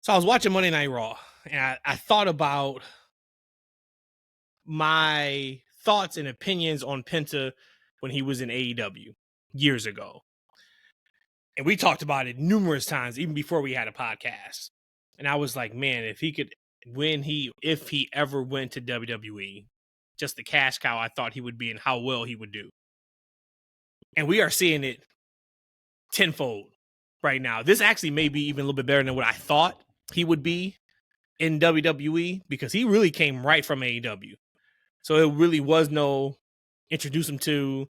So I was watching Monday Night Raw, and I thought about my thoughts and opinions on Penta when he was in AEW years ago. And we talked about it numerous times, even before we had a podcast. And I was like, man, if he ever went to WWE, just the cash cow I thought he would be and how well he would do. And we are seeing it tenfold right now. This actually may be even a little bit better than what I thought he would be in WWE, because he really came right from AEW. So it really was no introduce him to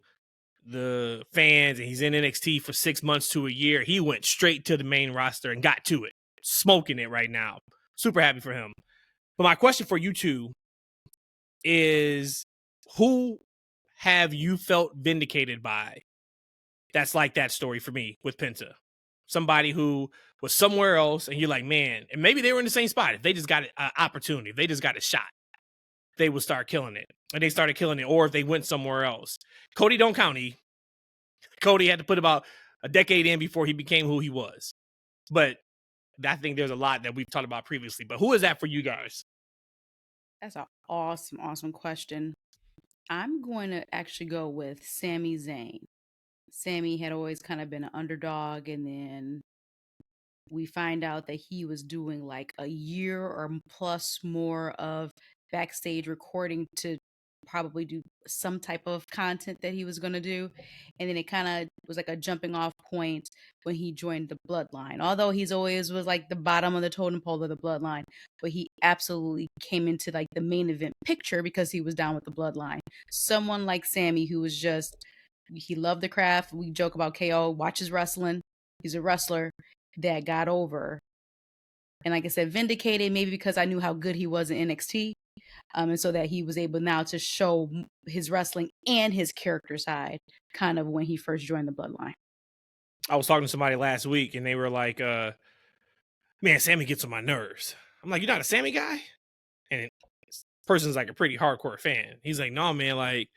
the fans, and he's in NXT for 6 months to a year. He went straight to the main roster and got to it, smoking it right now. Super happy for him. But my question for you two is, who have you felt vindicated by? That's like that story for me with Penta. Somebody who was somewhere else, and you're like, man, and maybe they were in the same spot. If they just got an opportunity, if they just got a shot, they would start killing it. And they started killing it, or if they went somewhere else. Cody don't count. Cody had to put about a decade in before he became who he was. But I think there's a lot that we've talked about previously. But who is that for you guys? That's an awesome question. I'm going to actually go with Sami Zayn. Sami had always kind of been an underdog, and then we find out that he was doing like a year or plus more of backstage recording to probably do some type of content that he was going to do. And then it kind of was like a jumping off point when he joined the Bloodline. Although he's always was like the bottom of the totem pole of the Bloodline, but he absolutely came into like the main event picture because he was down with the Bloodline. Someone like Sami, who was just, he loved the craft. We joke about KO, watches wrestling. He's a wrestler that got over. And like I said, vindicated, maybe because I knew how good he was in NXT. And so that he was able now to show his wrestling and his character side kind of when he first joined the Bloodline. I was talking to somebody last week, and they were like, man, Sami gets on my nerves. I'm like, you're not a Sami guy? And this person's like a pretty hardcore fan. He's like, no, man, like,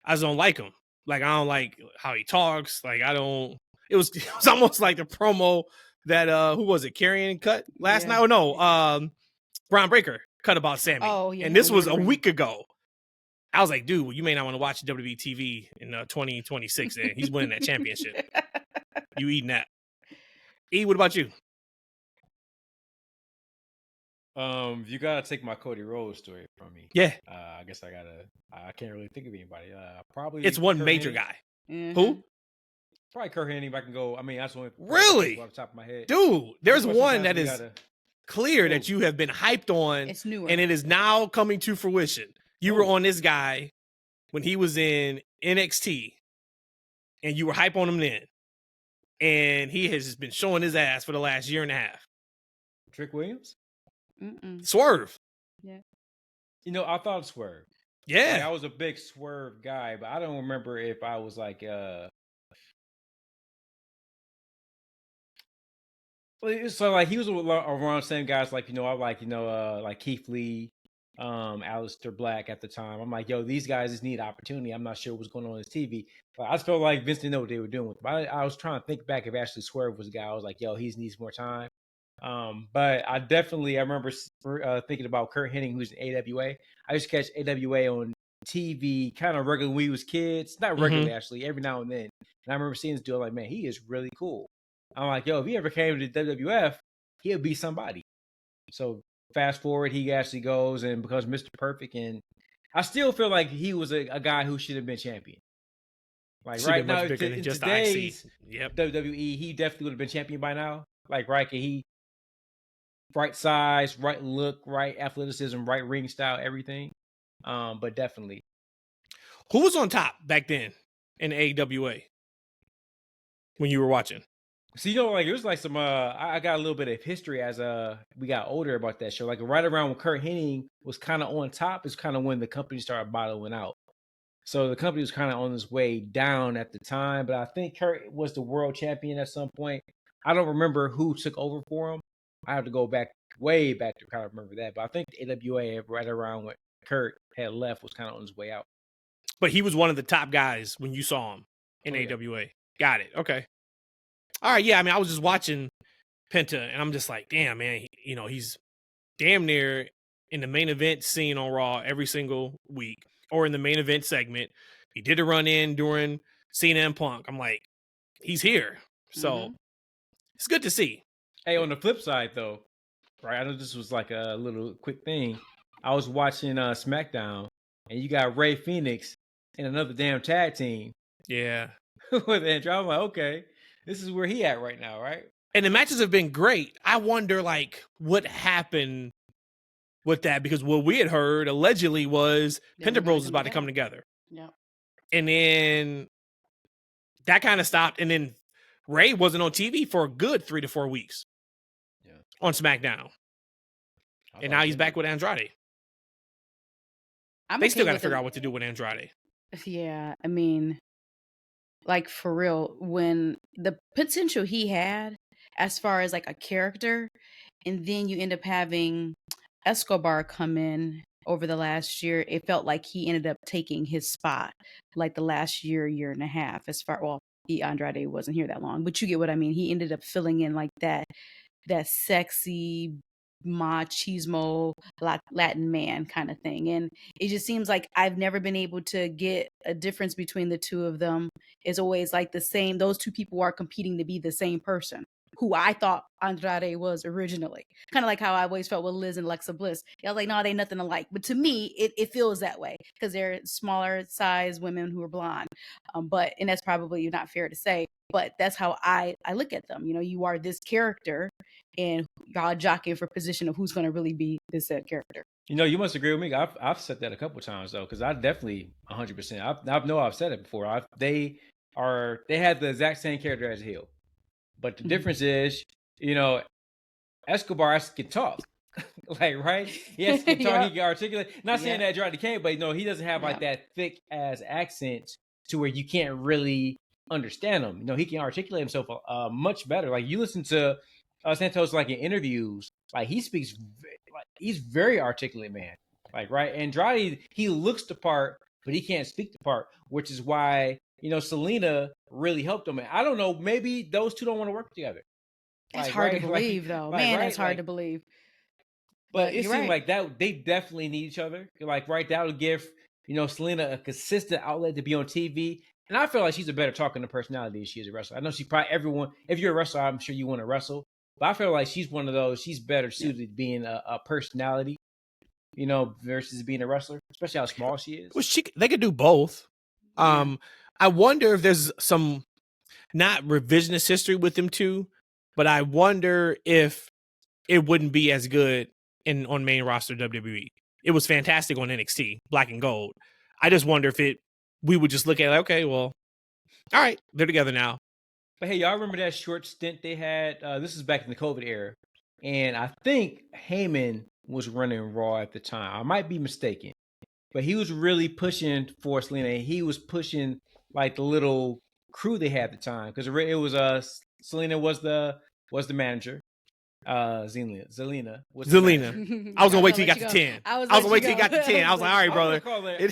I just don't like him. Like, I don't like how he talks. Like, I don't. It was almost like the promo that who was it? Karrion cut last night? Oh no, Braun Breaker cut about Sami. Oh yeah, and this was a week ago. I was like, dude, well, you may not want to watch WWE TV in 2026. And he's winning that championship. You eating that? E, what about you? You gotta take my Cody Rhodes story from me. Yeah. I guess I can't really think of anybody. Probably it's one Kurt major Hennig. guy. Mhm. Who? Probably Kurt Hennig. If I can go. I mean, that's one. Really? Off the top of my head, dude. There's But one sometimes that we is gotta- clear that you have been hyped on, It's newer. and it is now coming to fruition. You were on this guy when he was in NXT, and you were hype on him then, and he has just been showing his ass for the last year and a half. Trick Williams. Mm-mm. Swerve. Yeah. You know, I thought Swerve. Yeah. Like, I was a big Swerve guy, but I don't remember if I was like so like he was around the same guys like I like like Keith Lee, Aleister Black at the time. I'm like, yo, these guys just need opportunity. I'm not sure what's going on his TV. But I just felt like Vince didn't know what they were doing with him. I was trying to think back if actually Swerve was the guy. I was like, yo, he needs more time. But I remember thinking about Kurt Hennig, who's in AWA. I used to catch AWA on TV kind of regularly when we was kids. Not regularly, actually, every now and then. And I remember seeing this dude, like, man, he is really cool. I'm like, yo, if he ever came to WWF, he'll be somebody. So fast forward, he actually goes and becomes Mr. Perfect. And I still feel like he was a guy who should have been champion. Like Should right been much now, bigger in than just today's IC. Yep. WWE, he definitely would have been champion by now. Like, right, he right size, right look, right athleticism, right ring style, everything. But definitely. Who was on top back then in AWA when you were watching? So, like, it was like some, I got a little bit of history as we got older about that show. Like, right around when Kurt Hennig was kind of on top is kind of when the company started bottling out. So the company was kind of on its way down at the time, but I think Kurt was the world champion at some point. I don't remember who took over for him. I have to go way back to kind of remember that. But I think the AWA right around when Kurt had left was kind of on his way out. But he was one of the top guys when you saw him in AWA. Got it. Okay. All right. Yeah. I mean, I was just watching Penta, and I'm just like, damn, man, he's damn near in the main event scene on Raw every single week, or in the main event segment. He did a run in during Cena and Punk. I'm like, he's here. So it's good to see. Hey, on the flip side, though, right? I know this was like a little quick thing. I was watching SmackDown, and you got Rey Fenix and another damn tag team. Yeah. With Andrew. I'm like, okay, this is where he at right now, right? And the matches have been great. I wonder, like, what happened with that, because what we had heard allegedly was Penta Bros is about to come together. Yeah. And then that kind of stopped. And then Ray wasn't on TV for a good 3 to 4 weeks. Yeah. On SmackDown. And now he's back with Andrade. They still got to figure out what to do with Andrade. Yeah, I mean, like, for real, when the potential he had as far as like a character, and then you end up having Escobar come in over the last year, it felt like he ended up taking his spot like the last year and a half. Andrade wasn't here that long, but you get what I mean. He ended up filling in like that sexy machismo Latin man kind of thing. And it just seems like I've never been able to get a difference between the two of them. It's always like the same. Those two people are competing to be the same person, who I thought Andrade was originally. Kind of like how I always felt with Liz and Alexa Bliss. I was like, no, they nothing alike. But to me, it feels that way because they're smaller size women who are blonde. And that's probably not fair to say, but that's how I look at them. You are this character, and y'all jockeying for position of who's going to really be this said character. You must agree with me. I've said that a couple of times though, because I definitely 100%. I've said it before. They had the exact same character as a heel, but the difference is, Escobar can talk, like, right? He has to talk. He can articulate. Not saying that Andrade can't, but he doesn't have like that thick ass accent to where you can't really understand him. He can articulate himself much better. Like you listen to Santos like in interviews, like he speaks, like he's very articulate, man. Like, right? Andrade, he looks the part, but he can't speak the part, which is why Selena really helped him. And I don't know, maybe those two don't want to work together. It's hard to believe, though. Man, it's hard to believe. But it seems like that they definitely need each other. Like, right, that would give Selena a consistent outlet to be on TV. And I feel like she's a better talking personality than she is a wrestler. I know she probably if you're a wrestler, I'm sure you want to wrestle. But I feel like she's one of those. She's better suited to being a personality, versus being a wrestler, especially how small she is. Well, they could do both. Yeah. I wonder if there's some not revisionist history with them too, but I wonder if it wouldn't be as good on main roster WWE. It was fantastic on NXT, Black and Gold. I just wonder if we would just look at it, okay, well, all right, they're together now. But hey, y'all remember that short stint they had? This is back in the COVID era. And I think Heyman was running Raw at the time. I might be mistaken. But he was really pushing for Selena. He was pushing like the little crew they had at the time. Because it was Selena was the manager. Zelina. I was gonna wait till you got to 10. I was gonna wait till you got to 10. I was like, all right, brother.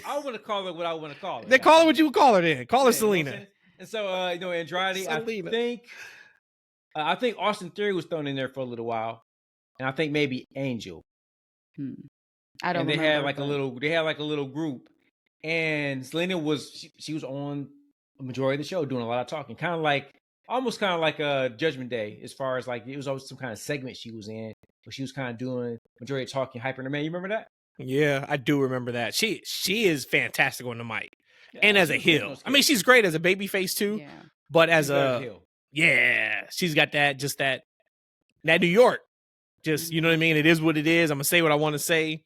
I want to call it what I want to call it. Then call it what you would call her then. Call her Selena. And so, Andrade, I think Austin Theory was thrown in there for a little while, and I think maybe Angel. I don't. And they had like a little group, and Selena she was on a majority of the show doing a lot of talking, almost kind of like a Judgment Day, as far as like it was always some kind of segment she was in, where she was kind of doing majority of talking, hyping her man. You remember that? Yeah, I do remember that. She is fantastic on the mic. Yeah, and as a heel. I mean, she's great as a babyface too. Yeah. But as a heel. Yeah, she's got that New York. Just, you know what I mean? It is what it is. I'm gonna say what I want to say.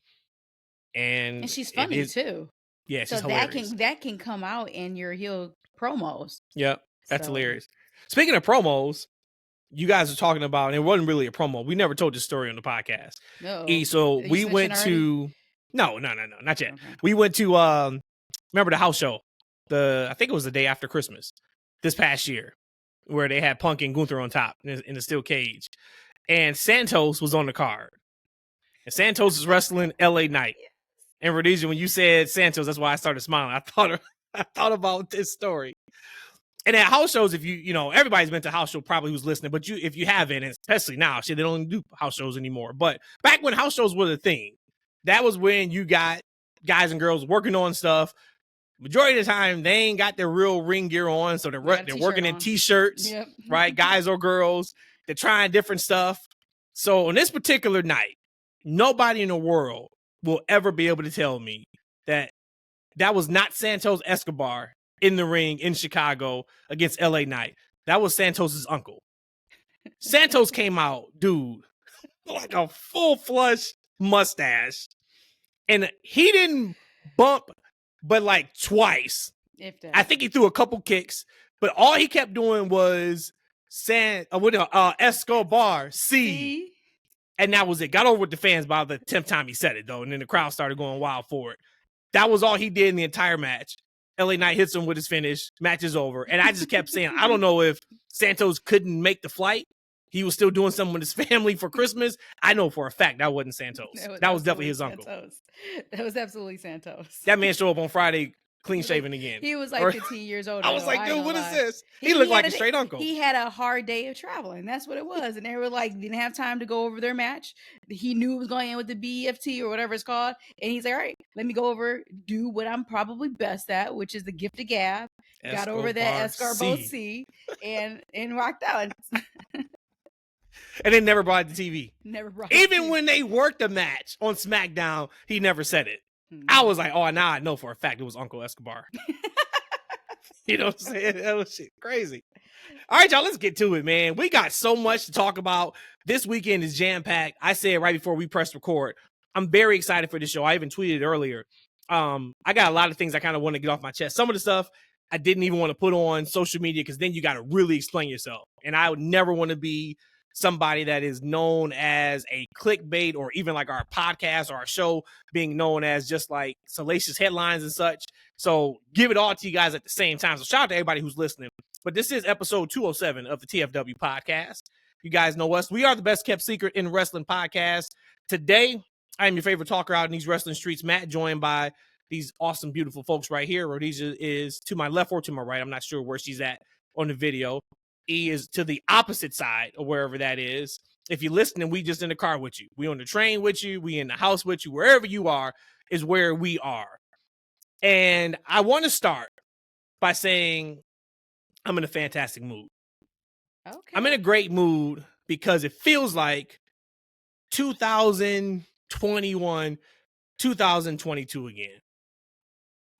And she's funny too. Yeah, she's hilarious. That can come out in your heel promos. Yep. That's hilarious. Speaking of promos, you guys are talking about, and it wasn't really a promo. We never told this story on the podcast. No. So we went to No, not yet. Okay. We went to remember the house show? I think it was the day after Christmas this past year, where they had Punk and Gunther on top in the steel cage. And Santos was on the card. And Santos is wrestling LA Knight. And Rhodesia, when you said Santos, that's why I started smiling. I thought about this story. And at house shows, if everybody's been to house show probably who's listening, but if you haven't, and especially now, shit, they don't do house shows anymore. But back when house shows were the thing, that was when you got guys and girls working on stuff. Majority of the time, they ain't got their real ring gear on, so they're working in t-shirts, Yep. right? Guys or girls, they're trying different stuff. So on this particular night, nobody in the world will ever be able to tell me that was not Santos Escobar in the ring in Chicago against LA Knight. That was Santos's uncle. Santos came out, dude, like a full flush mustache. And he didn't bump but like twice. If that. I think he threw a couple kicks, but all he kept doing was Escobar C. And that was it. Got over with the fans by the 10th time he said it, though. And then the crowd started going wild for it. That was all he did in the entire match. LA Knight hits him with his finish. Match is over. And I just kept saying, I don't know if Santos couldn't make the flight. He was still doing something with his family for Christmas. I know for a fact that wasn't Santos. That was definitely his uncle. That was absolutely Santos. That man showed up on Friday clean shaven again. He was like 15 years old. I was like, dude, what is this? He looked like a straight uncle. He had a hard day of traveling. That's what it was. And they were like, didn't have time to go over their match. He knew it was going in with the BFT or whatever it's called. And he's like, all right, let me go over, do what I'm probably best at, which is the gift of gab. Got over that Escobar C and rocked out. And they never brought it to TV. Never brought Even when they worked the match on SmackDown, he never said it. I was like, oh, now I know for a fact it was Uncle Escobar. You know what I'm saying? That was shit crazy. All right, y'all, let's get to it, man. We got so much to talk about. This weekend is jam-packed. I said right before we pressed record, I'm very excited for this show. I even tweeted earlier. I got a lot of things I kind of want to get off my chest. Some of the stuff I didn't even want to put on social media because then you got to really explain yourself. And I would never want to be somebody that is known as a clickbait, or even like our podcast or our show being known as just like salacious headlines and such. So give it all to you guys at the same time. So shout out to everybody who's listening. But this is episode 207 of the TFW podcast. You guys know us. We are the best kept secret in wrestling podcast. Today, I am your favorite talker out in these wrestling streets, Matt, joined by these awesome, beautiful folks right here. Rhodesia is to my left or to my right. I'm not sure where she's at on the video. E is to the opposite side of wherever that is. If you're listening, we just in the car with you. We on the train with you. We in the house with you. Wherever you are is where we are. And I want to start by saying I'm in a fantastic mood. Okay. I'm in a great mood because it feels like 2021, 2022 again.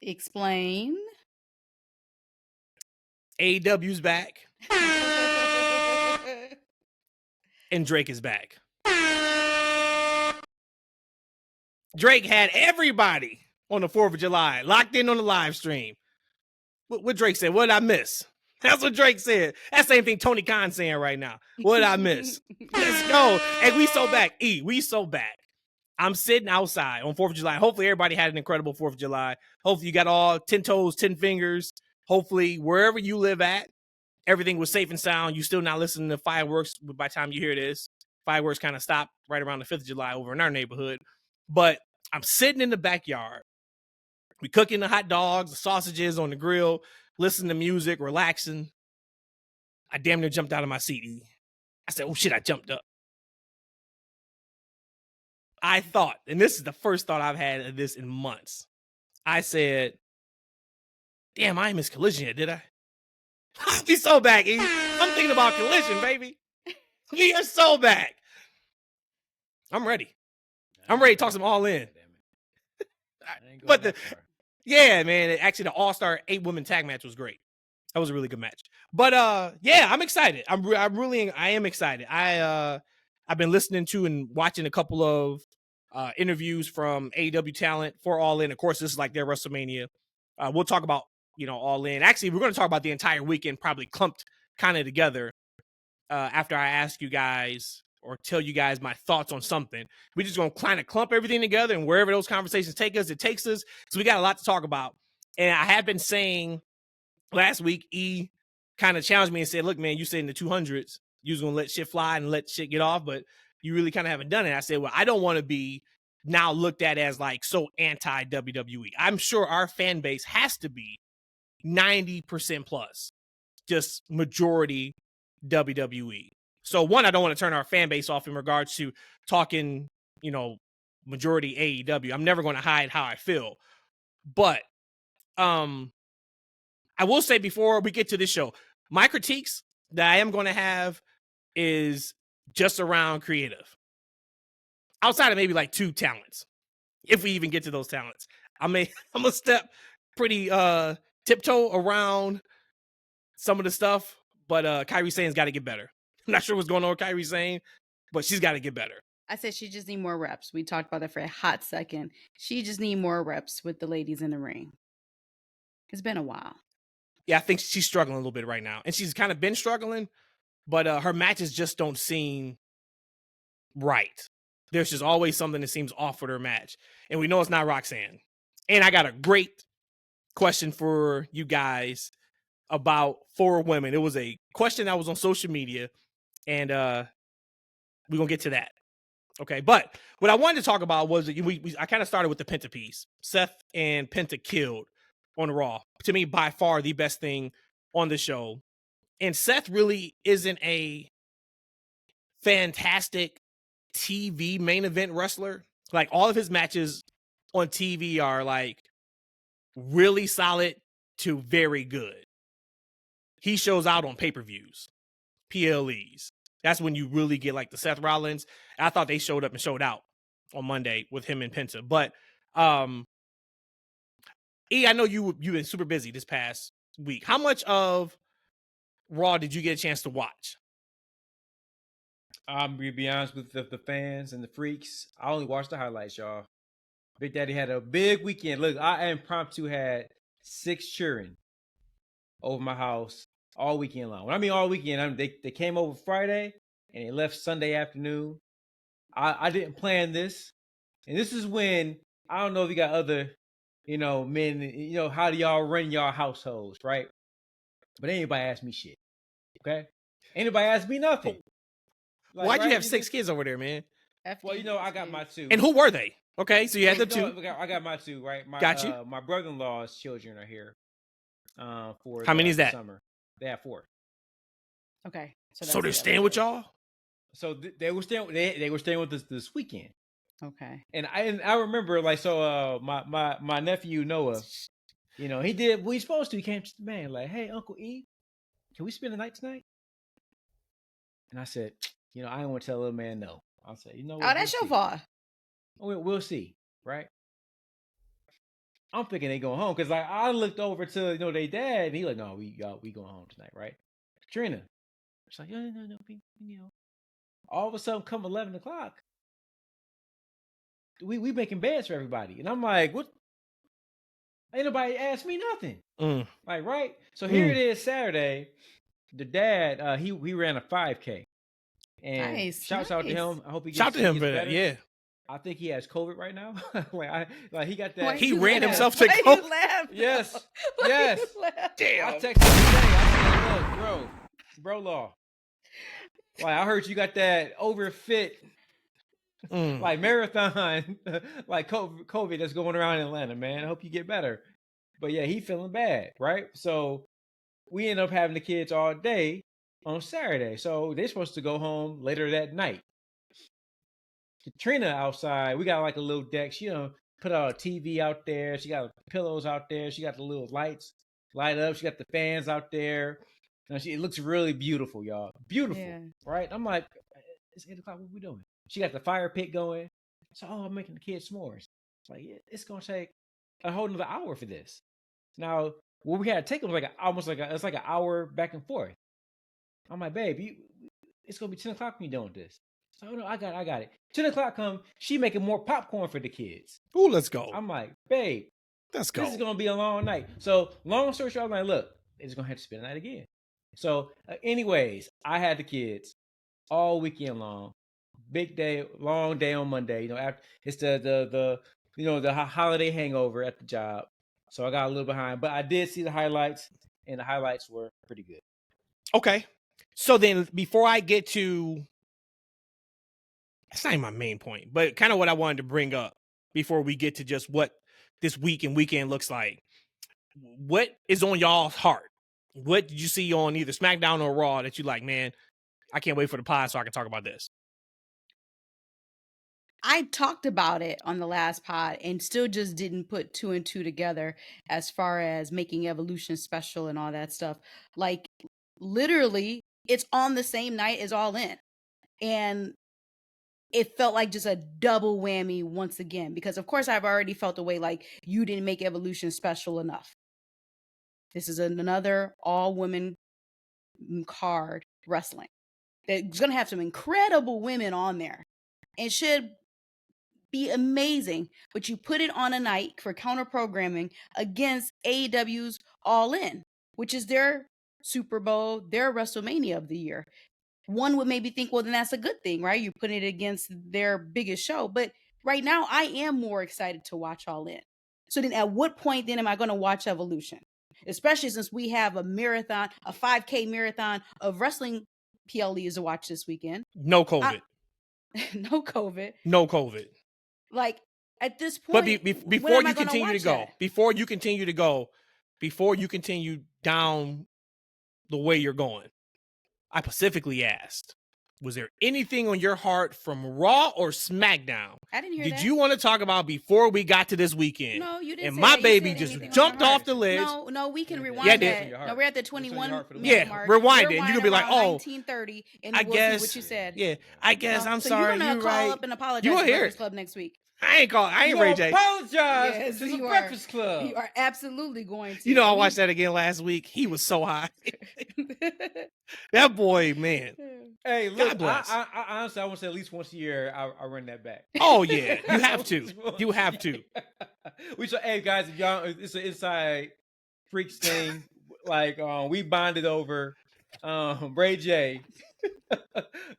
Explain. AEW's back. And Drake is back. Drake had everybody on the 4th of July locked in on the live stream. What Drake said? What did I miss? That's what Drake said. That same thing Tony Khan saying right now. What did I miss? Let's go. And we so back. We so back. I'm sitting outside on 4th of July. Hopefully everybody had an incredible 4th of July. Hopefully you got all 10 toes, 10 fingers. Hopefully wherever you live at, everything was safe and sound. You still not listening to fireworks by the time you hear this. Fireworks kind of stopped right around the 5th of July over in our neighborhood. But I'm sitting in the backyard. We cooking the hot dogs, the sausages on the grill, listening to music, relaxing. I damn near jumped out of my seat. I said, oh shit, I jumped up. I thought, and this is the first thought I've had of this in months. I said, damn, I ain't missed Collision yet, did I? We so back, E. I'm thinking about Collision, baby. We are so back. I'm ready. I'm ready to talk some All In. But yeah, man. Actually, the All-Star 8-woman tag match was great. That was a really good match. But yeah, I'm excited. I am excited. I've been listening to and watching a couple of interviews from AEW talent for All In. Of course, this is like their WrestleMania. We'll talk about All In. Actually, we're going to talk about the entire weekend, probably clumped kind of together after I ask you guys or tell you guys my thoughts on something. We're just going to kind of clump everything together, and wherever those conversations take us, it takes us. So we got a lot to talk about. And I have been saying last week, E kind of challenged me and said, look, man, you said in the 200s, you was going to let shit fly and let shit get off, but you really kind of haven't done it. I said, well, I don't want to be now looked at as like so anti-WWE. I'm sure our fan base has to be 90% plus just majority WWE. So one, I don't want to turn our fan base off in regards to talking, majority AEW. I'm never going to hide how I feel. But I will say before we get to this show, my critiques that I am going to have is just around creative. Outside of maybe like 2 talents, if we even get to those talents. I'm gonna step pretty tiptoe around some of the stuff, but Kairi Sane's got to get better. I'm not sure what's going on with Kairi Sane, but she's got to get better. I said she just need more reps. We talked about that for a hot second. She just need more reps with the ladies in the ring. It's been a while. Yeah, I think she's struggling a little bit right now, and she's kind of been struggling, but her matches just don't seem right. There's just always something that seems off with her match, and we know it's not Roxanne. And I got a great question for you guys about 4 women. It was a question that was on social media, and we're gonna get to that. Okay, but what I wanted to talk about was I kind of started with the Penta piece. Seth and Penta killed on Raw. To me, by far the best thing on the show. And Seth really isn't a fantastic TV main event wrestler. Like, all of his matches on TV are like really solid to very good. He shows out on pay-per-views, PLEs. That's when you really get like the Seth Rollins. I thought they showed up and showed out on Monday with him and Penta. But E, I know you've been super busy this past week. How much of Raw did you get a chance to watch? I'm gonna be honest with the fans and the freaks. I only watched the highlights, y'all. Big Daddy had a big weekend. Look, I impromptu had 6 children over my house all weekend long. When I mean all weekend, they came over Friday and they left Sunday afternoon. I didn't plan this, and this is when I don't know if you got other, men. How do y'all run y'all households, right? But anybody ask me shit, okay? Anybody ask me nothing. Like, why'd you have 6 kids over there, man? Well, I got my 2. And who were they? Okay, so you had them 2. I got my 2, right? Got you. My brother-in-law's children are here. For how many is that? Summer. They have 4. Okay, so they're staying with y'all. So they were staying. They were staying with us this weekend. Okay. And I remember my nephew Noah, he did what he's supposed to. He came to the man like, "Hey, Uncle E, can we spend the night tonight?" And I said, I don't want to tell little man no. I'll say, what? Oh, that's your fault. We'll see, right? I'm thinking they going home because I looked over to their dad and he like, "No, we going home tonight, right?" Katrina, it's like, no, all of a sudden, come 11 o'clock, we making beds for everybody, and I'm like, what? Ain't nobody asked me nothing. Like, right? So here it is, Saturday. The dad, he ran a 5K, and shouts out to him. I hope he gets shout to him for better. that. Yeah. I think he has COVID right now. He got that. He ran himself to COVID. Yes. Damn. I texted him today. I said, "Look, bro, law. Like, I heard you got that overfit, like marathon, like COVID that's going around in Atlanta, man. I hope you get better." But yeah, he feeling bad, right? So we end up having the kids all day on Saturday. So they're supposed to go home later that night. Katrina outside, we got like a little deck. She put out a TV out there. She got pillows out there. She got the little lights light up. She got the fans out there. It looks really beautiful, y'all. Beautiful, right? I'm like, it's 8 o'clock. What we doing? She got the fire pit going. So, I'm making the kids s'mores. It's like, it's gonna take a whole another hour for this. Now, what we had to take was it's like an hour back and forth. I'm like, babe, it's gonna be 10 o'clock when you're done with this. So, no, I got it. 10 o'clock come, she making more popcorn for the kids. Ooh, let's go. I'm like, babe, let's go. This is gonna be a long night. So, long story short, I'm like, look, it's gonna have to spend the night again. So, anyways, I had the kids all weekend long. Big day, long day on Monday. After it's the holiday hangover at the job. So I got a little behind, but I did see the highlights, and the highlights were pretty good. Okay, so then before I get to, that's not even my main point, but kind of what I wanted to bring up before we get to just what this week and weekend looks like. What is on y'all's heart What did you see on either SmackDown or Raw that you like, man, I can't wait for the pod so I can talk about this? I talked about it on the last pod and still just didn't put 2 and 2 together as far as making Evolution special and all that stuff. Like, literally, it's on the same night as All In. And it felt like just a double whammy once again, because of course I've already felt the way like you didn't make Evolution special enough. This is another all-women card wrestling. It's going to have some incredible women on there. It should be amazing, but you put it on a night for counter programming against AEW's All In, which is their Super Bowl, their WrestleMania of the year. One would maybe think, well, then that's a good thing, right? You're putting it against their biggest show. But right now, I am more excited to watch All In. So then at what point then am I going to watch Evolution? Especially since we have a marathon, a 5K marathon of wrestling PLEs to watch this weekend. No COVID. No COVID. No COVID. Like, at this point, but before you continue down the way you're going, I specifically asked, was there anything on your heart from Raw or SmackDown? I didn't hear that. Did you want to talk about before we got to this weekend? No, you didn't. And say my that. baby just jumped off the list. No, we can rewind Yeah, that. did. No, we're at the 21 mark. Rewind it. And you could be like, oh, 1930, and I we'll guess see what you said. Yeah, I guess I'm so sorry. You're gonna call right. up and apologize You to hear Breakfast it. Club next week. I ain't Ray J. Apologize Yes, to the you Breakfast Club. You are absolutely going to. You know, I watched that again last week. He was so high. That boy, man. Hey, look, God bless. I honestly, I want to say at least once a year, I run that back. Oh yeah, you have to. You have to. Hey guys, if y'all, it's an inside freaks thing. Like, we bonded over Ray J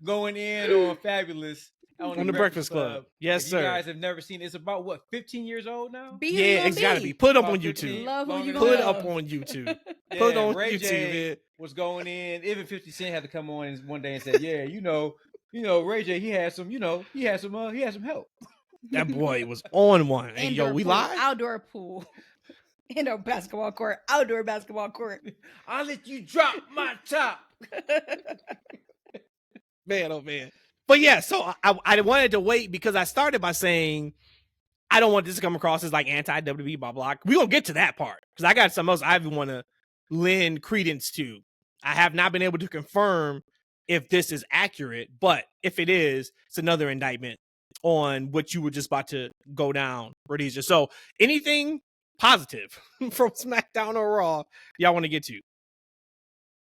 going in on Fabulous on the Breakfast Club. Yes, if sir. You guys have never seen it. It's about what, 15 years old now? Yeah, it's got to be. Put up on YouTube. Love who you Put it love. up on YouTube. Yeah, Put it on Ray YouTube. J was going in. Even 50 Cent had to come on one day and say, "Yeah, you know, Ray J, he had some help." That boy was on one. Hey, yo, we pool, live? Outdoor pool. Indoor basketball court. Outdoor basketball court. I'll let you drop my top. Man, oh man. But yeah, so I wanted to wait because I started by saying I don't want this to come across as like anti-WWE, blah, blah. We're going to get to that part because I got something else I want to lend credence to. I have not been able to confirm if this is accurate, but if it is, it's another indictment on what you were just about to go down, Rhodesia. So anything positive from SmackDown or Raw y'all want to get to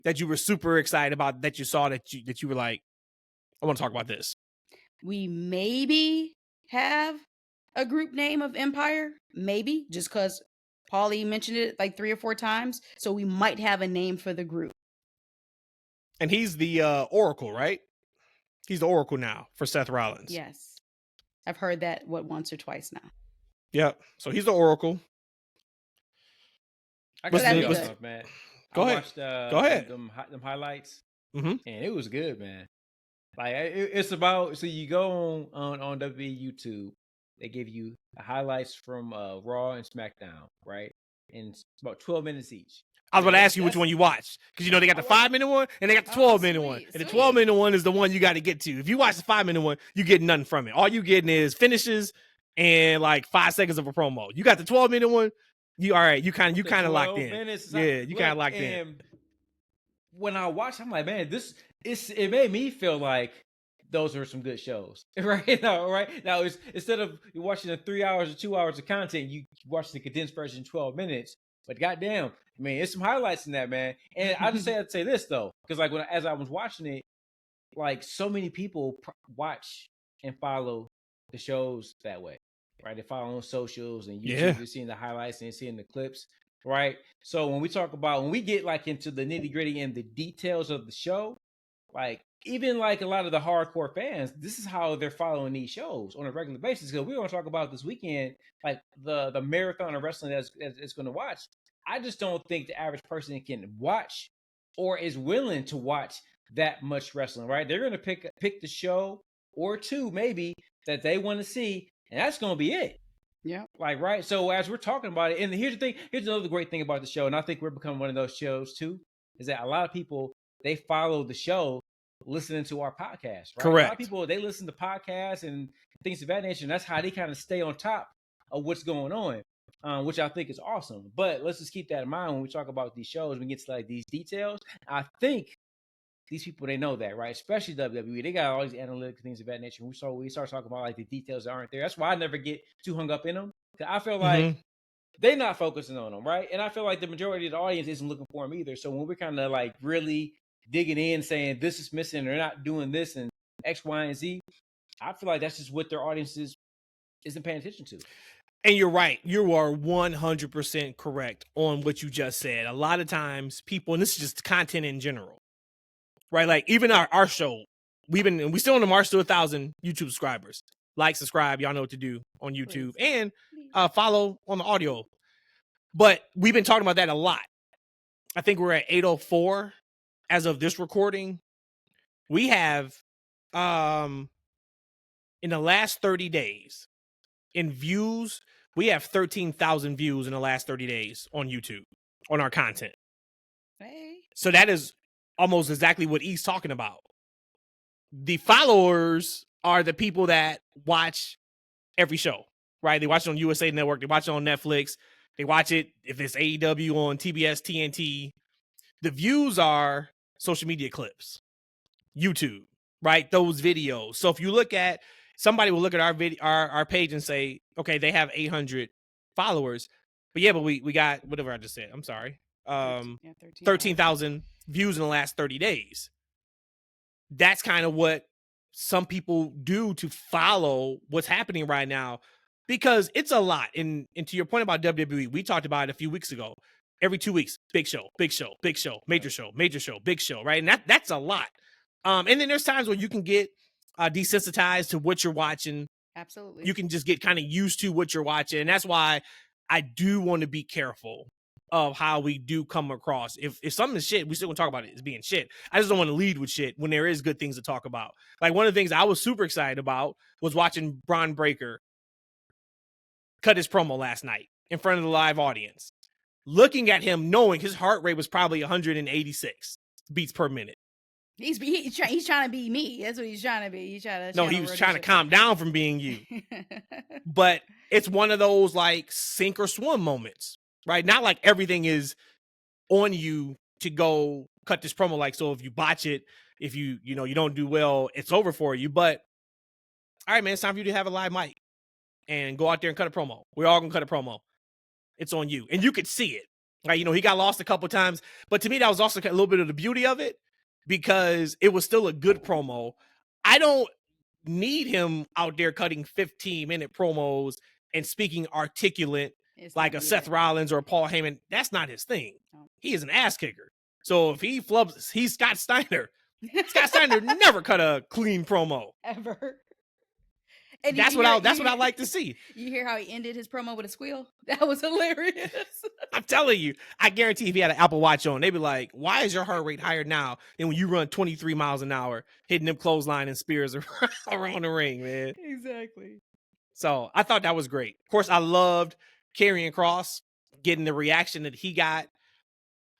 that you were super excited about, that you saw, that you were like, I want to talk about this. We maybe have a group name of Empire, maybe, just because Paulie mentioned it like 3 or 4 times. So we might have a name for the group. And he's the Oracle, right? He's the Oracle now for Seth Rollins. Yes. I've heard that, once or twice now. Yep. So he's the Oracle. I What's got the- good what's- stuff, man. Go I ahead. watched, Go ahead. Them highlights, Mhm. and it was good, man. Like it's about, so you go on WWE YouTube, they give you the highlights from Raw and SmackDown, right? And it's about 12 minutes each. I was going to ask you which one you watched because they got the 5-minute one and they got the 12-minute one, and the 12-minute one is the one you got to get to. If you watch the 5-minute one, you get nothing from it. All you getting is finishes and like 5 seconds of a promo. You got the 12-minute one. You all right? You kind of locked in. Yeah, you kind of locked in. When I watched, I'm like, man, it made me feel like those are some good shows, right? Now, it's, instead of watching the 3 hours or 2 hours of content, you watch the condensed version 12 minutes. But goddamn, I mean, it's some highlights in that, man. And I'd say this though, because like as I was watching it, like so many people watch and follow the shows that way, right? They follow on socials and YouTube. You're seeing the highlights and you're seeing the clips, right? So when we get like into the nitty gritty and the details of the show, like even like a lot of the hardcore fans, this is how they're following these shows on a regular basis. Because we're going to talk about this weekend, like the marathon of wrestling that's going to watch. I just don't think the average person can watch or is willing to watch that much wrestling, right? They're going to pick the show or two maybe that they want to see, and that's going to be it. Yeah. Like, right. So as we're talking about it, and here's the thing, here's another great thing about the show, and I think we're becoming one of those shows too. is that a lot of people, they follow the show listening to our podcast, right? Correct. A lot of people, they listen to podcasts and things of that nature, and that's how they kind of stay on top of what's going on, which I think is awesome. But let's just keep that in mind when we talk about these shows, we get to like these details. I think these people, they know that, right? Especially WWE, they got all these analytics, things of that nature. We start talking about like the details that aren't there. That's why I never get too hung up in them, because I feel like they're not focusing on them, right? And I feel like the majority of the audience isn't looking for them either. So when we're kind of like really digging in, saying this is missing, they're not doing this and X, Y, and Z, I feel like that's just what their audiences isn't paying attention to. And you're right. You are 100% correct on what you just said. A lot of times people, and this is just content in general, right? Like even our show, we still on the march to 1,000 YouTube subscribers. Like, subscribe, y'all know what to do on YouTube. Please. And follow on the audio. But we've been talking about that a lot. I think we're at 804 as of this recording. We have in the last 30 days in views, we have 13,000 views in the last 30 days on YouTube on our content. Hey. So that is almost exactly what he's talking about. The followers are the people that watch every show, right? They watch it on USA Network. They watch it on Netflix. They watch it if it's AEW on TBS, TNT. The views are social media clips, YouTube, right? Those videos. So if you look at, somebody will look at our page and say, okay, they have 800 followers, but we got whatever I just said. I'm sorry. 13,000 views in the last 30 days. That's kind of what some people do to follow what's happening right now, because it's a lot. And to your point about WWE, we talked about it a few weeks ago. Every 2 weeks, big show, major show, big show, right? And that's a lot. And then there's times where you can get desensitized to what you're watching. Absolutely. You can just get kind of used to what you're watching. And that's why I do want to be careful of how we do come across. If something is shit, we still gonna talk about it as being shit. I just don't want to lead with shit when there is good things to talk about. Like one of the things I was super excited about was watching Braun Breaker cut his promo last night in front of the live audience. Looking at him, knowing his heart rate was probably 186 beats per minute. He's trying to be me. That's what he's trying to be. He was trying to calm down from being you. But it's one of those like sink or swim moments, right? Not like everything is on you to go cut this promo. Like, so if you botch it, if you don't do well, it's over for you. But all right, man, it's time for you to have a live mic and go out there and cut a promo. We're all gonna cut a promo. It's on you. And you could see it. Like, he got lost a couple of times. But to me, that was also a little bit of the beauty of it, because it was still a good promo. I don't need him out there cutting 15-minute promos and speaking articulate like a Seth Rollins or a Paul Heyman. That's not his thing. He is an ass kicker. So if he flubs, he's Scott Steiner. Scott Steiner never cut a clean promo. Ever. And that's what I like to see. You hear how he ended his promo with a squeal? That was hilarious. I'm telling you, I guarantee if he had an Apple Watch on, they'd be like, why is your heart rate higher now than when you run 23 miles an hour, hitting them clothesline and spears around the ring, man? Exactly. So I thought that was great. Of course, I loved Karrion Kross getting the reaction that he got.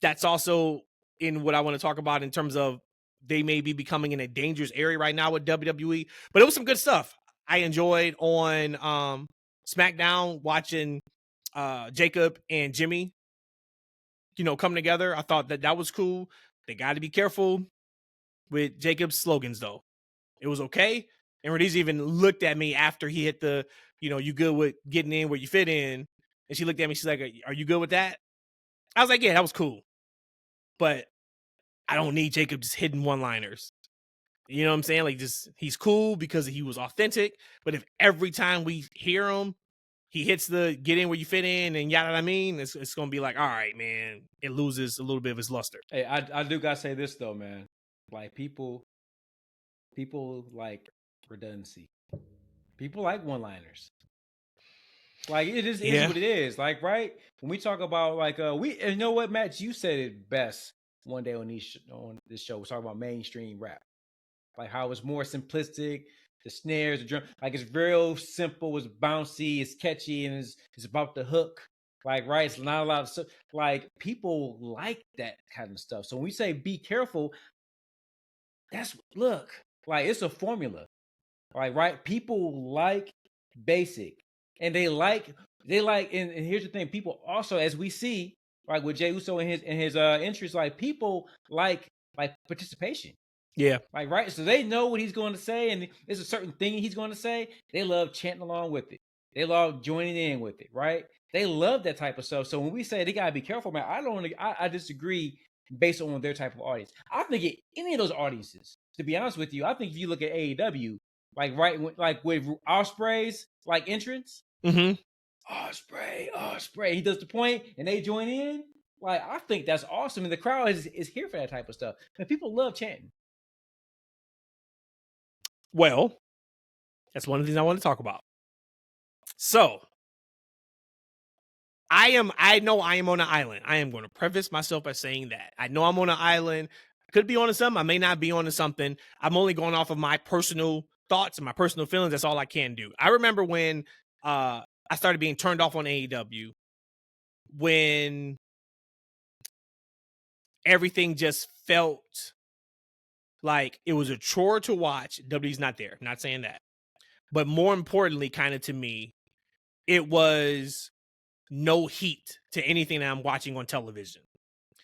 That's also in what I want to talk about in terms of they may be becoming in a dangerous area right now with WWE. But it was some good stuff. I enjoyed on SmackDown watching Jacob and Jimmy, come together. I thought that was cool. They got to be careful with Jacob's slogans, though. It was okay. And Rhodesia even looked at me after he hit the, you good with getting in where you fit in. And she looked at me. She's like, are you good with that? I was like, yeah, that was cool. But I don't need Jacob just hitting one-liners. You know what I'm saying? Like, just he's cool because he was authentic. But if every time we hear him, he hits the get in where you fit in and yada, I mean, it's going to be like, all right, man, it loses a little bit of its luster. Hey, I do got to say this, though, man. Like, people like redundancy. People like one-liners. Like, it is what it is. Like, right? When we talk about, like, and you know what, Matt? You said it best one day on this show. We're talking about mainstream rap. Like how it's more simplistic, the snares, the drum, like it's real simple, it's bouncy, it's catchy, and it's about the hook. Like, right? It's not a lot of stuff. Like, people like that kind of stuff. So when we say be careful, look, like, it's a formula. Like, right? People like basic. And they like, and here's the thing, people also, as we see, like with Jey Uso in his entries, like, people like participation. Yeah. Like, right? So they know what he's going to say, and it's a certain thing he's going to say. They love chanting along with it. They love joining in with it, right? They love that type of stuff. So when we say they gotta be careful, man, I disagree based on their type of audience. I think any of those audiences, to be honest with you, I think if you look at AEW, like like with Ospreay's like entrance, Mm-hmm. Ospreay, he does the point and they join in. Like, I think that's awesome, and the crowd is here for that type of stuff. And people love chanting. Well, that's one of the things I want to talk about. So, I know I am on an island. I am going to preface myself by saying that. I know I'm on an island. I could be on to something. I may not be on to something. I'm only going off of my personal thoughts and my personal feelings. That's all I can do. I remember when I started being turned off on AEW, when everything just felt like it was a chore to watch. WWE's not there. Not saying that. But more importantly, kind of to me, it was no heat to anything that I'm watching on television.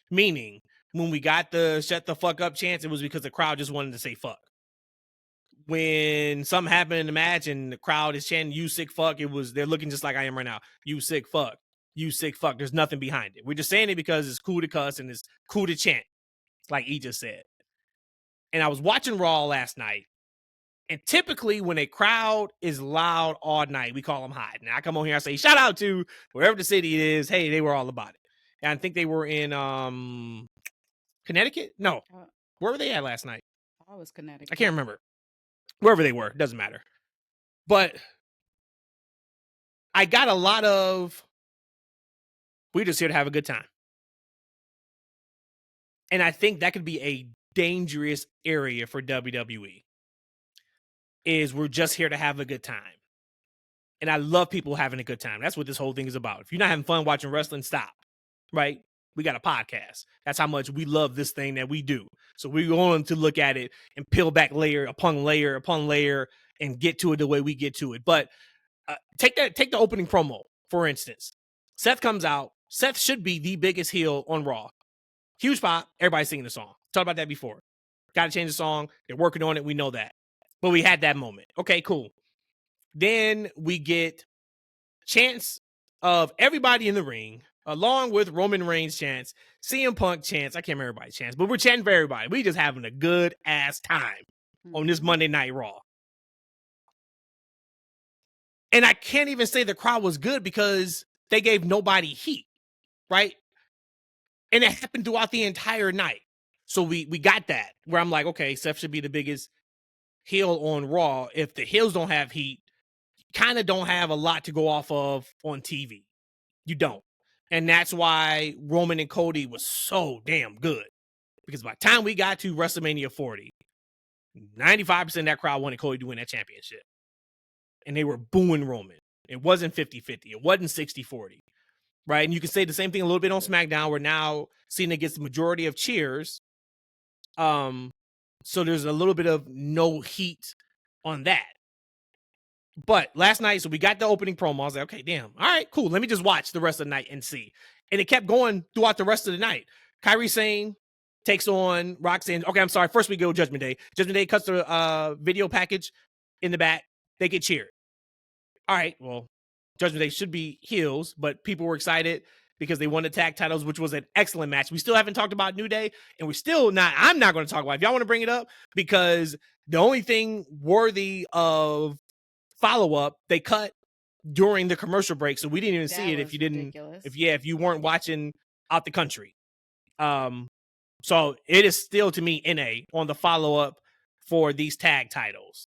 Meaning, when we got the shut the fuck up chance, it was because the crowd just wanted to say fuck. When something happened in the match and the crowd is chanting, you sick fuck, they're looking just like I am right now. You sick fuck. You sick fuck. There's nothing behind it. We're just saying it because it's cool to cuss and it's cool to chant, like he just said. And I was watching Raw last night. And typically when a crowd is loud all night, we call them hot. Now I come on here and say, shout out to wherever the city is. Hey, they were all about it. And I think they were in Connecticut? No. Where were they at last night? I was Connecticut. I can't remember. Wherever they were, doesn't matter. But I got a lot of, we're just here to have a good time. And I think that could be a dangerous area for WWE. Is we're just here to have a good time. And I love people having a good time. That's what this whole thing is about. If you're not having fun watching wrestling, stop. Right? We got a podcast. That's how much we love this thing that we do. So we're going to look at it and peel back layer upon layer upon layer and get to it the way we get to it. But take the opening promo, for instance. Seth comes out. Seth should be the biggest heel on Raw. Huge pop. Everybody's singing the song. Talked about that before. Got to change the song. They're working on it. We know that. But we had that moment. Okay, cool. Then we get chants of everybody in the ring, along with Roman Reigns chants, CM Punk chants. I can't remember everybody's chants, but we're chanting for everybody. We just having a good ass time on this Monday Night Raw. And I can't even say the crowd was good because they gave nobody heat, right? And it happened throughout the entire night. So we got that, where I'm like, okay, Seth should be the biggest heel on Raw. If the heels don't have heat, kind of don't have a lot to go off of on TV. You don't. And that's why Roman and Cody was so damn good. Because by the time we got to WrestleMania 40, 95% of that crowd wanted Cody to win that championship. And they were booing Roman. It wasn't 50-50. It wasn't 60-40. Right? And you can say the same thing a little bit on SmackDown, where now Cena gets the majority of cheers. So there's a little bit of no heat on that. But last night, so we got the opening promo. I was like, okay, damn. All right, cool. Let me just watch the rest of the night and see. And it kept going throughout the rest of the night. Kairi Sane takes on Roxanne. Okay, I'm sorry. First we go Judgment Day. Judgment Day cuts the video package in the back. They get cheered. All right, well, Judgment Day should be heels, but people were excited because they won the tag titles, which was an excellent match. We still haven't talked about New Day, and we're still not. I'm not going to talk about it. If y'all want to bring it up, because the only thing worthy of follow-up they cut during the commercial break, so we didn't even see it if you didn't ridiculous. if you weren't watching out the country. So it is still, to me, NA on the follow-up for these tag titles.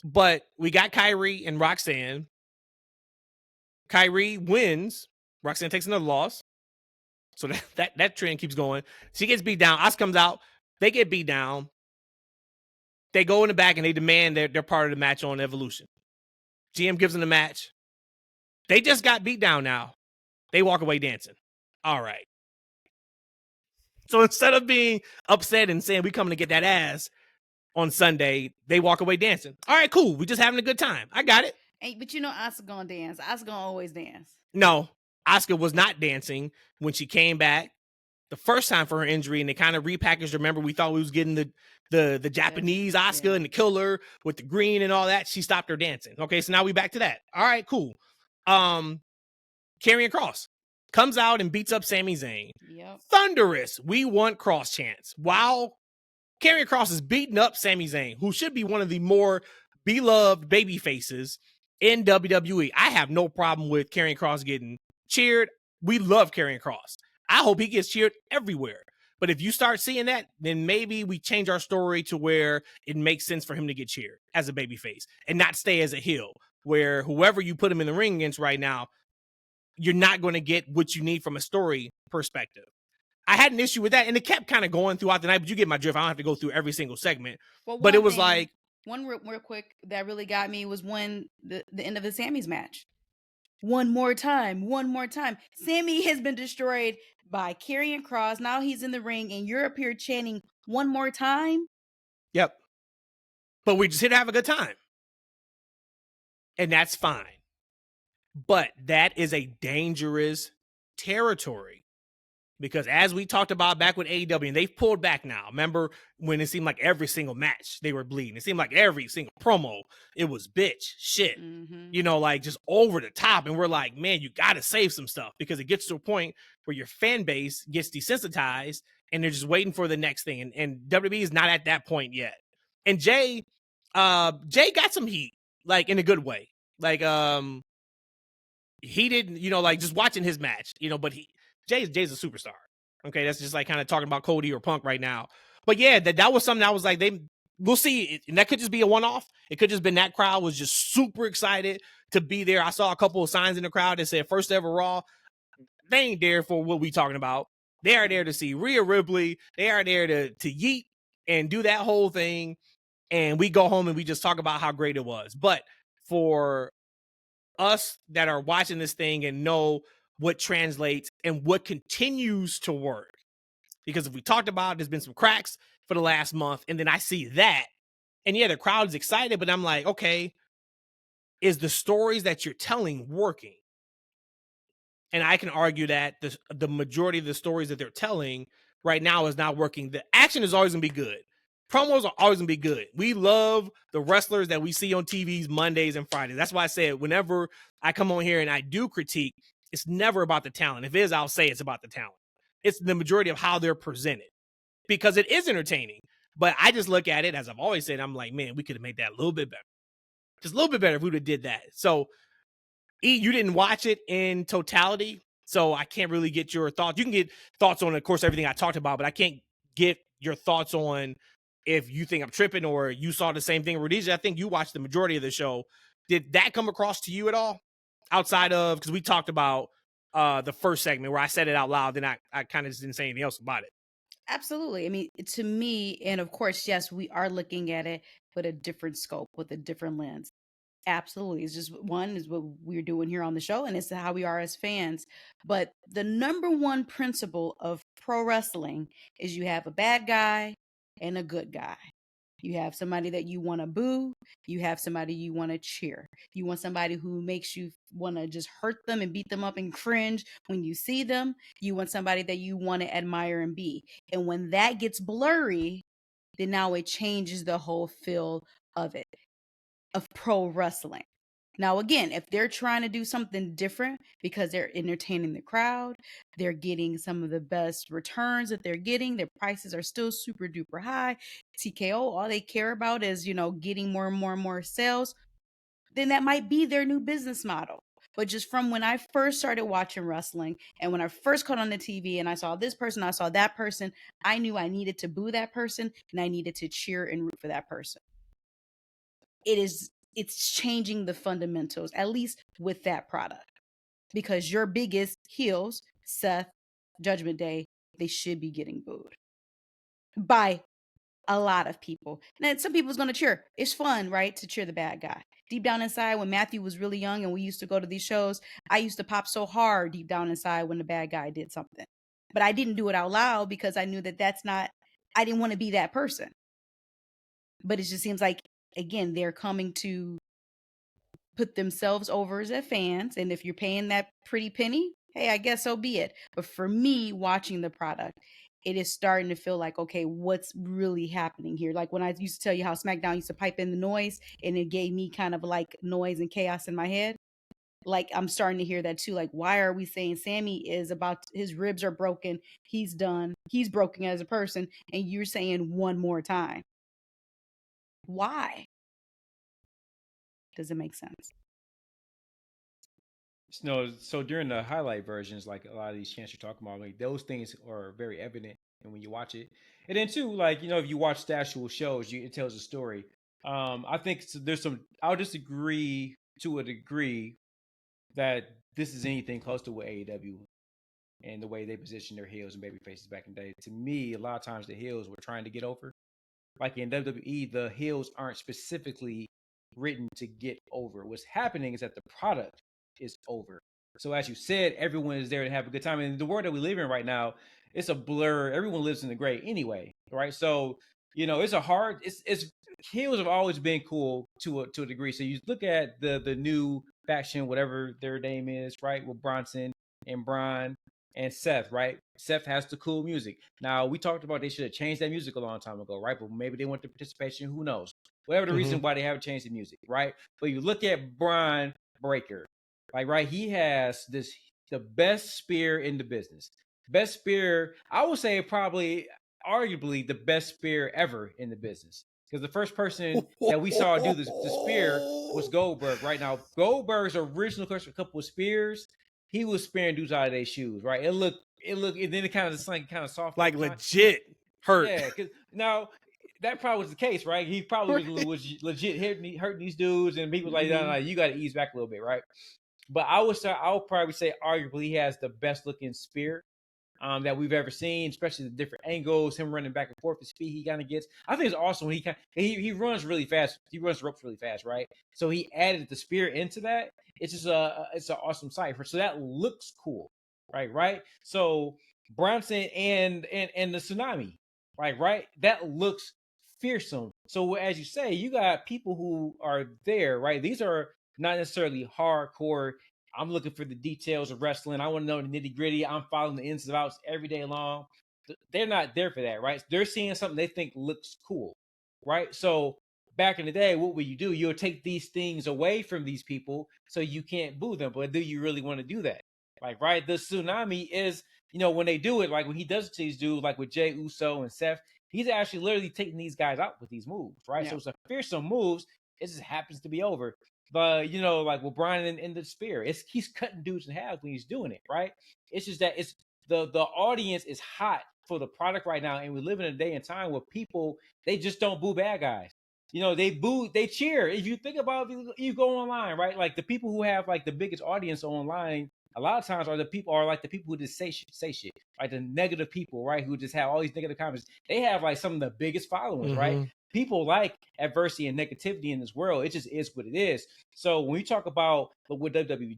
But we got Kairi and Roxanne. Kairi wins. Roxanne takes another loss. So that trend keeps going. She gets beat down. Asuka comes out. They get beat down. They go in the back and they demand they're part of the match on Evolution. GM gives them the match. They just got beat down now. They walk away dancing. All right. So instead of being upset and saying we coming to get that ass on Sunday, they walk away dancing. All right, cool. We just having a good time. I got it. Hey, but you know Asuka gonna dance. Asuka gonna always dance. No, Asuka was not dancing when she came back the first time for her injury, and they kind of repackaged. Remember, we thought we was getting the Japanese Asuka and the killer with the green and all that. She stopped her dancing. Okay, so now we back to that. All right, cool. Karrion Kross comes out and beats up Sami Zayn. Yep. Thunderous. We want Cross chants. While Karrion Kross is beating up Sami Zayn, who should be one of the more beloved baby faces in WWE. I have no problem with Karrion Kross getting cheered. We love Karrion Kross. I hope he gets cheered everywhere. But if you start seeing that, then maybe we change our story to where it makes sense for him to get cheered as a babyface and not stay as a heel, where whoever you put him in the ring against right now, you're not going to get what you need from a story perspective. I had an issue with that, and it kept kind of going throughout the night, but you get my drift. I don't have to go through every single segment. Well, but it was like... One real quick that really got me was when the end of the Sammy's match. One more time. Sammy has been destroyed by Karrion Kross. Now he's in the ring, and you're up here chanting one more time. Yep. But we just here to have a good time. And that's fine. But that is a dangerous territory. Because as we talked about back with AEW, and they've pulled back now. Remember when it seemed like every single match they were bleeding? It seemed like every single promo, it was bitch, shit. You know, like just over the top. And we're like, man, you got to save some stuff. Because it gets to a point where your fan base gets desensitized and they're just waiting for the next thing. And WWE is not at that point yet. And Jay got some heat, like in a good way. Like, he didn't, you know, like just watching his match, you know, but Jay's a superstar. Okay, that's just like kind of talking about Cody or Punk right now. But yeah, that was something I was like, we'll see. And that could just be a one-off. It could just been that crowd was just super excited to be there. I saw a couple of signs in the crowd that said first ever Raw. They ain't there for what we talking about. They are there to see Rhea Ripley. They are there to yeet and do that whole thing. And we go home and we just talk about how great it was. But for us that are watching this thing and know what translates and what continues to work. Because if we talked about it, there's been some cracks for the last month, and then I see that, and yeah, the crowd's excited, but I'm like, okay, is the stories that you're telling working? And I can argue that the majority of the stories that they're telling right now is not working. The action is always going to be good. Promos are always going to be good. We love the wrestlers that we see on TVs Mondays and Fridays. That's why I said whenever I come on here and I do critique, it's never about the talent. If it is, I'll say it's about the talent. It's the majority of how they're presented because it is entertaining. But I just look at it, as I've always said, I'm like, man, we could have made that a little bit better. Just a little bit better if we would have did that. So, E, you didn't watch it in totality, so I can't really get your thoughts. You can get thoughts on, of course, everything I talked about, but I can't get your thoughts on if you think I'm tripping or you saw the same thing. Rhodesia, I think you watched the majority of the show. Did that come across to you at all? Outside of, because we talked about the first segment where I said it out loud, then I kind of just didn't say anything else about it. Absolutely. I mean, to me, and of course, yes, we are looking at it with a different scope, with a different lens. Absolutely. It's just one is what we're doing here on the show, and it's how we are as fans. But the number one principle of pro wrestling is you have a bad guy and a good guy. You have somebody that you want to boo. You have somebody you want to cheer. You want somebody who makes you want to just hurt them and beat them up and cringe when you see them. You want somebody that you want to admire and be. And when that gets blurry, then now it changes the whole feel of it, of pro wrestling. Now, again, if they're trying to do something different because they're entertaining the crowd, they're getting some of the best returns that they're getting, their prices are still super duper high, TKO, all they care about is, getting more and more and more sales, then that might be their new business model. But just from when I first started watching wrestling and when I first caught on the TV and I saw this person, I saw that person, I knew I needed to boo that person and I needed to cheer and root for that person. It's changing the fundamentals, at least with that product. Because your biggest heels, Seth, Judgment Day, they should be getting booed by A lot of people. Now, some people's going to cheer. It's fun, right, to cheer the bad guy. Deep down inside, when Matthew was really young and we used to go to these shows, I used to pop so hard deep down inside when the bad guy did something. But I didn't do it out loud because I knew that that's not, I didn't want to be that person. But it just seems like, again, they're coming to put themselves over as their fans. And if you're paying that pretty penny, hey, I guess so be it. But for me, watching the product, it is starting to feel like, okay, what's really happening here? Like when I used to tell you how SmackDown used to pipe in the noise and it gave me kind of like noise and chaos in my head. Like I'm starting to hear that too. Like, why are we saying Sammy is about his ribs are broken? He's done. He's broken as a person. And you're saying one more time. Why? Does it make sense? No, so during the highlight versions, like a lot of these chants you're talking about, like those things are very evident, and when you watch it, and then too, like if you watch the actual shows, it tells a story. I think there's some. I'll disagree to a degree that this is anything close to what AEW and the way they position their heels and baby faces back in the day. To me, a lot of times the heels were trying to get over. Like in WWE, the heels aren't specifically written to get over. What's happening is that the product is over. So as you said, everyone is there to have a good time. And the world that we live in right now, it's a blur. Everyone lives in the gray anyway, right? So it's a hard. It's heels have always been cool to a degree. So you look at the new faction, whatever their name is, right? With Bronson and Braun and Seth, right? Seth has the cool music. Now, we talked about they should have changed that music a long time ago, right? But maybe they want the participation. Who knows? Whatever the reason why they haven't changed the music, right? But you look at Braun Breaker, like, right? He has the best spear in the business. Best spear, I would say probably, arguably, the best spear ever in the business. Because the first person that we saw do the spear was Goldberg. Right now, Goldberg's original couple of spears, he was spearing dudes out of their shoes. Right? It looked, and then it kind of soft, like legit hurt. Yeah, because now that probably was the case, right? He probably was legit hurting these dudes, and people like, no, you got to ease back a little bit, right? But I would probably say, arguably, he has the best looking spear that we've ever seen, especially the different angles, him running back and forth, the speed he kind of gets. I think it's awesome when he runs really fast. He runs ropes really fast, right? So he added the spear into that. It's just it's an awesome sight. So that looks cool, right? So Bronson and the tsunami, right? That looks fearsome. So as you say, you got people who are there, right? These are not necessarily hardcore. I'm looking for the details of wrestling. I want to know the nitty gritty. I'm following the ins and outs every day long. They're not there for that, right? They're seeing something they think looks cool, right? So back in the day, what would you do? You'll take these things away from these people so you can't boo them. But do you really want to do that? Like, right? The tsunami is, when they do it, like when he does it to these dudes, like with Jey Uso and Seth, he's actually literally taking these guys out with these moves, right? Yeah. So it's a fearsome moves. It just happens to be over. But like with Brian in the spear, he's cutting dudes in half when he's doing it, right? It's just that it's the audience is hot for the product right now, and we live in a day and time where people, they just don't boo bad guys. They cheer. If you think about it, you go online, right? Like the people who have like the biggest audience online, a lot of times are the people who just say shit, like the negative people, right? Who just have all these negative comments. They have like some of the biggest followers, right? People like adversity and negativity in this world. It just is what it is. So when we talk about what WWE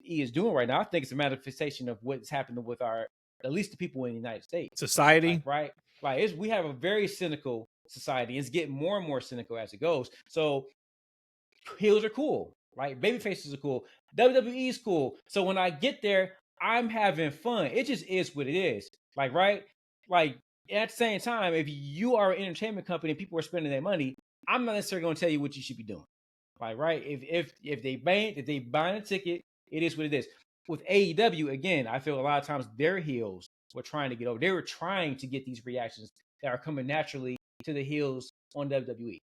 is doing right now, I think it's a manifestation of what's happening with at least the people in the United States. Society. Right? Like we have a very cynical society. It's getting more and more cynical as it goes. So heels are cool, right? Baby faces are cool. WWE is cool. So when I get there, I'm having fun. It just is what it is. Like, right? Like, at the same time, if you are an entertainment company and people are spending their money, I'm not necessarily going to tell you what you should be doing. Like, right? If they buying a ticket, it is what it is. With AEW, again, I feel a lot of times their heels were trying to get over. They were trying to get these reactions that are coming naturally to the heels on WWE.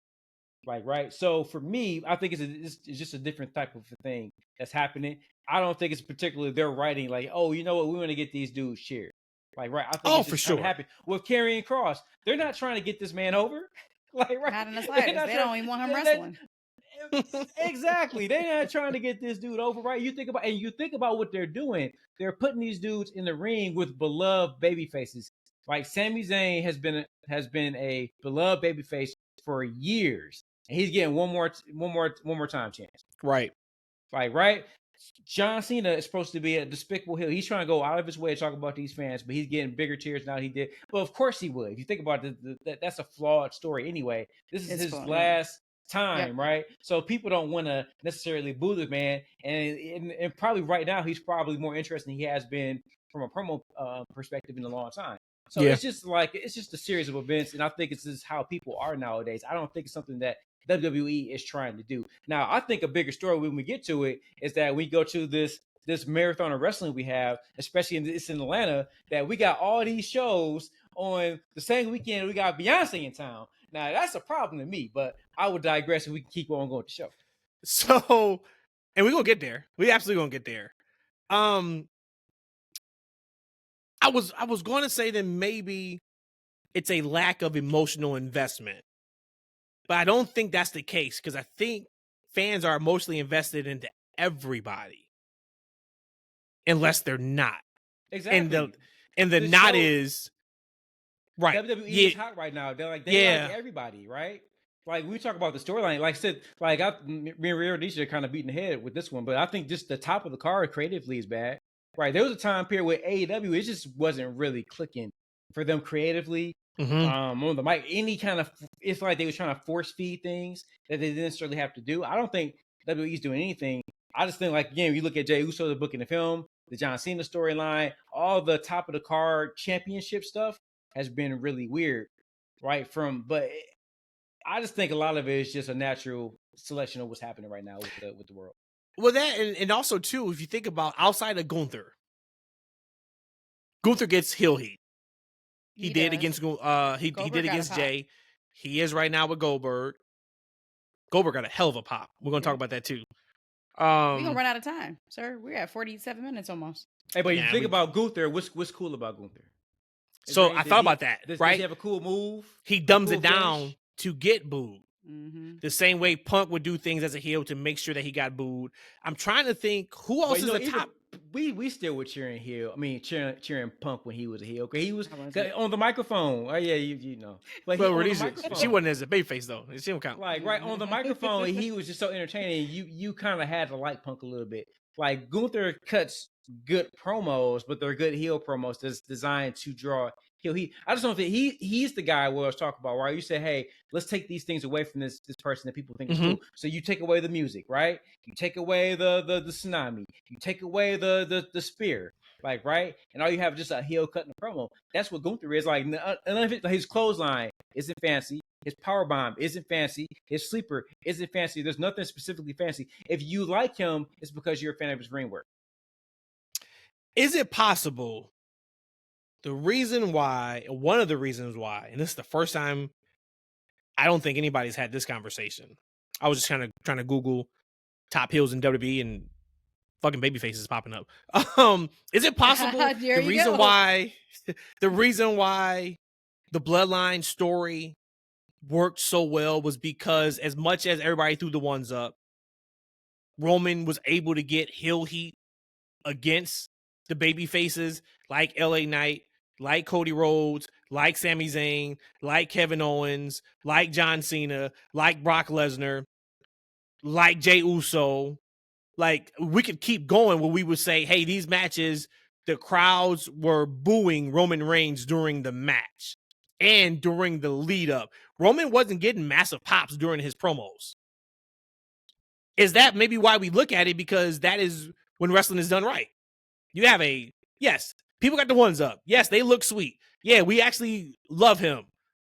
Like, right? So for me, I think it's just a different type of thing that's happening. I don't think it's particularly they're writing like, oh, you know what? We want to get these dudes cheered. Like, right? I think it's just for sure. Happen with Karrion Kross. They're not trying to get this man over. Like, right? Not in the slightest. They don't even want him wrestling. Exactly. They're not trying to get this dude over, right? You think about what they're doing. They're putting these dudes in the ring with beloved baby faces. Like Sami Zayn has been a beloved babyface for years, and he's getting one more time chance. Right. Like, right? John Cena is supposed to be a despicable heel. He's trying to go out of his way to talk about these fans, but he's getting bigger cheers now than he did. Well, of course he would. If you think about it, that's a flawed story anyway. This is his last time, right? So people don't want to necessarily boo the man. And probably right now, he's probably more interested than he has been from a promo perspective in a long time. So it's just a series of events. And I think it's just how people are nowadays. I don't think it's something that WWE is trying to do. Now, I think a bigger story when we get to it is that we go to this marathon of wrestling we have, especially in Atlanta, that we got all these shows on the same weekend. We got Beyonce in town. Now, that's a problem to me, but I would digress if we can keep on going with the show. So, and we're going to get there. We absolutely going to get there. I was going to say that maybe it's a lack of emotional investment. But I don't think that's the case, because I think fans are emotionally invested into everybody, unless they're not. Exactly. And the not is right. WWE is hot right now. They're like like everybody, right? Like we talk about the storyline. Like I said, like me and Rhodesia are kind of beating the head with this one, but I think just the top of the card creatively is bad. Right. There was a time period with AEW, it just wasn't really clicking for them creatively. On the mic, any kind of, it's like they were trying to force feed things that they didn't necessarily have to do. I don't think WWE's doing anything. I just think, like, again, you look at Jey Uso, the book in the film, the John Cena storyline, all the top of the card championship stuff has been really weird, right? But I just think a lot of it is just a natural selection of what's happening right now with the world. Well, that and also too, if you think about outside of Gunther gets heel heat. He did against he did against Jay. He is right now with Goldberg. Goldberg got a hell of a pop. We're gonna talk about that too. We're gonna run out of time, sir. We're at 47 minutes almost. Hey, but you think about Gunther. What's cool about Gunther? So I thought about that. Does right? he have a cool move? He dumbs it down to get booed. Mm-hmm. The same way Punk would do things as a heel to make sure that he got booed. I'm trying to think who else is the top. We still were cheering heel. I mean, cheering Punk when he was a heel. Okay, he was on the microphone. Oh yeah, you know. But she wasn't as a babyface though. She don't count. Like right on the microphone, he was just so entertaining. You kind of had to like Punk a little bit. Like Gunther cuts good promos, but they're good heel promos that's designed to draw heel heat. I just don't think he's the guy where I was talking about, right? You say, hey, let's take these things away from this person that people think is cool. So you take away the music, right? You take away the tsunami. You take away the spear, like, right? And all you have is just a heel cutting a promo. That's what Gunther is like. His clothesline isn't fancy. His powerbomb isn't fancy. His sleeper isn't fancy. There's nothing specifically fancy. If you like him, it's because you're a fan of his ring work. Is it possible one of the reasons why, and this is the first time I don't think anybody's had this conversation. I was just kind of trying to Google top heels in WWE and fucking babyface is popping up. Is it possible the reason why the Bloodline story worked so well was because as much as everybody threw the ones up, Roman was able to get heel heat against the baby faces like LA Knight, like Cody Rhodes, like Sami Zayn, like Kevin Owens, like John Cena, like Brock Lesnar, like Jey Uso. Like, we could keep going where we would say, hey, these matches, the crowds were booing Roman Reigns during the match and during the lead up. Roman wasn't getting massive pops during his promos. Is that maybe why we look at it? Because that is when wrestling is done right. You have yes, people got the ones up. Yes, they look sweet. Yeah, we actually love him.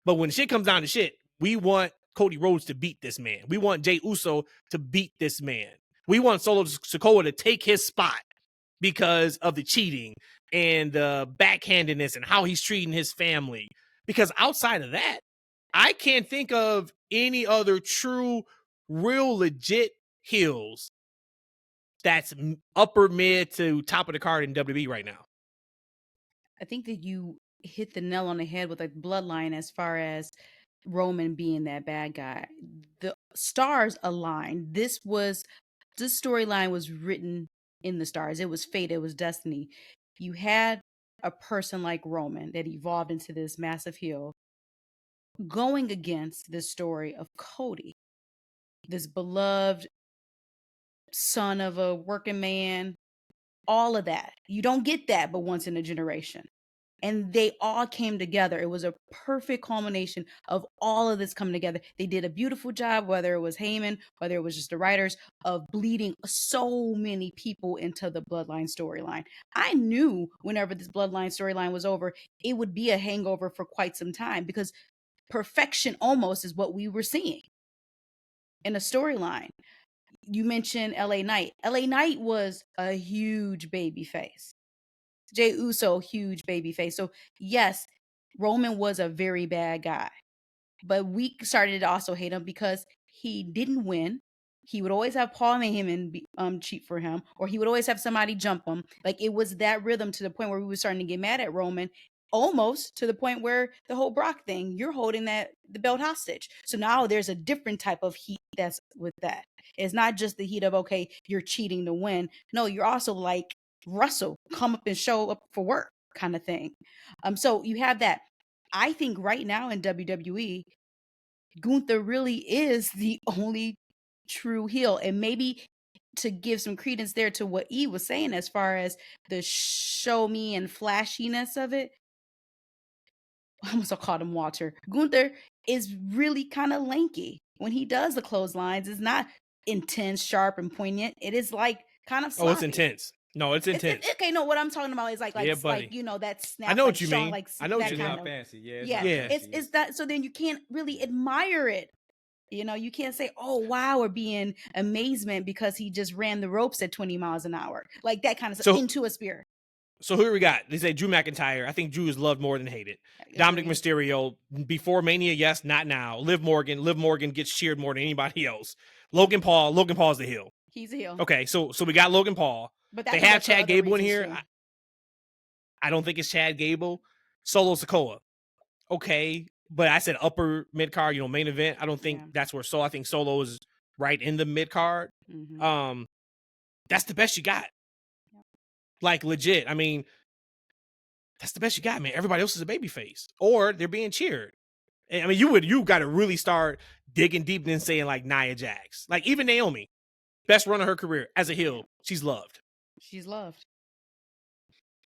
But when shit comes down to shit, we want Cody Rhodes to beat this man. We want Jey Uso to beat this man. We want Solo Sikoa to take his spot because of the cheating and the backhandedness and how he's treating his family. Because outside of that, I can't think of any other true, real, legit heels that's upper mid to top of the card in WWE right now. I think that you hit the nail on the head with like Bloodline as far as Roman being that bad guy. The stars aligned. This storyline was written in the stars. It was fate. It was destiny. You had a person like Roman that evolved into this massive heel going against this story of Cody, this beloved son of a working man, all of that. You don't get that but once in a generation. And they all came together. It was a perfect culmination of all of this coming together. They did a beautiful job, whether it was Heyman, whether it was just the writers, of bleeding so many people into the Bloodline storyline. I knew whenever this Bloodline storyline was over, it would be a hangover for quite some time because perfection almost is what we were seeing in a storyline. You mentioned LA Knight. LA Knight was a huge baby face. Jey Uso, huge baby face. So yes, Roman was a very bad guy, but we started to also hate him because he didn't win. He would always have Paul Heyman cheat for him, or he would always have somebody jump him. Like it was that rhythm to the point where we were starting to get mad at Roman, almost to the point where the whole Brock thing, you're holding the belt hostage. So now there's a different type of heat that's with that. It's not just the heat of, okay, you're cheating to win. No, you're also like, Russell, come up and show up for work kind of thing. So you have that. I think right now in WWE, Gunther really is the only true heel. And maybe to give some credence there to what E was saying as far as the show me and flashiness of it, I almost called him Walter. Gunther is really kind of lanky. When he does the clotheslines, it's not intense, sharp, and poignant. It is like kind of sloppy. Oh, it's intense. No, it's intense. Okay, no, what I'm talking about is like Yeah, buddy. like, you know, that snap. I know like what you Shawn, mean. Like I know what that you kind mean. of Fancy. Yeah. yeah. Yeah. It's that. So then you can't really admire it. You know, you can't say, "Oh wow," or be in amazement because he just ran the ropes at 20 miles an hour, like that kind of stuff, into a spear. So here we got. They say Drew McIntyre. I think Drew is loved more than hated. Dominic Mysterio before Mania, yes, not now. Liv Morgan gets cheered more than anybody else. Logan Paul's the heel. He's a heel. Okay, so we got Logan Paul. But they have Chad Gable in here. I don't think it's Chad Gable. Solo Sikoa. Okay, but I said upper mid card, main event. I don't think that's where I think Solo is right in the mid card. Mm-hmm. That's the best you got. Like legit. I mean, that's the best you got, man. Everybody else is a babyface, or they're being cheered. I mean, you got to really start digging deep and saying like Nia Jax, like even Naomi, best run of her career as a heel. She's loved. She's loved.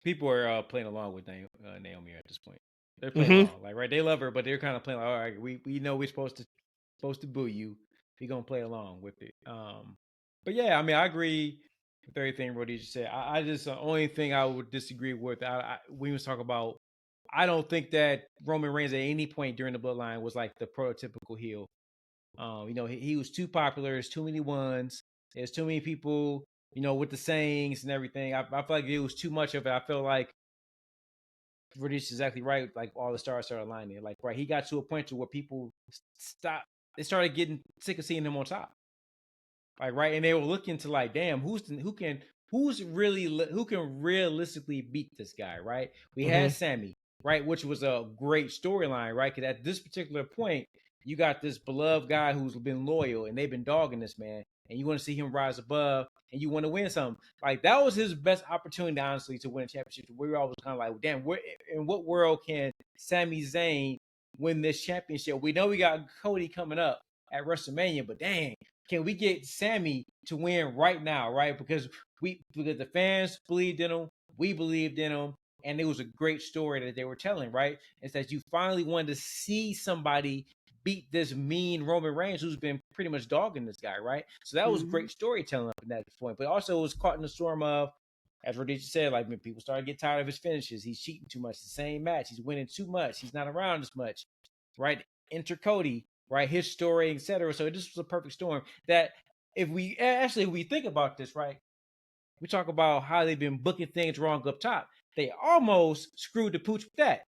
People are playing along with Naomi at this point. They're playing along, like right. They love her, but they're kind of playing. Like, all right, we know we're supposed to boo you. We're gonna play along with it. But yeah, I mean, I agree with everything Rhodesia said. I just the only thing I would disagree with. We was talking about. I don't think that Roman Reigns at any point during the Bloodline was like the prototypical heel. He was too popular. There's too many ones. There's too many people. With the sayings and everything. I feel like it was too much of it. I feel like Rhodesia is exactly right. Like all the stars started aligning. Like right, he got to a point to where people stopped. They started getting sick of seeing him on top. Like right, and they were looking to like, damn, who can realistically beat this guy? Right. We had Sammy, right, which was a great storyline, right? Because at this particular point, you got this beloved guy who's been loyal, and they've been dogging this man, and you want to see him rise above, and you want to win something. Like that was his best opportunity, honestly, to win a championship. We were always kind of like, damn, in what world can Sami Zayn win this championship? We know we got Cody coming up at WrestleMania, but dang, can we get Sammy to win right now, right? Because the fans believed in him, we believed in him, and it was a great story that they were telling, right? It's that you finally wanted to see somebody beat this mean Roman Reigns who's been pretty much dogging this guy, right? So that was great storytelling up in that point. But also it was caught in the storm of, as Rhodesia said, like when people started to get tired of his finishes, he's cheating too much. The same match, he's winning too much, he's not around as much, right? Enter Cody, right? His story, etc. So this was a perfect storm that if we think about this, right? We talk about how they've been booking things wrong up top. They almost screwed the pooch with that,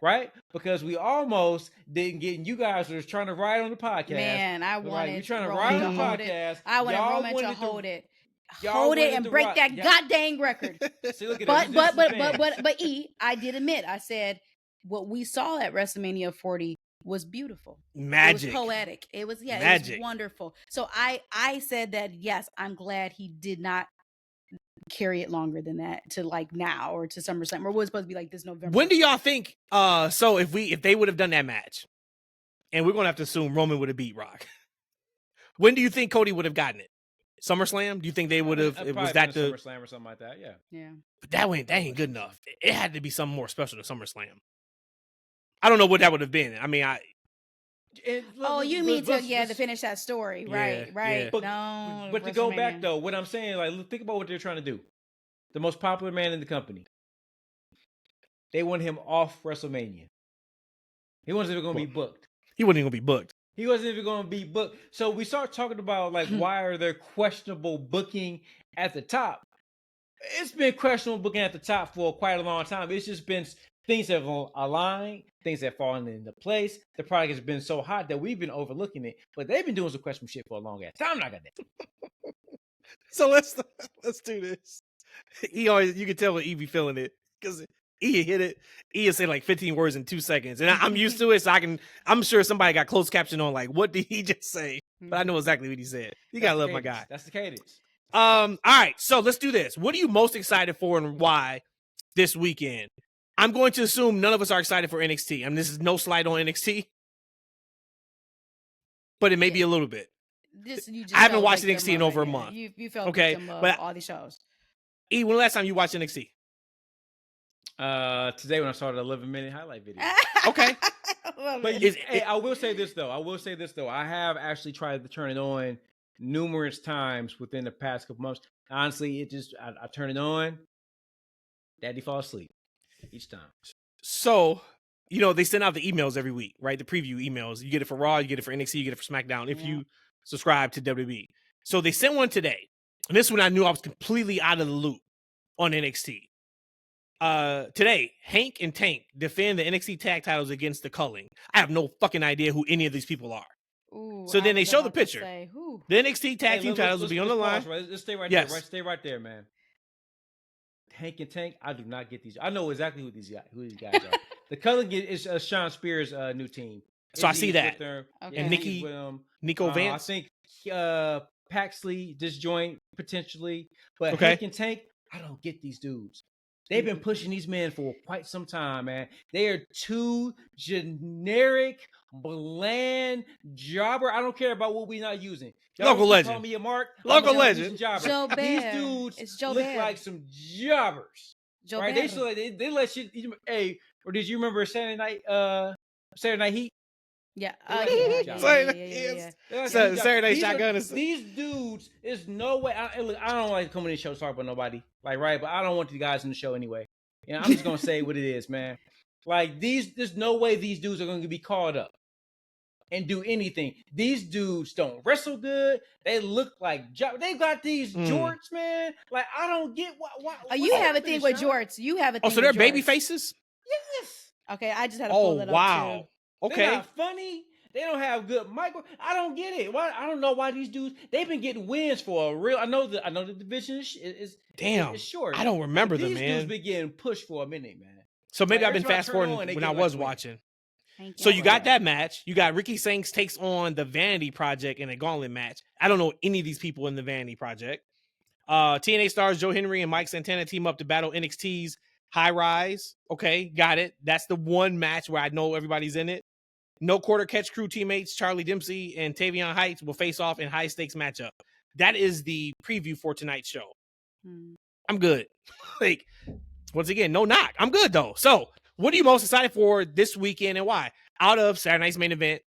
right? Because we almost didn't get. You guys were trying to ride on the podcast. Man, I wanted you're trying to ride on the podcast. I wanted Roman to hold it and break that goddamn record. See, look at but I did admit, I said what we saw at WrestleMania 40 was beautiful. Magic. It was poetic. It was Magic. It was wonderful. So I said that yes, I'm glad he did not carry it longer than that to like now or to SummerSlam, or was it supposed to be like this November? When do y'all think? So if they would have done that match, and we're gonna have to assume Roman would have beat Rock. When do you think Cody would have gotten it? SummerSlam? Do you think they would have? Was that the SummerSlam or something like that? Yeah. Yeah. But that ain't good enough. It had to be something more special than SummerSlam. I don't know what that would have been. I mean, to finish that story, right? Yeah. But to go back though, what I'm saying, like, think about what they're trying to do. The most popular man in the company. They want him off WrestleMania. He wasn't even going to be booked. He wasn't even going to be booked. He wasn't even going to be booked. So we start talking about like why are there questionable booking at the top? It's been questionable booking at the top for quite a long time. It's just been things that have aligned, things that have fallen into place. The product has been so hot that we've been overlooking it. But they've been doing some questionable shit for a long ass time. I'm not gonna. So let's do this. You can tell when E be feeling it because E hit it. E say like 15 words in 2 seconds, and I'm used to it. So I'm sure somebody got closed caption on like, what did he just say? But I know exactly what he said. You gotta love my guy. That's the cadence. All right, so let's do this. What are you most excited for and why this weekend? I'm going to assume none of us are excited for NXT. I mean, this is no slight on NXT, but it may be a little bit. I haven't watched NXT in over a month. You felt victim of all these shows. E, when the last time you watched NXT? Today when I saw the 11-minute highlight video. Okay. But I will say this though. I have actually tried to turn it on numerous times within the past couple months. Honestly, I turn it on, Daddy falls asleep each time. So, they send out the emails every week, right? The preview emails. You get it for Raw, you get it for NXT, you get it for SmackDown if you subscribe to WWE. So they sent one today. And this one I knew I was completely out of the loop on NXT. Today, Hank and Tank defend the NXT tag titles against the Culling. I have no fucking idea who any of these people are. Ooh, so then they show the picture. The NXT tag team titles will be on the line. Let's stay right there. Stay right there, man. Hank and Tank, I do not get these. I know exactly who these guys are. The Culling is Sean Spears' new team. So I see that. Okay. And Nico Vance. I think Paxley disjoint potentially, but okay. Hank and Tank, I don't get these dudes. They've been pushing these men for quite some time, man. They are too generic, bland, jobber. I don't care about what we're not using. Local legend. Call me a mark. Local legend. Joe These Bear. dudes look like some jobbers. Joe right? Bear. They let shit. Hey, or did you remember Saturday Night Heat? Yeah. Saturday Shotgun. These dudes, there's no way. I don't like coming to the show to talk about nobody. Like, right? But I don't want you guys in the show anyway. I'm just going to say what it is, man. Like, there's no way these dudes are going to be called up and do anything. These dudes don't wrestle good. They look like they got these jorts, man. Like, I don't get why you have a thing with jorts. You have a thing. So they're baby faces? Yes. Okay, I just had to pull it up. Wow. Too. Okay. They're not funny. They don't have good micro. I don't get it. Why? I don't know why these dudes. They've been getting wins for a real. I know the division is short. I don't remember them, man. These dudes been getting pushed for a minute, man. So maybe I've been fast forwarding when I was watching. So you got that match. You got Ricky Sanks takes on the Vanity Project in a gauntlet match. I don't know any of these people in the Vanity Project. TNA stars Joe Henry and Mike Santana team up to battle NXT's High Rise. Okay, got it. That's the one match where I know everybody's in it. No Quarter Catch Crew teammates Charlie Dempsey and Tavion Heights will face off in high stakes matchup. That is the preview for tonight's show. I'm good. Like, once again, no knock. I'm good though. So, what are you most excited for this weekend and why? Out of Saturday night's main event,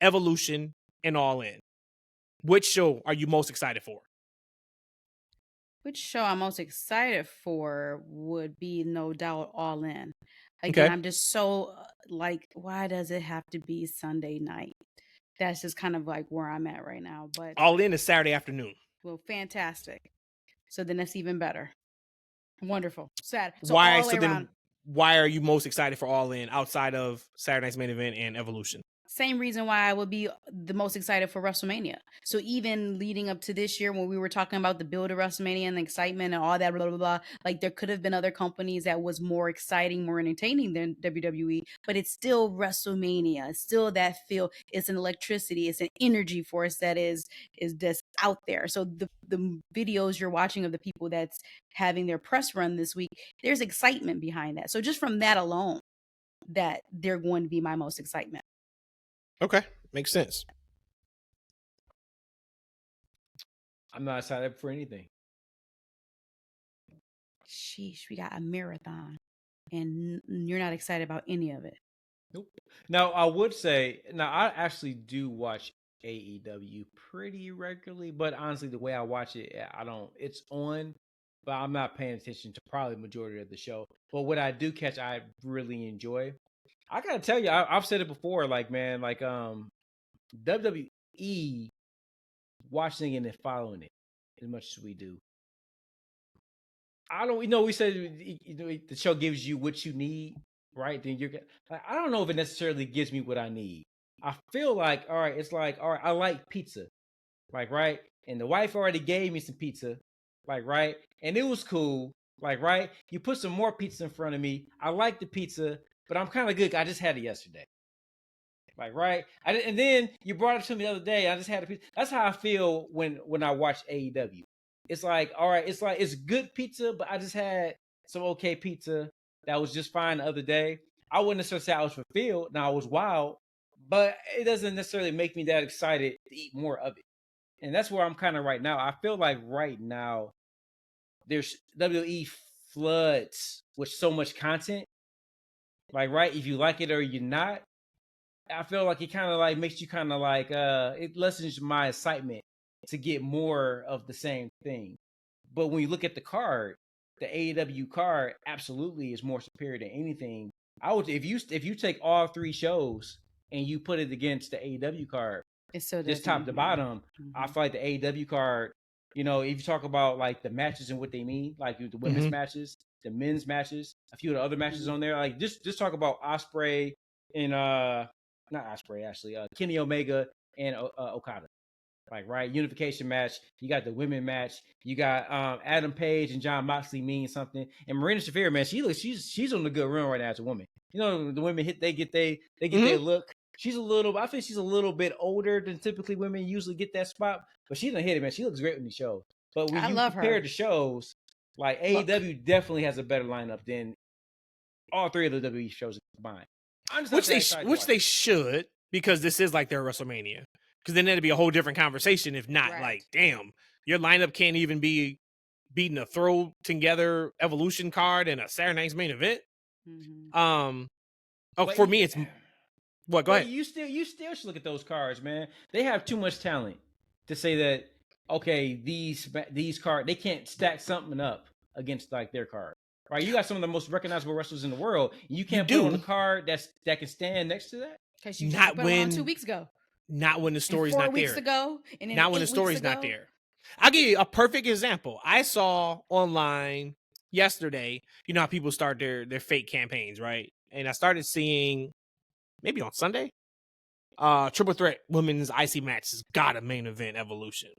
Evolution, and All In, which show are you most excited for? Which show I'm most excited for would be no doubt All In. Again, I'm just so why does it have to be Sunday night? That's just kind of like where I'm at right now. But All In is Saturday afternoon. Well, fantastic. So then it's even better. Wonderful. Sad. So why are you most excited for All In outside of Saturday night's main event and Evolution? Same reason why I would be the most excited for WrestleMania. So even leading up to this year when we were talking about the build of WrestleMania and the excitement and all that, blah, blah, blah, like there could have been other companies that was more exciting, more entertaining than WWE, but it's still WrestleMania. It's still that feel. It's an electricity. It's an energy force that is just out there. So the videos you're watching of the people that's having their press run this week, there's excitement behind that. So just from that alone, that they're going to be my most excitement. Okay, makes sense. I'm not excited for anything. Sheesh, we got a marathon, and you're not excited about any of it. Nope. Now I would say, I actually do watch AEW pretty regularly, but honestly, the way I watch it, I don't. It's on, but I'm not paying attention to probably the majority of the show. But what I do catch, I really enjoy. I gotta tell you, I've said it before. Like, man, like WWE, watching it and following it as much as we do. I don't. We said the show gives you what you need, right? Then you're like, I don't know if it necessarily gives me what I need. I feel like, all right, it's like, all right, I like pizza, like, right, and the wife already gave me some pizza, like, right, and it was cool, like, right. You put some more pizza in front of me. I like the pizza, but I'm kind of good. I just had it yesterday, like, right. And then you brought it to me the other day. I just had a pizza. That's how I feel when I watch AEW. It's like, all right, it's like it's good pizza, but I just had some okay pizza that was just fine the other day. I wouldn't necessarily say I was fulfilled. Now I was wild, but it doesn't necessarily make me that excited to eat more of it. And that's where I'm kind of right now. I feel like right now there's WWE floods with so much content. Like, right, if you like it or you're not, I feel like it kind of like makes you kind of like it lessens my excitement to get more of the same thing. But when you look at the card, the AEW card absolutely is more superior than anything. I would if you take all three shows and you put it against the AEW card, It's so just top to bottom, I feel like the AEW card, if you talk about like the matches and what they mean, like the women's matches, the men's matches, a few of the other matches on there, like just talk about Ospreay and not Ospreay actually, Kenny Omega and Okada. Like, right, unification match. You got the women match. You got Adam Page and John Moxley mean something. And Marina Shafir, man, she's on a good run right now as a woman. The women they get their look. I think she's a little bit older than typically women usually get that spot, but she done hit it, man. She looks great in the show. But when you compare the shows, like AEW definitely has a better lineup than all three of the WWE shows combined. Which they should, because this is like their WrestleMania. Because then that'd be a whole different conversation. If not, like, damn, your lineup can't even be beating a throw together Evolution card and a Saturday Night's Main Event. For me, it's what? Go ahead. You still should look at those cards, man. They have too much talent to say that. Okay, these cards, they can't stack something up against like their card. Right? You got some of the most recognizable wrestlers in the world. You can't put on a card that can stand next to that. Because you just put it on 2 weeks ago. Not when the story's not there. 4 weeks ago, and then not when the story's not there. I'll give you a perfect example. I saw online yesterday, you know how people start their fake campaigns, right? And I started seeing, maybe on Sunday, Triple Threat Women's IC match has got a main event Evolution.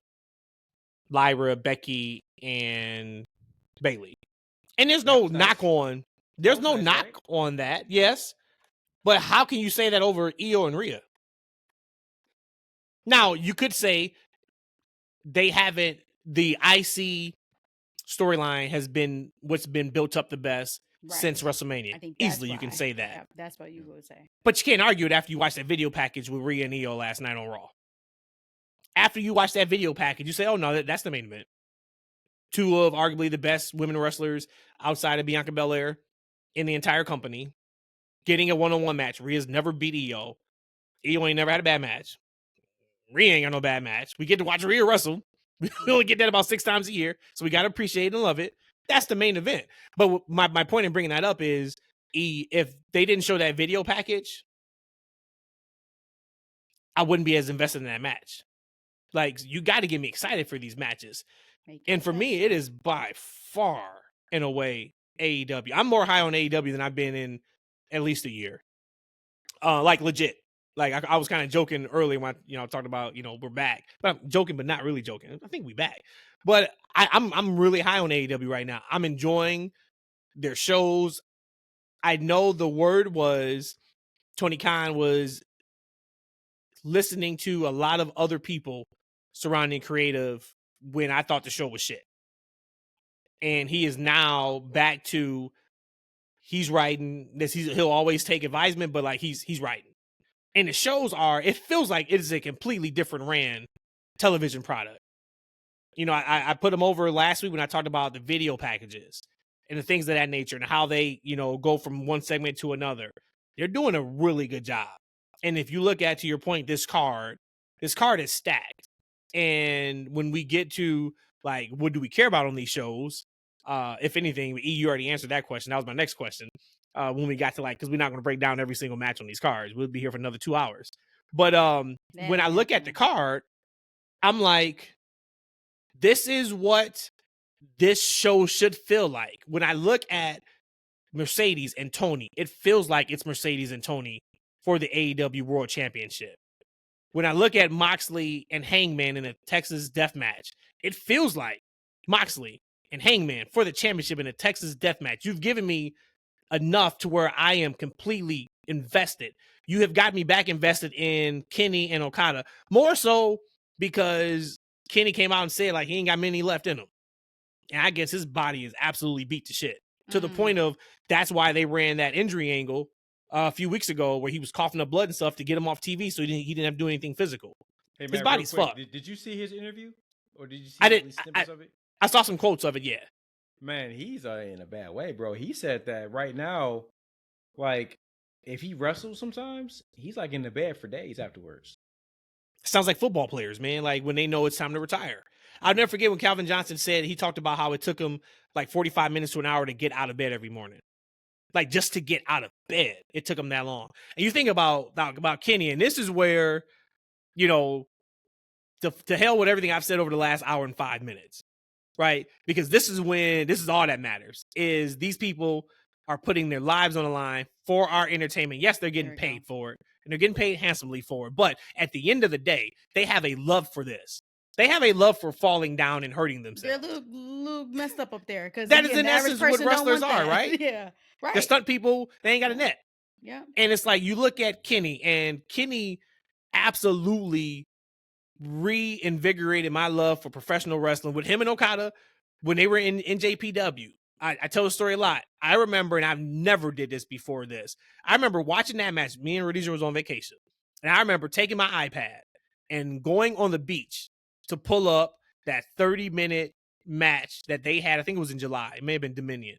Lyra, Becky, and Bayley. And there's no knock on. There's no knock on that, yes. But how can you say that over Io and Rhea? Now, you could say they haven't, the IC storyline has been what's been built up the best since WrestleMania. I think easily you can say that. Yeah, that's what you would say. But you can't argue it after you watch that video package with Rhea and Io last night on Raw. After you watch that video package, you say, oh no, that's the main event. Two of arguably the best women wrestlers outside of Bianca Belair in the entire company getting a one-on-one match. Rhea's never beat Io. Io ain't never had a bad match. Rhea ain't got no bad match. We get to watch Rhea wrestle. We only get that about 6 times a year, so we got to appreciate it and love it. That's the main event. But my point in bringing that up is, if they didn't show that video package, I wouldn't be as invested in that match. Like, you got to get me excited for these matches. And for me, it is by far, in a way, AEW. I'm more high on AEW than I've been in at least a year. Like, legit. Like, I was kind of joking earlier when I talked about, we're back. But I'm joking, but not really joking. I think we back. But I'm really high on AEW right now. I'm enjoying their shows. I know the word was Tony Khan was listening to a lot of other people surrounding creative when I thought the show was shit. And he is now back to he's writing this. He'll always take advisement, but like he's writing. And the shows it feels like it is a completely different ran television product. You know, I put them over last week when I talked about the video packages and the things of that nature and how they, you know, go from one segment to another. They're doing a really good job. And if you look at, to your point, this card is stacked. And when we get to like, what do we care about on these shows? If anything, you already answered that question. That was my next question. When we got to like, because we're not going to break down every single match on these cards. We'll be here for another 2 hours. But when I look at the card, I'm like, this is what this show should feel like. When I look at Mercedes and Tony, it feels like it's Mercedes and Tony for the AEW World Championship. When I look at Moxley and Hangman in a Texas Death Match, it feels like Moxley and Hangman for the championship in a Texas Death Match. You've given me enough to where I am completely invested. You have got me back invested in Kenny and Okada, more so because Kenny came out and said like he ain't got many left in him. And I guess his body is absolutely beat to shit. To the point of that's why they ran that injury angle a few weeks ago where he was coughing up blood and stuff to get him off TV so he didn't have to do anything physical. Hey, man, his body's fucked. Did you see his interview? Or did you see snippets of it? I saw some quotes of it, yeah. Man, he's in a bad way, bro. He said that right now, like, if he wrestles sometimes, he's like in the bed for days afterwards. Sounds like football players, man, like when they know it's time to retire. I'll never forget when Calvin Johnson said, he talked about how it took him like 45 minutes to an hour to get out of bed every morning. Like just to get out of bed, it took him that long. And you think about Kenny, and this is where, you know, to hell with everything I've said over the last hour and 5 minutes, right? Because this is all that matters, is these people are putting their lives on the line for our entertainment. Yes, they're getting paid for it, and they're getting paid handsomely for it. But at the end of the day, they have a love for this. They have a love for falling down and hurting themselves. They're a little messed up there. Because that is in essence what wrestlers are, right? Yeah, right. They're stunt people. They ain't got a net. Yeah. And it's like you look at Kenny, and Kenny absolutely reinvigorated my love for professional wrestling with him and Okada when they were in JPW. I tell the story a lot. I remember, and I've never did this before this, I remember watching that match. Me and Rhodesia was on vacation. And I remember taking my iPad and going on the beach to pull up that 30-minute match that they had. I think it was in July. It may have been Dominion.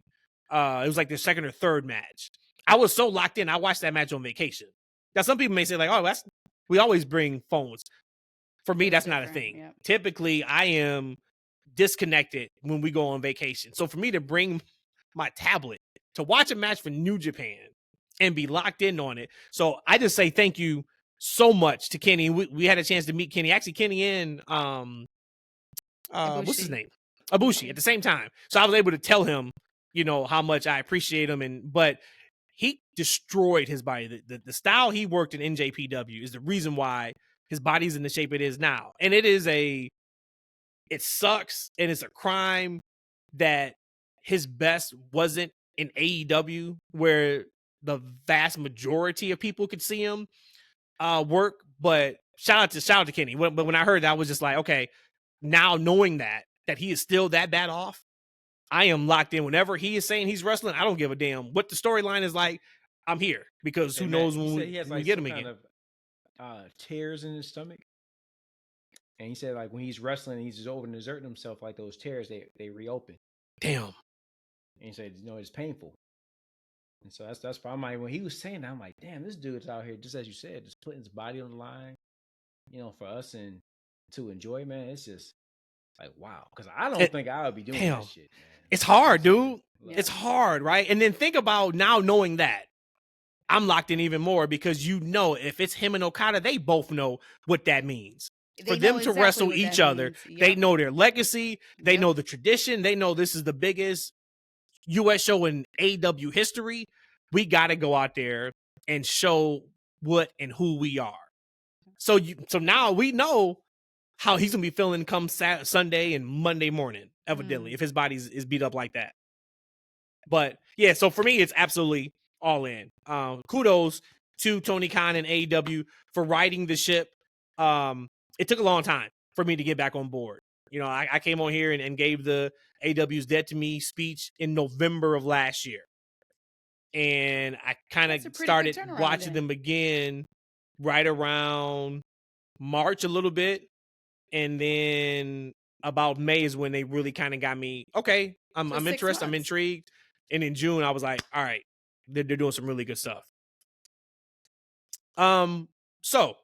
It was like their second or third match. I was so locked in. I watched that match on vacation. Now, some people may say like, oh, we always bring phones. For me, that's not a thing. Yep. Typically, I am disconnected when we go on vacation. So for me to bring my tablet to watch a match for New Japan and be locked in on it. So I just say thank you so much to Kenny. We had a chance to meet Kenny. Actually, Kenny and what's his name? Ibushi at the same time. So I was able to tell him, you know, how much I appreciate him. But he destroyed his body. The style he worked in NJPW is the reason why his body's in the shape it is now. And it sucks, and it's a crime that his best wasn't in AEW, where the vast majority of people could see him work. But shout out to Kenny. But when I heard that, I was just like, okay, now knowing that he is still that bad off, I am locked in. Whenever he is saying he's wrestling, I don't give a damn what the storyline is like. I'm here because who knows when we get him again. Tears in his stomach, and he said like when he's wrestling, he's just over and exerting himself, like those tears they reopen. Damn. And he said, you know, it's painful. And so that's why I'm like, when he was saying that, I'm like, damn, this dude's out here, just as you said, just putting his body on the line, you know, for us and to enjoy, man. It's just like, wow, because I don't think I would be doing that shit, man. It's hard, dude. Yeah. It's hard, right? And then think about now knowing that. I'm locked in even more because you know if it's him and Okada, they both know what that means. For them to wrestle each other, they know their legacy, they know the tradition, they know this is the biggest U.S. show in AEW history. We got to go out there and show what and who we are. So now we know how he's gonna be feeling come Sunday and Monday morning, evidently, if his body is beat up like that. But yeah, so for me, it's absolutely all in. Kudos to Tony Khan and AEW for riding the ship. It took a long time. for me to get back on board. You know, I came on here and gave the AW's Dead to Me speech in November of last year. And I kind of started watching them again right around March a little bit. And then about May is when they really kind of got me, okay, I'm interested, I'm intrigued. And in June, I was like, all right, they're doing some really good stuff. So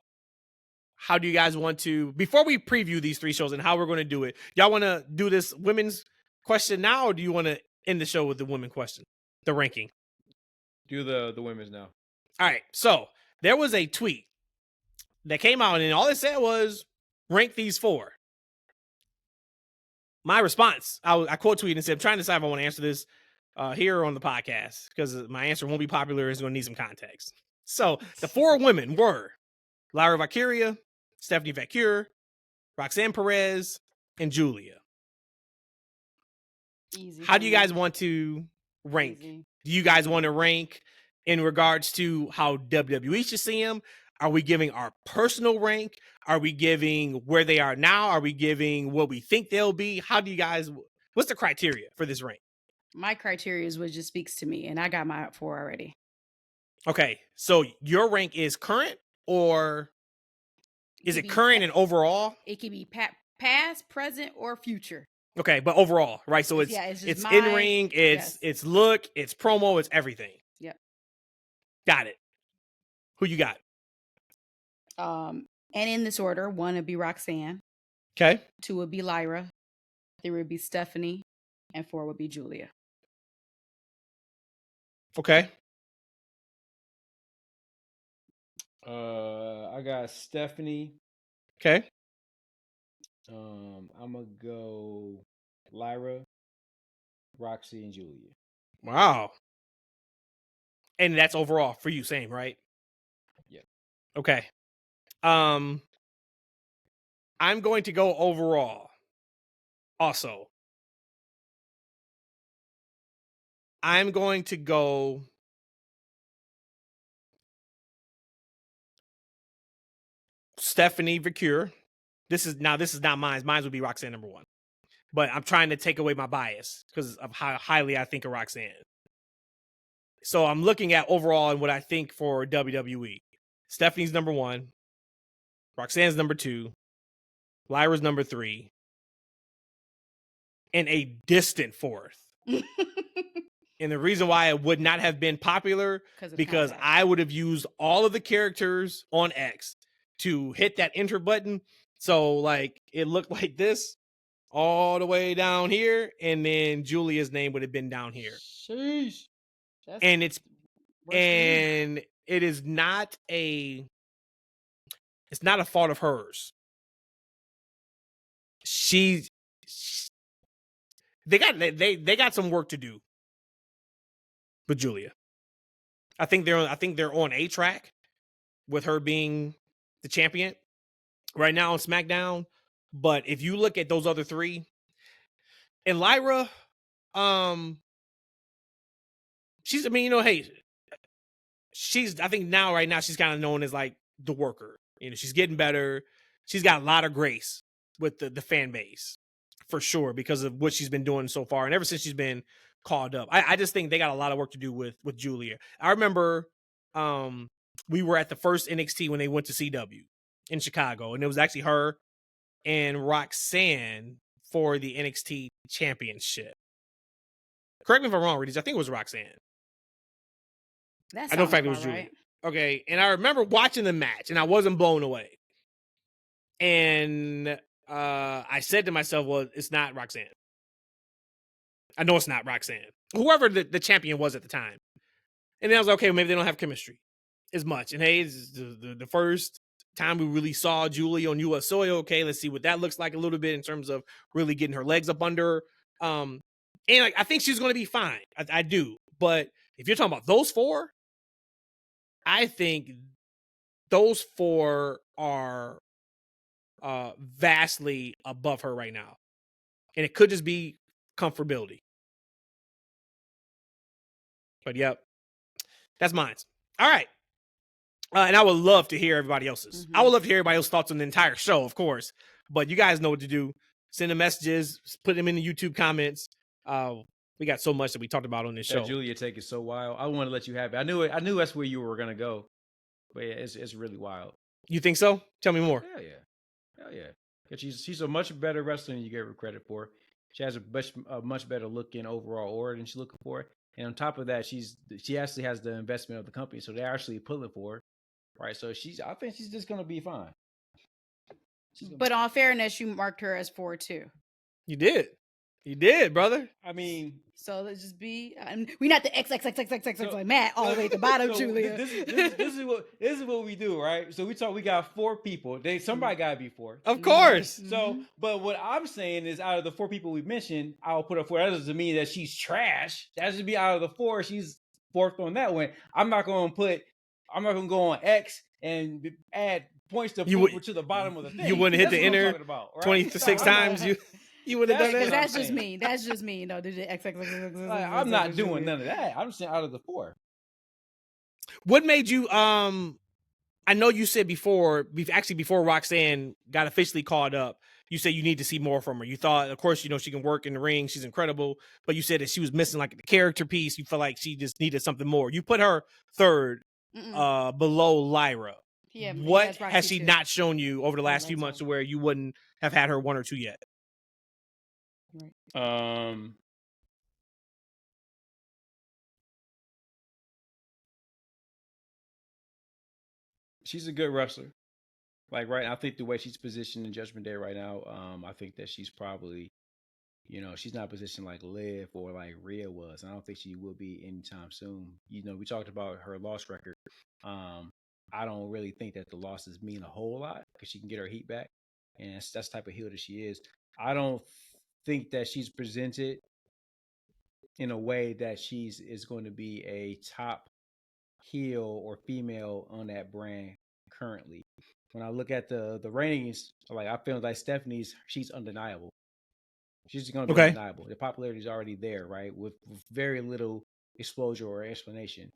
how do you guys want to, before we preview these 3 shows and how we're going to do it, y'all want to do this women's question now, or do you want to end the show with the women question, the ranking? Do the women's now. All right. So there was a tweet that came out and all it said was rank these 4. My response, I quote tweeted and said, I'm trying to decide if I want to answer this here on the podcast because my answer won't be popular. It's going to need some context. So the 4 women were Lyra Vaquer, Stephanie Vaquer, Roxanne Perez, and Giulia. Easy. How do you guys want to rank? Easy. Do you guys want to rank in regards to how WWE should see them? Are we giving our personal rank? Are we giving where they are now? Are we giving what we think they'll be? How do you guys, what's the criteria for this rank? My criteria is what just speaks to me, and I got my 4 already. Okay, so your rank is current, or is it current and overall? It can be past, present, or future. Okay, but overall, right? So it's in ring, it's look, it's promo, it's everything. Yep. Got it. Who you got? And in this order, 1 would be Roxanne. Okay. 2 would be Lyra. 3 would be Stephanie, and 4 would be Giulia. Okay. I got Stephanie. Okay. I'm gonna go Lyra, Roxy, and Giulia. Wow. And that's overall for you, same, right? Yeah. Okay. I'm going to go overall. Also, I'm going to go Stephanie Vaquer. This is not mine. Mine would be Roxanne number 1. But I'm trying to take away my bias because of how highly I think of Roxanne. So I'm looking at overall and what I think for WWE. Stephanie's number 1. Roxanne's number 2. Lyra's number 3. And a distant 4th. And the reason why it would not have been popular because I would have used all of the characters on X to hit that enter button. So like it looked like this all the way down here. And then Giulia's name would have been down here. Sheesh. And it is not a fault of hers. They got some work to do with Giulia. I think they're on a track with her being the champion right now on SmackDown. But if you look at those other 3, and Lyra, she's, I mean, you know, hey, I think right now she's kind of known as like the worker. You know, she's getting better. She's got a lot of grace with the fan base for sure because of what she's been doing so far. And ever since she's been called up, I just think they got a lot of work to do with Giulia. I remember we were at the first NXT when they went to CW in Chicago, and it was actually her and Roxanne for the NXT championship. Correct me if I'm wrong, Rhodesia. I think it was Roxanne. I know in fact it was Giulia. Right. Okay, and I remember watching the match, and I wasn't blown away. And I said to myself, well, it's not Roxanne. I know it's not Roxanne. Whoever the champion was at the time. And then I was like, okay, well, maybe they don't have chemistry as much. And hey, it's the first time we really saw Giulia on US soil. Okay, let's see what that looks like a little bit in terms of really getting her legs up under her. And like, I think she's going to be fine. I do. But if you're talking about those 4, I think those 4 are vastly above her right now. And it could just be comfortability. But yep, that's mine. All right. And I would love to hear everybody else's. Mm-hmm. I would love to hear everybody else's thoughts on the entire show, of course. But you guys know what to do. Send the messages, put them in the YouTube comments. We got so much that we talked about on this show. Giulia take it so wild. I want to let you have it. I knew that's where you were gonna go. But yeah, it's really wild. You think so? Tell me more. Hell yeah. She's a much better wrestler than you give her credit for. She has a much better looking overall aura than she's looking for. And on top of that, she actually has the investment of the company, so they're actually pulling for her, right? So I think she's just gonna be fine. But on fairness, you marked her as 4 too. You did, brother. I mean, so let's just be. We're not the XXXXXX like Matt all the way at the bottom, Giulia. This is what we do, right? So we got 4 people. Somebody got to be 4, of course. So, but what I'm saying is, out of the 4 people we mentioned, I'll put her 4. That doesn't mean that she's trash. That should be out of the 4. She's 4th on that one. I'm not going to go on X and add points to the bottom of the thing. You wouldn't hit the enter about, right? 26 times. You would have done that. That's just me. That's just me. No, did it I'm not doing none of that. I'm saying out of the 4. What made you? I know you said before Roxanne got officially called up, you said you need to see more from her. You thought, of course, she can work in the ring. She's incredible. But you said that she was missing like the character piece. You feel like she just needed something more. You put her 3rd, below Lyra. Yeah, what has she not shown you over the last few months to where you wouldn't have had her 1 or 2 yet? She's a good wrestler. Like, right, I think the way she's positioned in Judgment Day right now, I think that she's probably, she's not positioned like Liv or like Rhea was. I don't think she will be anytime soon. We talked about her loss record. I don't really think that the losses mean a whole lot because she can get her heat back, and that's the type of heel that she is. I don't think that she's presented in a way that is going to be a top heel or female on that brand currently. When I look at the ratings, I feel like she's undeniable. She's going to be undeniable. The popularity is already there, right? With very little exposure or explanation.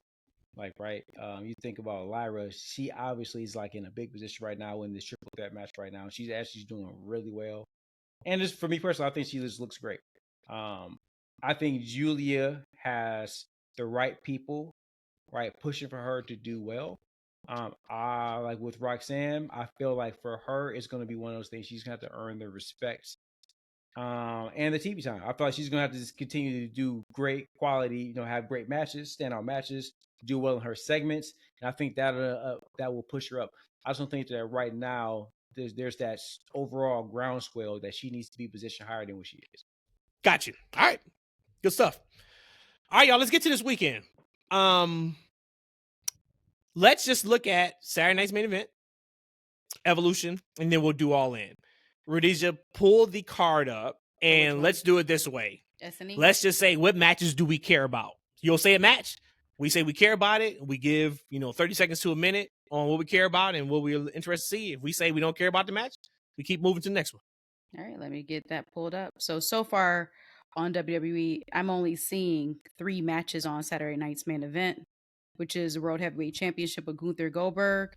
You think about Lyra, she obviously is in a big position right now in this triple threat match right now. She's actually doing really well. And just for me personally, I think she just looks great. I think Giulia has the right people, right, pushing for her to do well. With Roxanne, I feel like for her, it's going to be one of those things she's going to have to earn the respect and the TV time. I feel like she's going to have to just continue to do great quality, have great matches, standout matches, do well in her segments. And I think that will push her up. I just don't think that right now there's that overall groundswell that she needs to be positioned higher than what she is. Got you. All right. Good stuff. All right, y'all, let's get to this weekend. Let's just look at Saturday night's main event, Evolution, and then we'll do All In. Rhodesia, pull the card up, and let's do it this way. S&E? Let's just say, what matches do we care about? You'll say a match. We say we care about it. We give, 30 seconds to a minute on what we care about and what we're interested to see. If we say we don't care about the match, we keep moving to the next one. All right, let me get that pulled up. So far on WWE, I'm only seeing 3 matches on Saturday night's main event, which is the World Heavyweight Championship with Gunther Goldberg.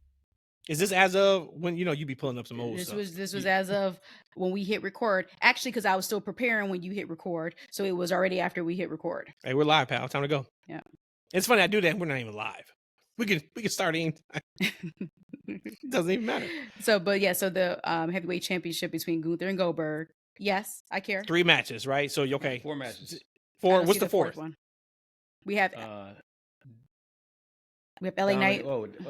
Is this as of when, you be pulling up some old stuff? This was as of when we hit record. Actually, because I was still preparing when you hit record. So it was already after we hit record. Hey, we're live, pal. Time to go. Yeah. It's funny, I do that. We're not even live. We can start anytime. It doesn't even matter. So the heavyweight championship between Gunther and Goldberg. Yes, I care. 3 matches, right? So okay. 4 matches. 4. What's the 4th one? We have LA Knight.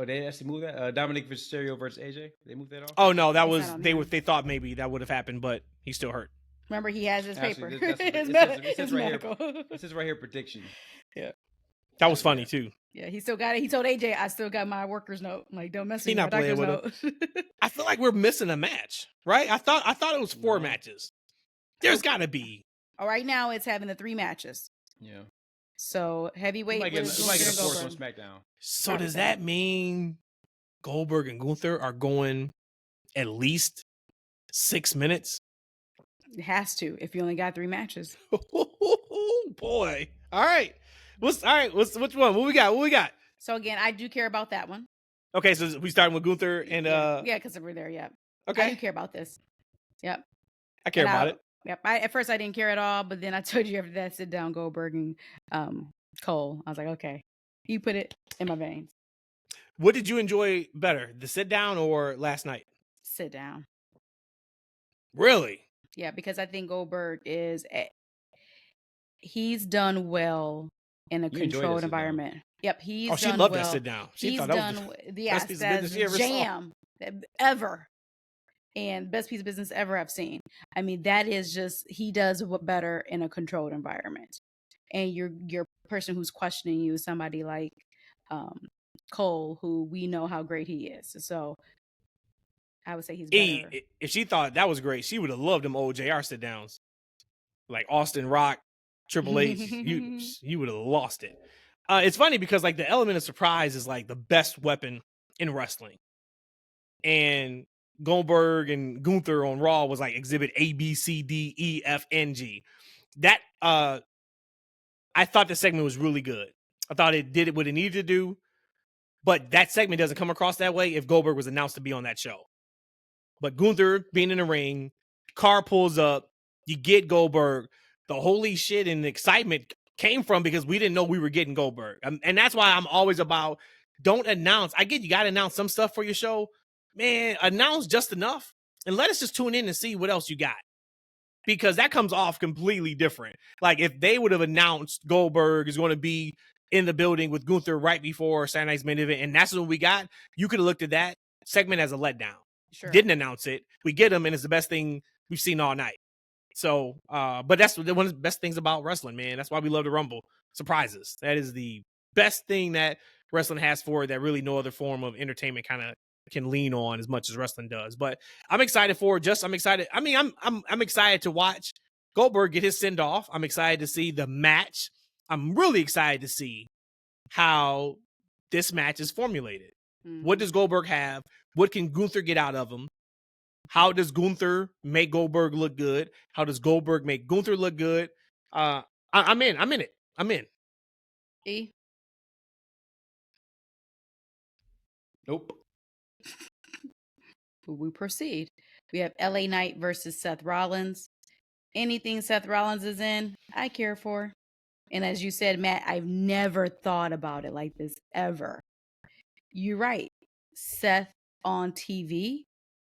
They actually moved that. Dominic Mysterio versus AJ. They moved that off. Oh no, that was they thought maybe that would have happened, but he's still hurt. Remember, he has his paper. It says right here prediction. Yeah, that was funny too. Yeah, he still got it. He told AJ, "I still got my worker's note. Like, don't mess with my doctor's note." I feel like we're missing a match, right? I thought it was 4 matches. There's got to be. Oh, right now it's having the 3 matches. Yeah. So heavyweight. You might get a 4th on SmackDown. So does that mean Goldberg and Gunther are going at least 6 minutes? It has to if you only got 3 matches. Boy. All right. Which one? What we got? So again, I do care about that one. Okay, so we starting with Gunther and yeah, because we're there. Yeah. Okay. I do care about this. Yep. I care about it. Yep. At first I didn't care at all, but then I told you after that sit down Goldberg and Cole. I was like, okay, you put it in my veins. What did you enjoy better, the sit down or last night? Sit down. Really? Yeah, because I think Goldberg he's done well in a controlled environment. Yep, he's she done loved well. that sit down. She He's thought that done was the best piece of business she ever jam ever. And best piece of business ever I've seen. I mean, that is just, he does better in a controlled environment. And your person who's questioning you is somebody like Cole, who we know how great he is. So I would say he's better. If she thought that was great, she would have loved them old JR sit downs. Like Austin Rock, Triple H, you would have lost it. It's funny because like the element of surprise is like the best weapon in wrestling. And Goldberg and Gunther on Raw was like exhibit A, B, C, D, E, F, N, G. That I thought the segment was really good. I thought it did what it needed to do, but that segment doesn't come across that way if Goldberg was announced to be on that show. But Gunther being in the ring, car pulls up, you get Goldberg. The holy shit and excitement came from because we didn't know we were getting Goldberg. And that's why I'm always about, don't announce. I get you got to announce some stuff for your show. Man, announce just enough and let us just tune in and see what else you got. Because that comes off completely different. Like if they would have announced Goldberg is going to be in the building with Gunther right before Saturday Night's main event, and that's what we got, you could have looked at that segment as a letdown. Sure. Didn't announce it. We get him, and it's the best thing we've seen all night. So, but that's one of the best things about wrestling, man. That's why we love the Rumble. Surprises. That is the best thing that wrestling has for it that really no other form of entertainment kind of can lean on as much as wrestling does. But I'm excited for it. I'm excited. I mean, I'm excited to watch Goldberg get his send off. I'm excited to see the match. I'm really excited to see how this match is formulated. Mm-hmm. What does Goldberg have? What can Gunther get out of him? How does Gunther make Goldberg look good? How does Goldberg make Gunther look good? I'm in it. I'm in. E? Nope. We proceed. We have LA Knight versus Seth Rollins. Anything Seth Rollins is in, I care for. And as you said, Matt, I've never thought about it like this ever. You're right. Seth on TV,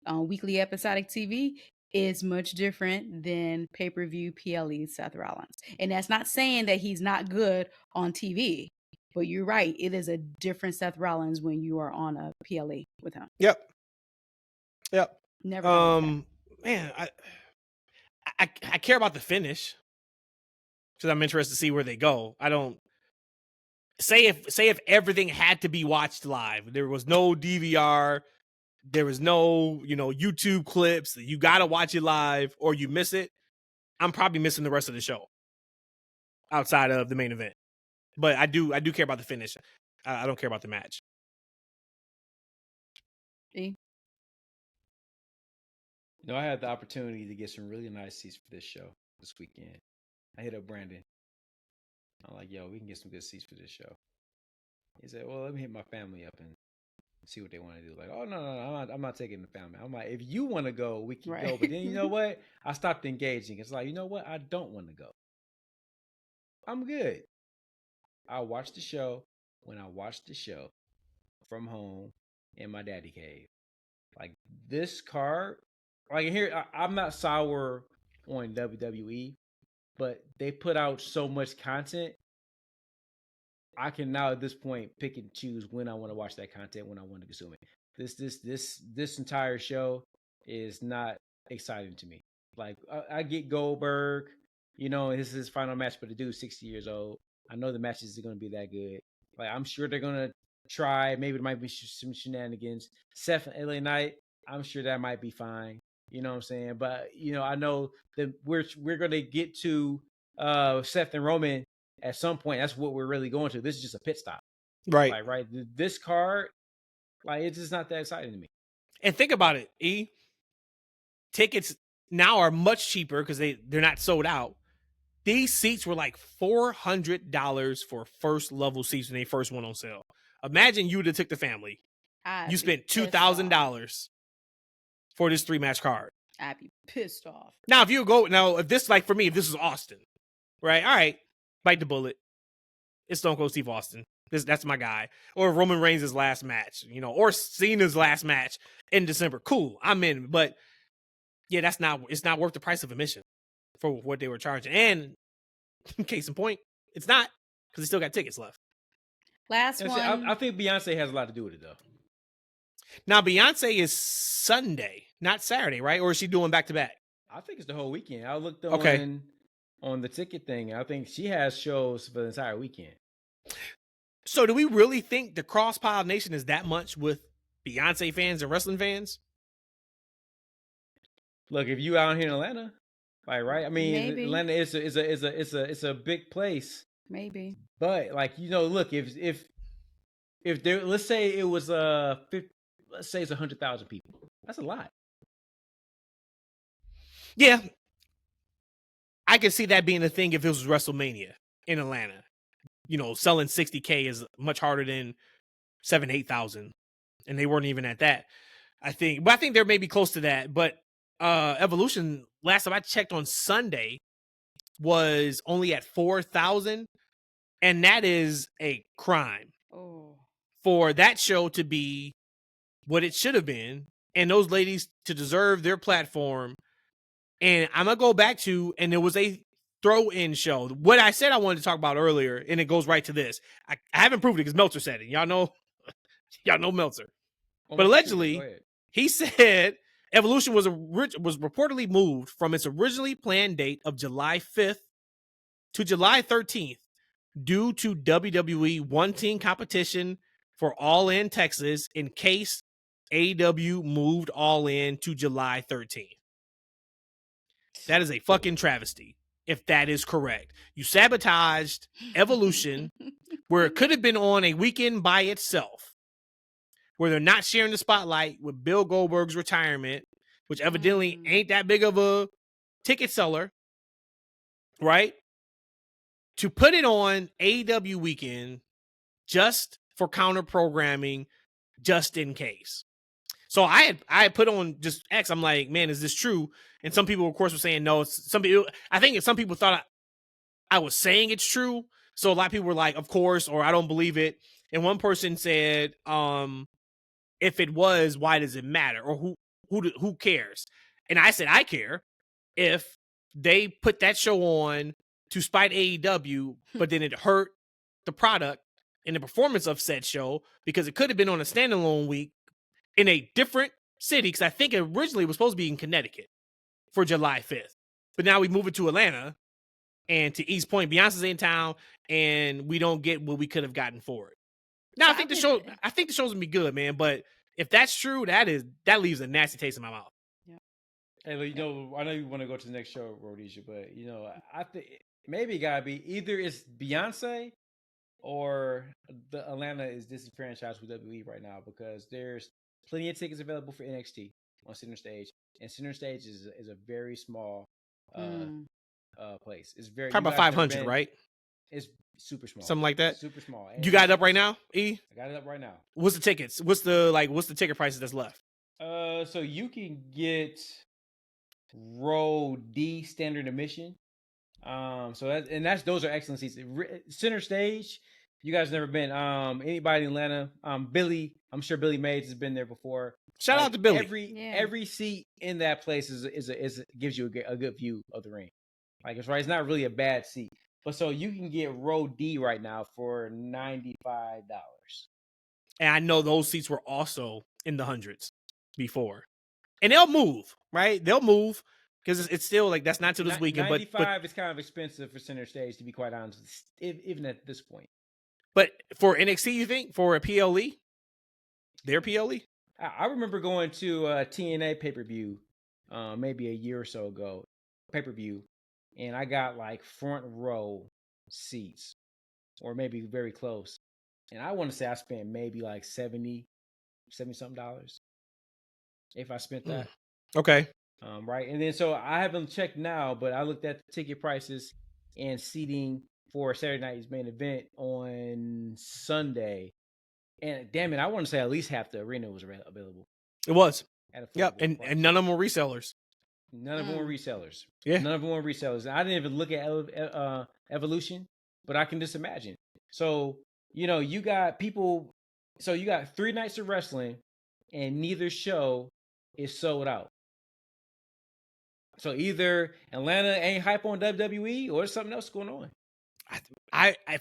on weekly episodic TV, is much different than pay-per-view PLE Seth Rollins. And that's not saying that he's not good on TV. But you're right. It is a different Seth Rollins when you are on a PLE with him. Yep. Never. Man, I care about the finish because I'm interested to see where they go. I don't say if everything had to be watched live. There was no DVR. There was no YouTube clips. You got to watch it live or you miss it. I'm probably missing the rest of the show outside of the main event. But I do care about the finish. I don't care about the match. E? I had the opportunity to get some really nice seats for this show this weekend. I hit up Brandon. I'm like, yo, we can get some good seats for this show. He said, well, let me hit my family up and see what they want to do. Like, oh, no, I'm not taking the family. I'm like, if you want to go, we can go. But then you know what? I stopped engaging. It's like, you know what? I don't want to go. I'm good. I watched the show when I watched the show from home in my daddy cave. Like this card, like here, I'm not sour on WWE, but they put out so much content. I can now at this point pick and choose when I want to watch that content, when I want to consume it. This entire show is not exciting to me. Like I get Goldberg, this is his final match, but the dude's 60 years old. I know the matches are going to be that good. Like I'm sure they're going to try. Maybe there might be some shenanigans. Seth and LA Knight, I'm sure that might be fine. You know what I'm saying? But I know that we're going to get to Seth and Roman at some point. That's what we're really going to. This is just a pit stop, right? Like, right. This card, like it's just not that exciting to me. And think about it, E. Tickets now are much cheaper because they're not sold out. These seats were like $400 for first level seats when they first went on sale. Imagine you would have took the family. You spent $2,000 for this 3-match card. I'd be pissed off. Now, if this, like for me, if this is Austin, right? All right, bite the bullet. It's Stone Cold Steve Austin. That's my guy. Or Roman Reigns' last match, or Cena's last match in December. Cool, I'm in. But yeah, it's not worth the price of admission for what they were charging. And case in point, it's not, because they still got tickets left. Last one. I think Beyonce has a lot to do with it, though. Now, Beyonce is Sunday, not Saturday, right? Or is she doing back-to-back? I think it's the whole weekend. I looked on the ticket thing. I think she has shows for the entire weekend. So do we really think the cross-pollination is that much with Beyonce fans and wrestling fans? Look, if you out here in Atlanta, like, right? I mean, Maybe. Atlanta is a big place. Maybe. But like, look, if there, let's say it was let's say it's 100,000 people. That's a lot. Yeah. I could see that being the thing if it was WrestleMania in Atlanta. Selling 60K is much harder than 8,000. And they weren't even at that. I think they're maybe close to that. But Evolution, last time I checked on Sunday, was only at 4,000. And that is a crime for that show to be what it should have been. And those ladies to deserve their platform. And I'm going to go back to, and there was a throw-in show. What I said I wanted to talk about earlier, and it goes right to this. I haven't proved it because Meltzer said it. Y'all know Meltzer. But allegedly, he said Evolution was reportedly moved from its originally planned date of July 5th to July 13th due to WWE wanting competition for All In Texas in case AEW moved All In to July 13th. That is a fucking travesty, if that is correct. You sabotaged Evolution, where it could have been on a weekend by itself, where they're not sharing the spotlight with Bill Goldberg's retirement, which evidently ain't that big of a ticket seller, right? To put it on AEW weekend just for counter programming, just in case. So I had put on just X. I'm like, man, is this true? And some people, of course, were saying no. I think some people thought I was saying it's true. So a lot of people were like, of course, or I don't believe it. And one person said, if it was, why does it matter? Or who cares? And I said, I care if they put that show on to spite AEW, but then it hurt the product and the performance of said show, because it could have been on a standalone week in a different city, because I think originally it was supposed to be in Connecticut for July 5th. But now we move it to Atlanta, and to East Point, Beyonce's in town, and we don't get what we could have gotten for it. Now, I think the show's gonna be good, man. But if that's true, that leaves a nasty taste in my mouth. Yeah. Hey, I know you want to go to the next show, Rhodesia, but I think maybe it gotta be either it's Beyonce or the Atlanta is disenfranchised with WWE right now, because there's plenty of tickets available for NXT on Center Stage, and Center Stage is a very small place. It's very probably about 500, right? It's super small, something like that. Super small. You got it up right now, E? I got it up right now. What's the tickets? What's the ticket prices that's left? So you can get row D standard admission. Those are excellent seats. Center Stage, you guys never been. Anybody in Atlanta? Billy, I'm sure Billy Mays has been there before. Shout out to Billy. Every seat in that place is gives you a good view of the ring. Like, it's right. It's not really a bad seat. But so you can get row D right now for $95. And I know those seats were also in the hundreds before. And they'll move, right? They'll move, because it's still like, that's not till this weekend. 95 is kind of expensive for Center Stage, to be quite honest, even at this point. But for NXT, you think? For a PLE? Their PLE? I remember going to a TNA pay-per-view maybe a year or so ago, pay-per-view, and I got like front row seats, or maybe very close. And I want to say I spent maybe like $70 something if I spent that. Okay. Right. And then, so I haven't checked now, but I looked at the ticket prices and seating for Saturday night's main event on Sunday. And damn it, I want to say at least half the arena was available. It was. At a yep. And none of them were resellers. None of them were resellers. Yeah. None of them were resellers. And I didn't even look at Evolution, but I can just imagine. So, you got people. So you got 3 nights of wrestling, and neither show is sold out. So either Atlanta ain't hype on WWE, or something else going on.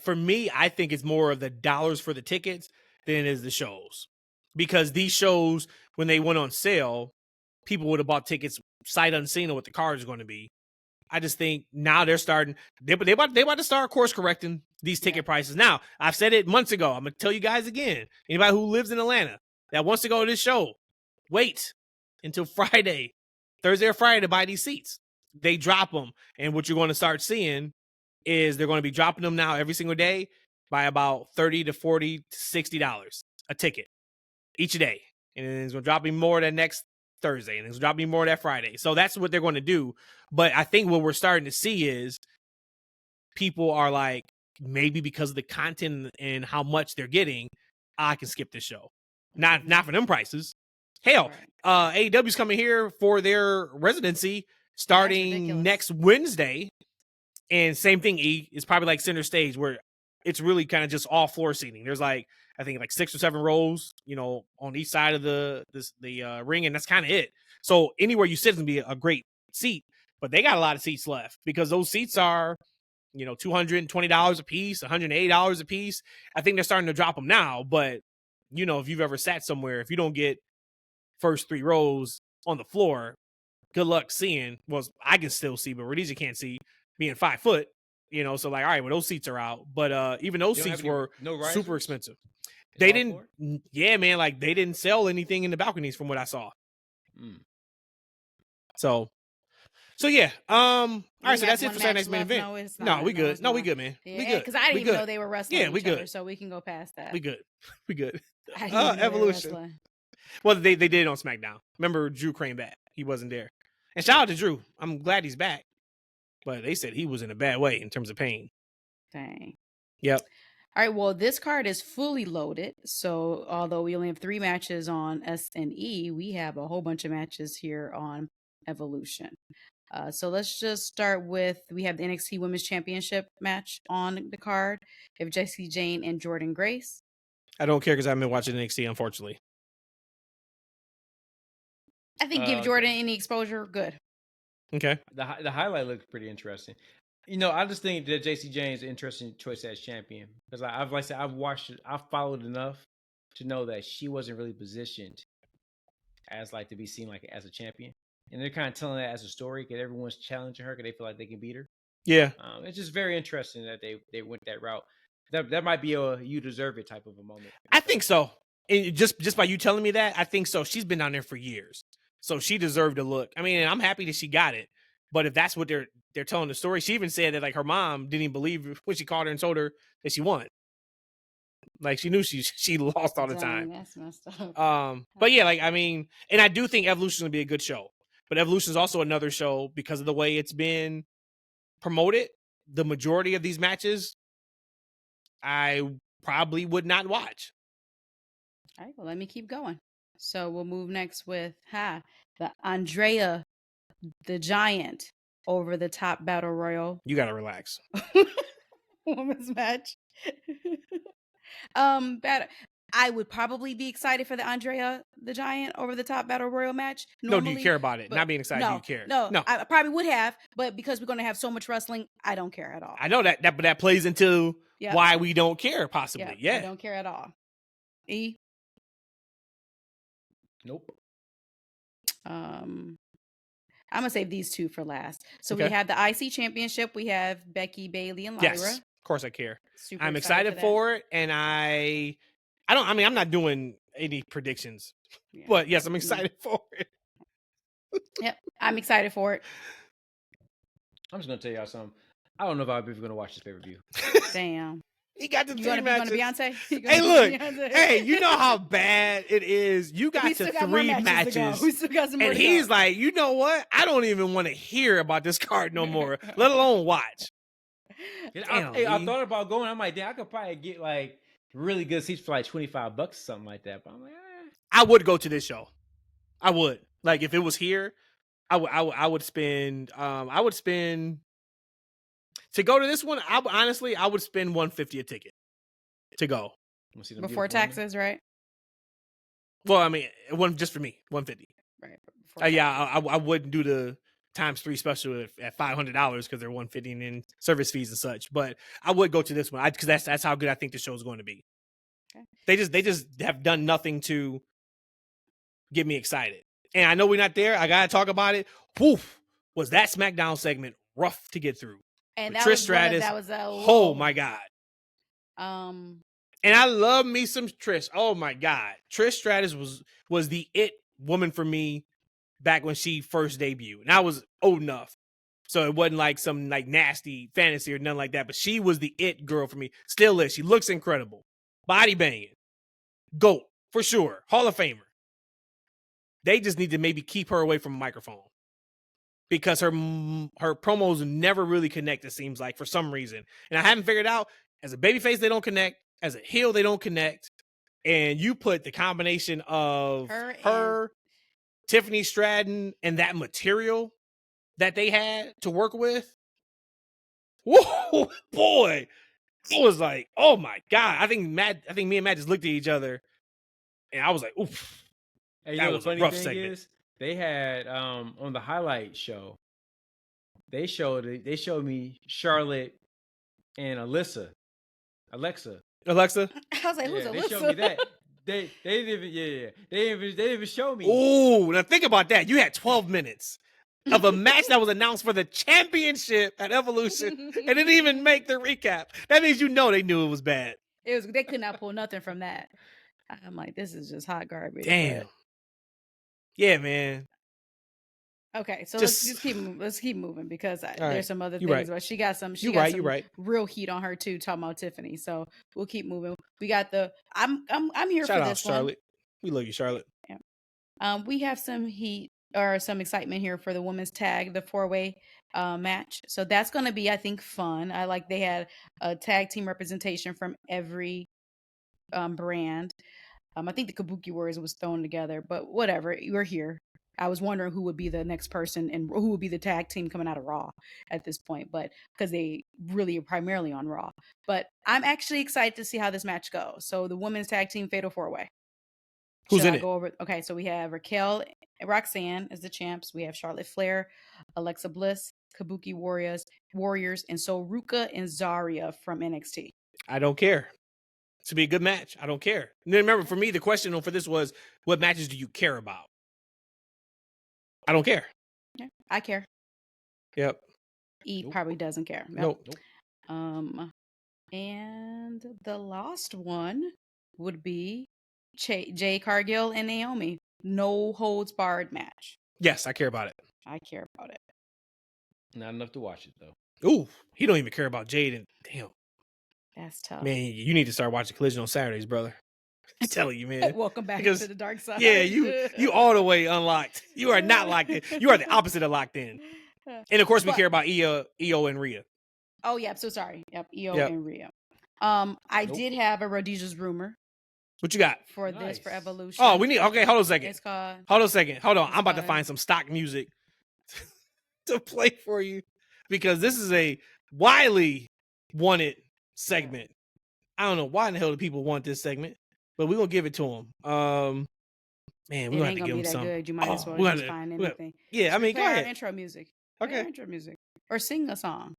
For me, I think it's more of the dollars for the tickets than it is the shows, because these shows, when they went on sale, people would have bought tickets sight unseen of what the card is going to be. I just think now they're starting. They about to start course correcting these ticket prices. Now, I've said it months ago. I'm gonna tell you guys again. Anybody who lives in Atlanta that wants to go to this show, wait until Friday, Thursday or Friday to buy these seats. They drop them, and what you're going to start seeing is they're going to be dropping them now every single day by about $30 to $40 to $60 a ticket each day, and then it's going to drop me more that next Thursday, and it's dropping me more that Friday. So that's what they're going to do. But I think what we're starting to see is people are like, maybe because of the content and how much they're getting, I can skip this show. Not for them prices. Hell, AEW's coming here for their residency starting next Wednesday. And same thing, it's probably like center stage, where it's really kind of just all floor seating. There's I think 6 or 7 rows, on each side of the ring, and that's kind of it. So anywhere you sit is gonna be a great seat, but they got a lot of seats left, because those seats are, $220 a piece, $180 a piece. I think they're starting to drop them now, but if you've ever sat somewhere, if you don't get first 3 rows on the floor, good luck seeing. Well, I can still see, but Rhodesia can't see, being 5 foot. So all right, well, those seats are out, but even those seats were super expensive. They didn't, yeah, man, they didn't sell anything in the balconies from what I saw. So yeah, all right, so that's it for Saturday's main event. No, we good. No, we good, man. Yeah, we good. because I didn't even know they were wrestling. Yeah, we good. Other, so we can go past that. We good. We good. Evolution. Well, they did it on SmackDown. Remember, Drew came back. He wasn't there. And shout out to Drew. I'm glad he's back. But they said he was in a bad way in terms of pain. Dang. Yep. All right, well, this card is fully loaded. So although we only have 3 matches on S&E, we have a whole bunch of matches here on Evolution. So let's just start with, we have the NXT Women's Championship match on the card. We have Jessie Jane and Jordynne Grace. I don't care because I haven't been watching NXT, unfortunately. I think give Jordan any exposure, good. Okay. The highlight looks pretty interesting. I just think that Jessie Jane is an interesting choice as champion, because I've watched it, I've followed enough to know that she wasn't really positioned as to be seen as a champion, and they're kind of telling that as a story because everyone's challenging her because they feel like they can beat her. Yeah. It's just very interesting that they went that route. That might be a you deserve it type of a moment. I think so. And just by you telling me that, I think so. She's been down there for years, so she deserved a look. I mean, I'm happy that she got it. But if that's what they're telling the story, she even said that her mom didn't even believe when she called her and told her that she won. She knew she lost all the time. That's messed up. But yeah, and I do think Evolution is gonna be a good show. But Evolution is also another show because of the way it's been promoted. The majority of these matches, I probably would not watch. All right, well, let me keep going. So we'll move next with the Andrea the Giant over the top battle royal. You gotta relax. Women's match. I would probably be excited for the Andrea the Giant over the top battle royal match. Normally, no, do you care about it? Not being excited, do you care? No, I probably would have, but because we're going to have so much wrestling, I don't care at all. I know that but that plays into why we don't care, possibly. Yeah, I don't care at all. E? Nope. I'm going to save these 2 for last. So we have the IC Championship. We have Becky, Bayley, and Lyra. Yes, of course I care. Super I'm excited for it, and I'm not doing any predictions, but yes, I'm excited for it. Yep, I'm excited for it. I'm just going to tell y'all something. I don't know if I'm ever going to watch this pay-per-view. Damn. He got the 3 You matches. going to Beyonce? Hey, look. Hey, you know how bad it is. You got to 3 matches. We still got some more and he's like, you know what? I don't even want to hear about this card no more, let alone watch. I thought about going. I'm like, damn, I could probably get really good seats for $25 or something like that. But I'm like, I would go to this show. I would. If it was here, I would spend to go to this one. I would spend $150 a ticket to go. Before taxes, right? Well, I mean, one just for me, $150. Right. I wouldn't do the ×3 special at $500 because they're $150 in service fees and such. But I would go to this one because that's how good I think the show is going to be. Okay. They just have done nothing to get me excited. And I know we're not there. I gotta talk about it. Woof, was that SmackDown segment rough to get through? And that Trish Stratus. That was oh my god. And I love me some Trish. Oh my god, Trish Stratus was the it woman for me back when she first debuted, and I was old enough, so it wasn't like some like nasty fantasy or nothing like that. But she was the it girl for me. Still is. She looks incredible. Body banging, GOAT for sure. Hall of Famer. They just need to maybe keep her away from a microphone because her promos never really connect, it seems like, for some reason. And I haven't figured out, as a babyface, they don't connect. As a heel, they don't connect. And you put the combination of her Tiffany Stratton, and that material that they had to work with. Whoa, boy. It was like, oh my God. I think me and Matt just looked at each other and I was like, oof. Hey, you know the funny thing is, they had on the highlight show, they showed me Charlotte and Alexa. I was like, who's Alyssa? They showed me that. They didn't even show me. Oh, now think about that. You had 12 minutes of a match that was announced for the championship at Evolution and didn't even make the recap. That means they knew it was bad. They could not pull nothing from that. I'm like, this is just hot garbage. Damn. But... yeah, man. Okay, so let's keep moving because there's some other things. But she got some real heat on her too, talking about Tiffany. So we'll keep moving. We got I'm here for this one. Charlotte. We love you, Charlotte. Yeah. We have some heat or some excitement here for the women's tag, the 4-way match. So that's going to be, I think, fun. I like they had a tag team representation from every brand. I think the Kabuki Warriors was thrown together, but whatever. We're here. I was wondering who would be the next person and who would be the tag team coming out of Raw at this point, but because they really are primarily on Raw. But I'm actually excited to see how this match goes. So the women's tag team fatal 4-way. Who's in it? Okay, so we have Raquel and Roxanne as the champs. We have Charlotte Flair, Alexa Bliss, Kabuki Warriors, and so Ruka and Zarya from NXT. I don't care. To be a good match, I don't care. And then remember, for me, the question for this was, what matches do you care about? I don't care. Yeah, I care. Yep. Probably doesn't care. Nope. And the last one would be Jay Cargill and Naomi. No holds barred match. Yes, I care about it. I care about it. Not enough to watch it though. Ooh, he don't even care about Jade. And damn, that's tough. Man, you need to start watching Collision on Saturdays, brother. I'm telling you, man. Welcome back to the dark side. Yeah, you all the way unlocked. You are not locked in. You are the opposite of locked in. And of course, we care about Io and Rhea. Oh yeah, I'm so sorry. Yep, Io and Rhea. I did have a Rhodesia's rumor. What you got for this for Evolution? Oh, we need. Okay, hold on a second. It's called. Hold on a second. Hold on. I'm about to find some stock music to play for you because this is a widely wanted segment. I don't know why in the hell do people want this segment, but we're gonna give it to them. Man, we're gonna have to give them some. Good. You might as well just find anything. Yeah, I mean, go ahead. Intro music. Okay. Intro music, or sing a song.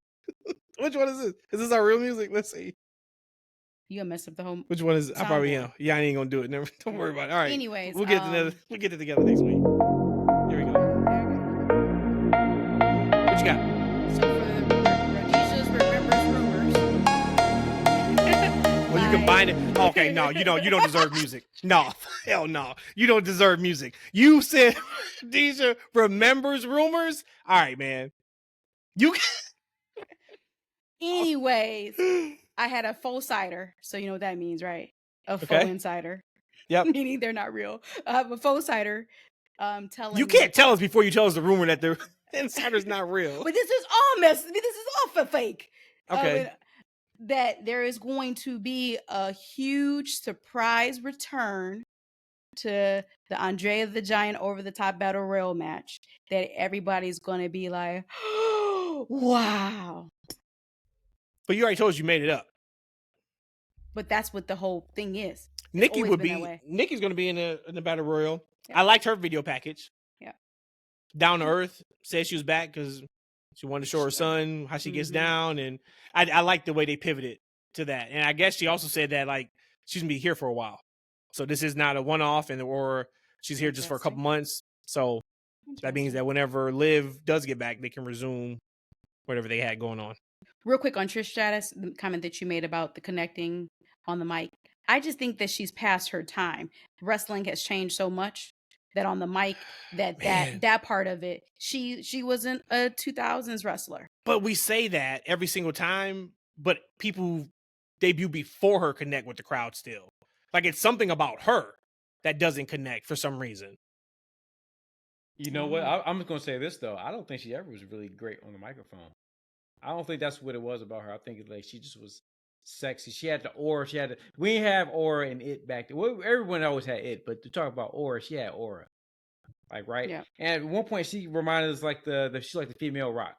Which one is this? Is this our real music? Let's see. You gonna mess up the whole. Which one is it? I probably am. Yeah, I ain't gonna do it. Never. Don't worry about it. All right. Anyways, we'll get it together next week. Here we go. What you got? So for Rhodesia's remembers rumors. Well, you combine it. Okay, no, you don't deserve music. No, hell no. You don't deserve music. You said Rhodesia remembers rumors. All right, man. You. Anyways. I had a faux cider, so you know what that means, right? A faux insider. Yep. Meaning they're not real. I have a faux cider telling you can't tell us before you tell us the rumor that the insider's not real. But this is all mess. This is all for fake. Okay. That there is going to be a huge surprise return to the Andrea the Giant over the top battle royal match that everybody's going to be like, wow. But you already told us you made it up. But that's what the whole thing is. It's Nikki always would been that be. way. Nikki's going to be in the battle royal. Yeah. I liked her video package. Yeah. Down to earth. Said she was back because she wanted to show her son how she gets down, and I like the way they pivoted to that. And I guess she also said that like she's gonna be here for a while, so this is not a one-off, or she's here just for a couple months. So that means that whenever Liv does get back, they can resume whatever they had going on. Real quick on Trish Stratus, the comment that you made about the connecting on the mic. I just think that she's past her time. Wrestling has changed so much that on the mic, that part of it, she wasn't a 2000s wrestler. But we say that every single time, but people who debut before her connect with the crowd still. Like it's something about her that doesn't connect for some reason. You know what? I'm just gonna say this though. I don't think she ever was really great on the microphone. I don't think that's what it was about her. I think like she just was sexy. She had the aura. We didn't have aura and it back then. Well, everyone always had it, but to talk about aura, she had aura. Like right. Yeah. And at one point she reminded us like she's like the female Rock.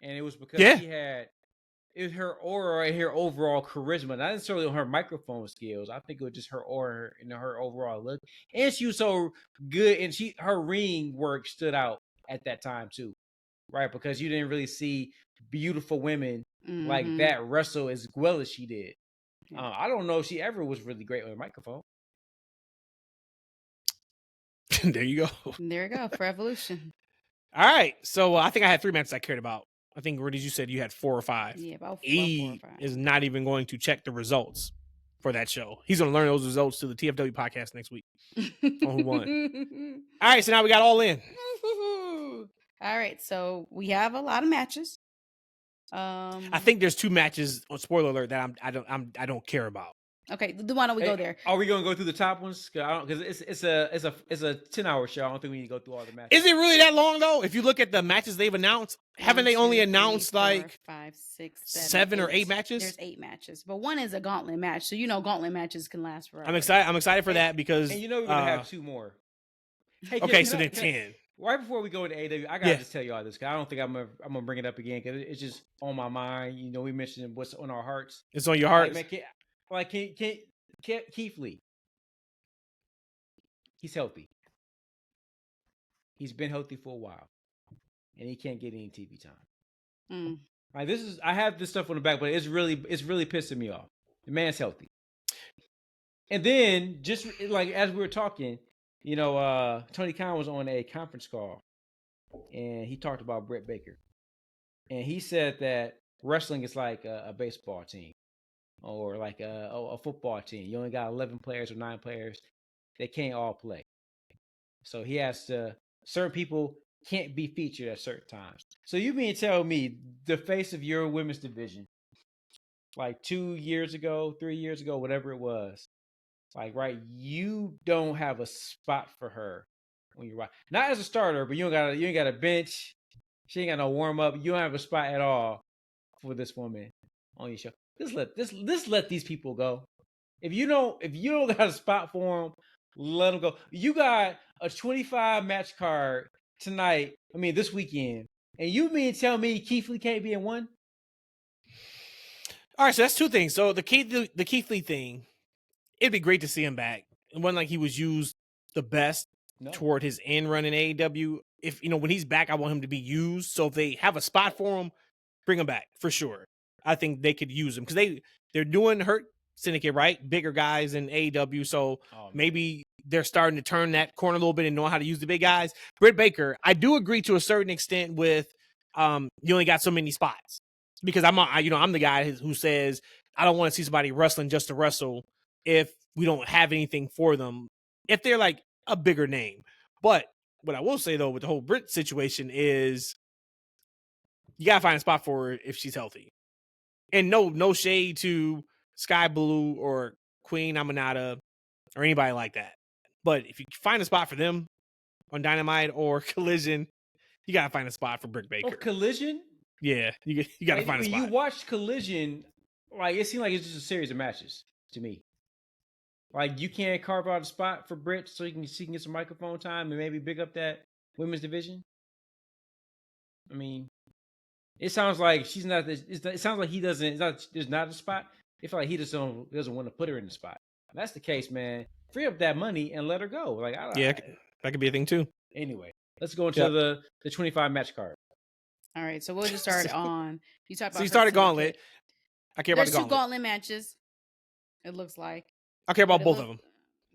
And it was because it was her aura and her overall charisma, not necessarily on her microphone skills. I think it was just her aura and her overall look. And she was so good, and her ring work stood out at that time too, right? Because you didn't really see beautiful women like that wrestle as well as she did. Yeah. I don't know if she ever was really great on a microphone. There you go. There you go for Evolution. All right, so I think I had 3 matches I cared about. I think, Rudy, you said you had 4 or 5. Yeah, about 4 E or 5. is not even going to check the results for that show. He's going to learn those results to the TFW podcast next week on who won. All right, so now we got All In. All right, so we have a lot of matches. I think there's 2 matches on spoiler alert that I don't care about. Okay, why don't we go there? Are we gonna go through the top ones? Because it's a 10-hour show. I don't think we need to go through all the matches. Is it really that long though? If you look at the matches they've announced, haven't they only announced 4, like 5, 6, 7 or 8 matches? There's 8 matches, but one is a gauntlet match, so gauntlet matches can last forever. I'm excited for that because and we're gonna have 2 more. Hey, okay, so then 10. Right before we go into AEW, I gotta just tell you all this because I don't think I'm gonna bring it up again because it's just on my mind. You know, we mentioned what's on our hearts. It's on your hearts. Keith Lee. He's healthy. He's been healthy for a while, and he can't get any TV time. Like I have this stuff on the back, but it's really pissing me off. The man's healthy, and then just like as we were talking, Tony Khan was on a conference call, and he talked about Britt Baker, and he said that wrestling is like a baseball team. Or like a football team. You only got 11 players or 9 players. They can't all play. So he has to, certain people can't be featured at certain times. So you mean tell me the face of your women's division, like 2 years ago, 3 years ago, whatever it was, like, right, you don't have a spot for her when you're right. Not as a starter, but you ain't got a bench. She ain't got no warm up. You don't have a spot at all for this woman on your show. Just let these people go. If you don't got a spot for them, let them go. You got a 25 match card tonight. I mean, this weekend, and you mean tell me Keith Lee can't be in one? All right, so that's 2 things. So the Keith Lee thing, it'd be great to see him back. It wasn't like he was used the best toward his end run in AEW. If when he's back, I want him to be used. So if they have a spot for him, bring him back for sure. I think they could use him because they're doing Hurt Syndicate, right? Bigger guys in AEW. So maybe they're starting to turn that corner a little bit and know how to use the big guys. Britt Baker, I do agree to a certain extent with you only got so many spots because I'm the guy who says I don't want to see somebody wrestling just to wrestle if we don't have anything for them, if they're like a bigger name. But what I will say though with the whole Britt situation is you gotta find a spot for her if she's healthy. And no shade to Sky Blue or Queen Aminata or anybody like that. But if you find a spot for them on Dynamite or Collision, you gotta find a spot for Britt Baker. Oh, Collision? Yeah, you gotta find a spot. You watched Collision, like it seemed like it's just a series of matches to me. Like, you can't carve out a spot for Britt so she can get some microphone time and maybe big up that women's division. I mean, it sounds like she's not. It sounds like he doesn't. It's not, there's not a spot. It feel like he just doesn't want to put her in the spot. If that's the case, man. Free up that money and let her go. Like, that could be a thing too. Anyway, let's go into the 25 match card. All right, so we'll just start on. You talked about. So you started Gauntlet. I care about the There's 2 Gauntlet. Gauntlet matches. It looks like. I care about both of them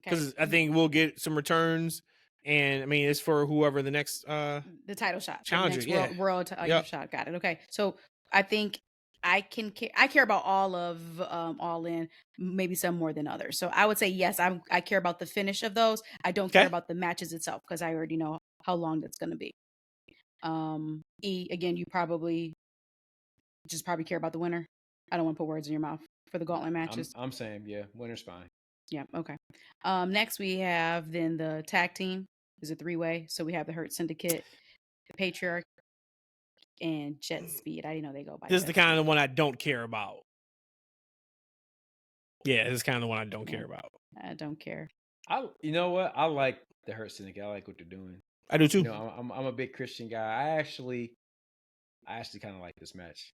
because I think we'll get some returns, and I mean it's for whoever the next the title shot challenger, world title shot. Got it. Okay, so I think I care about all of All In, maybe some more than others. So I would say yes, I care about the finish of those. I don't care about the matches itself because I already know how long that's going to be. Again, you probably care about the winner. I don't want to put words in your mouth for the Gauntlet matches. I'm saying, yeah, winner's fine. Yeah, okay. Next we have then the tag team is a 3-way. So we have the Hurt Syndicate, the Patriarch, and Jet Speed. I didn't know they go by. This is the kind of one I don't care about. Yeah, this is kind of the one I don't care about. I don't care. You know what? I like the Hurt Syndicate. I like what they're doing. I do too. You know, I'm a big Christian guy. I actually kind of like this match.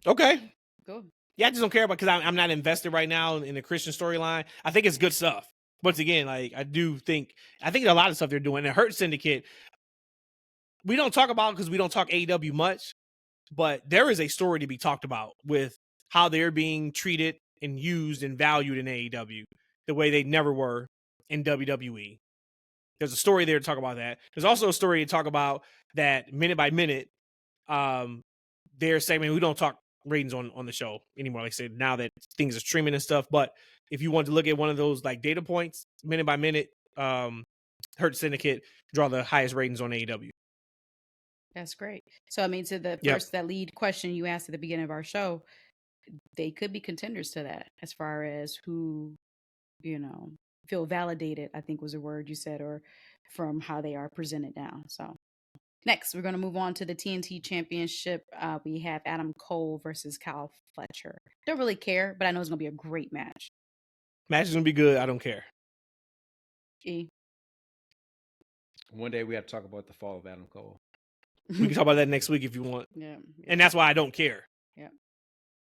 Okay. Good. Yeah, I just don't care about because I'm not invested right now in the Christian storyline. I think it's good stuff. Once again, like I think a lot of stuff they're doing. The Hurt Syndicate, we don't talk about because we don't talk AEW much, but there is a story to be talked about with how they're being treated and used and valued in AEW the way they never were in WWE. There's a story there to talk about that. There's also a story to talk about that minute by minute. They're saying, we don't talk ratings on the show anymore. Like I said, now that things are streaming and stuff. But if you want to look at one of those like data points, minute by minute, Hurt Syndicate draw the highest ratings on AEW. That's great. So I mean, to the first that lead question you asked at the beginning of our show, they could be contenders to that as far as who, feel validated, I think was a word you said, or from how they are presented now. So next, we're going to move on to the TNT Championship. We have Adam Cole versus Kyle Fletcher. Don't really care, but I know it's going to be a great match. Match is going to be good. I don't care. One day we have to talk about the fall of Adam Cole. We can talk about that next week if you want. Yeah. And that's why I don't care. Yeah.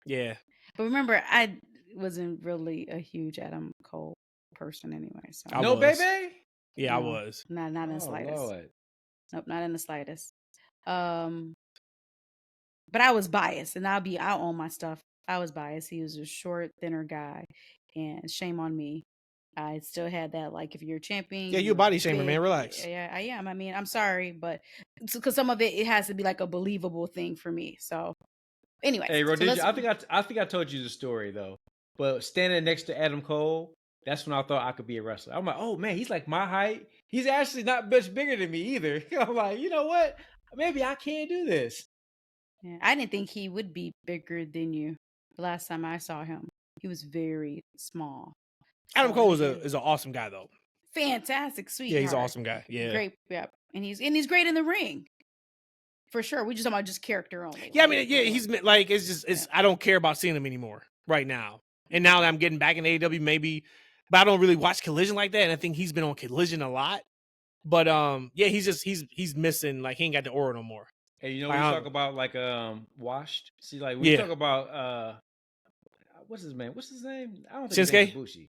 Yeah. But remember, I wasn't really a huge Adam Cole person anyway. So baby? Yeah, I was. Not in the slightest. Lord. Nope, not in the slightest. But I was biased, and I'll own my stuff. I was biased. He was a short, thinner guy, and shame on me. I still had that, like, if you're a champion. Yeah, you're a body shamer, man. Relax. Yeah, I am. I mean, I'm sorry, but because some of it has to be like a believable thing for me. So, anyway. Hey, Rhodesia, I think I told you the story though. But standing next to Adam Cole, that's when I thought I could be a wrestler. I'm like, oh man, he's like my height. He's actually not much bigger than me either. I'm like, you know what? Maybe I can't do this. Yeah, I didn't think he would be bigger than you. The last time I saw him, he was very small. Adam Cole is an awesome guy though. Fantastic, sweet. Yeah, he's an awesome guy. Yeah, great. Yeah, and he's great in the ring, for sure. We just talking about just character only. Yeah, I mean, yeah, he's like I don't care about seeing him anymore right now. And now that I'm getting back in AEW, maybe, but I don't really watch Collision like that. And I think he's been on Collision a lot. But yeah, he's missing, like he ain't got the aura no more. Hey, you know, we talk about like washed. See, like we talk about what's his name? I don't think Shinsuke? It's Ibushi.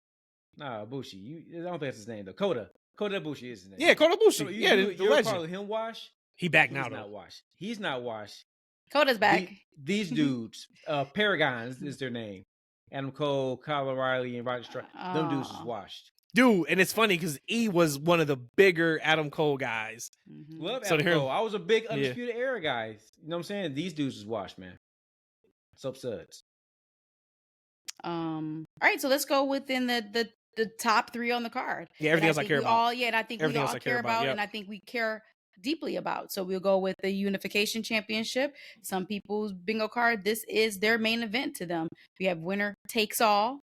Nah, Ibushi. I don't think that's his name though. Kota Ibushi is his name. Yeah, Kota Ibushi. So the legend. Calling him washed. He back now though. Not washed. He's not washed. Kota's back. These dudes, Paragons is their name. Adam Cole, Kyle O'Reilly, and Roger Strike. Them dudes is washed. Dude, and it's funny because E was one of the bigger Adam Cole guys. Mm-hmm. Love Adam Cole. I was a big Undisputed Era guy. You know what I'm saying? These dudes is washed, man. Soap suds. All right, so let's go within the top 3 on the card. Yeah, everything else I care about. And I think we all care about, and I think we care deeply about. So we'll go with the Unification Championship. Some people's bingo card, this is their main event to them. We have winner takes all.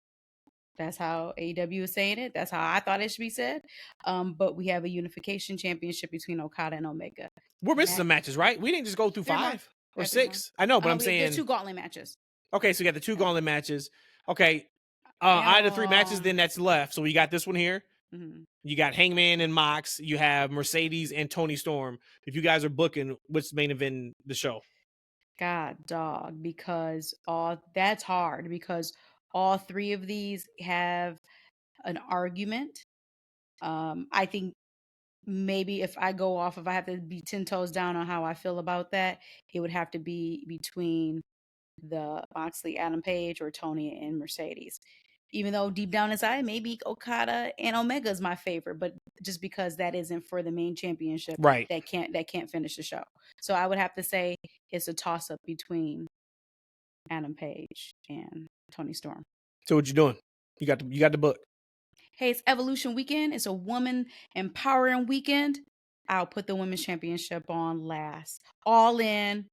That's how AEW is saying it. That's how I thought it should be said. But we have a Unification Championship between Okada and Omega. We're missing some matches, right? We didn't just go through 5 or 6. I know, but I'm saying there's 2 gauntlet matches. Okay, so you got the 2 gauntlet matches. Okay, Out of the 3 matches then that's left, so we got this one here. Mm-hmm. You got Hangman and Mox. You have Mercedes and Tony Storm. If you guys are booking, what's the main event the show? God, dog, because that's hard because all 3 of these have an argument. I think maybe if I have to be 10 toes down on how I feel about that, it would have to be between the Moxley, Adam Page, or Tony and Mercedes. Even though deep down inside, maybe Okada and Omega is my favorite, but just because that isn't for the main championship, Right. that can't finish the show. So I would have to say it's a toss up between Adam Page and Tony Storm. So what you doing? You got the book. Hey, it's Evolution Weekend. It's a woman empowering weekend. I'll put the women's championship on last. All in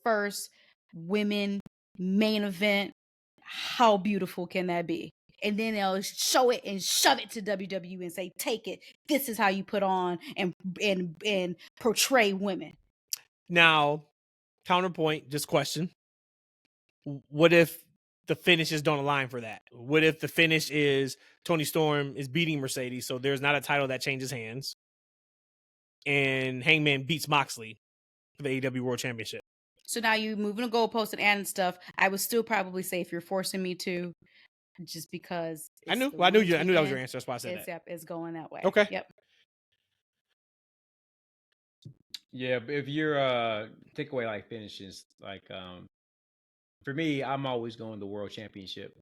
first, women main event. How beautiful can that be? And then they'll show it and shove it to WWE and say, take it. This is how you put on and portray women. Now, counterpoint, just question. What if the finishes don't align for that? What if the finish is Tony Storm is beating Mercedes, so there's not a title that changes hands, and Hangman beats Moxley for the AEW World Championship? So now you moving the goalpost and adding stuff. I would still probably say if you're forcing me to, just because I knew that was your answer. That's why I said that. Yep, it's going that way. Okay. Yep. Yeah, but if you're take away like finishes, like for me, I'm always going the World Championship,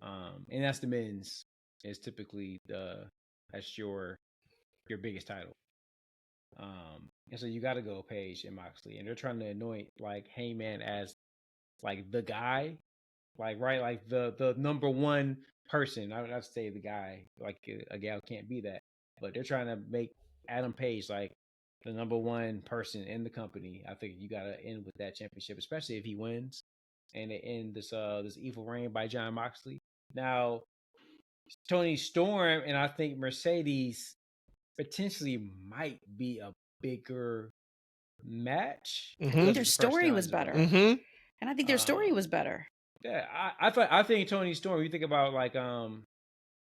and that's the men's. Is typically that's your biggest title, and so you got to go Page and Moxley, and they're trying to anoint like Heyman as like the guy, like right, like the number one person. I would not say the guy, like a gal can't be that, but they're trying to make Adam Page like the number one person in the company. I think you got to end with that championship, especially if he wins, and they end this evil reign by John Moxley. Now, Tony Storm and I think Mercedes potentially might be a bigger match. I think their story was better, and I think their story was better. Yeah, I think Tony Storm. You think about like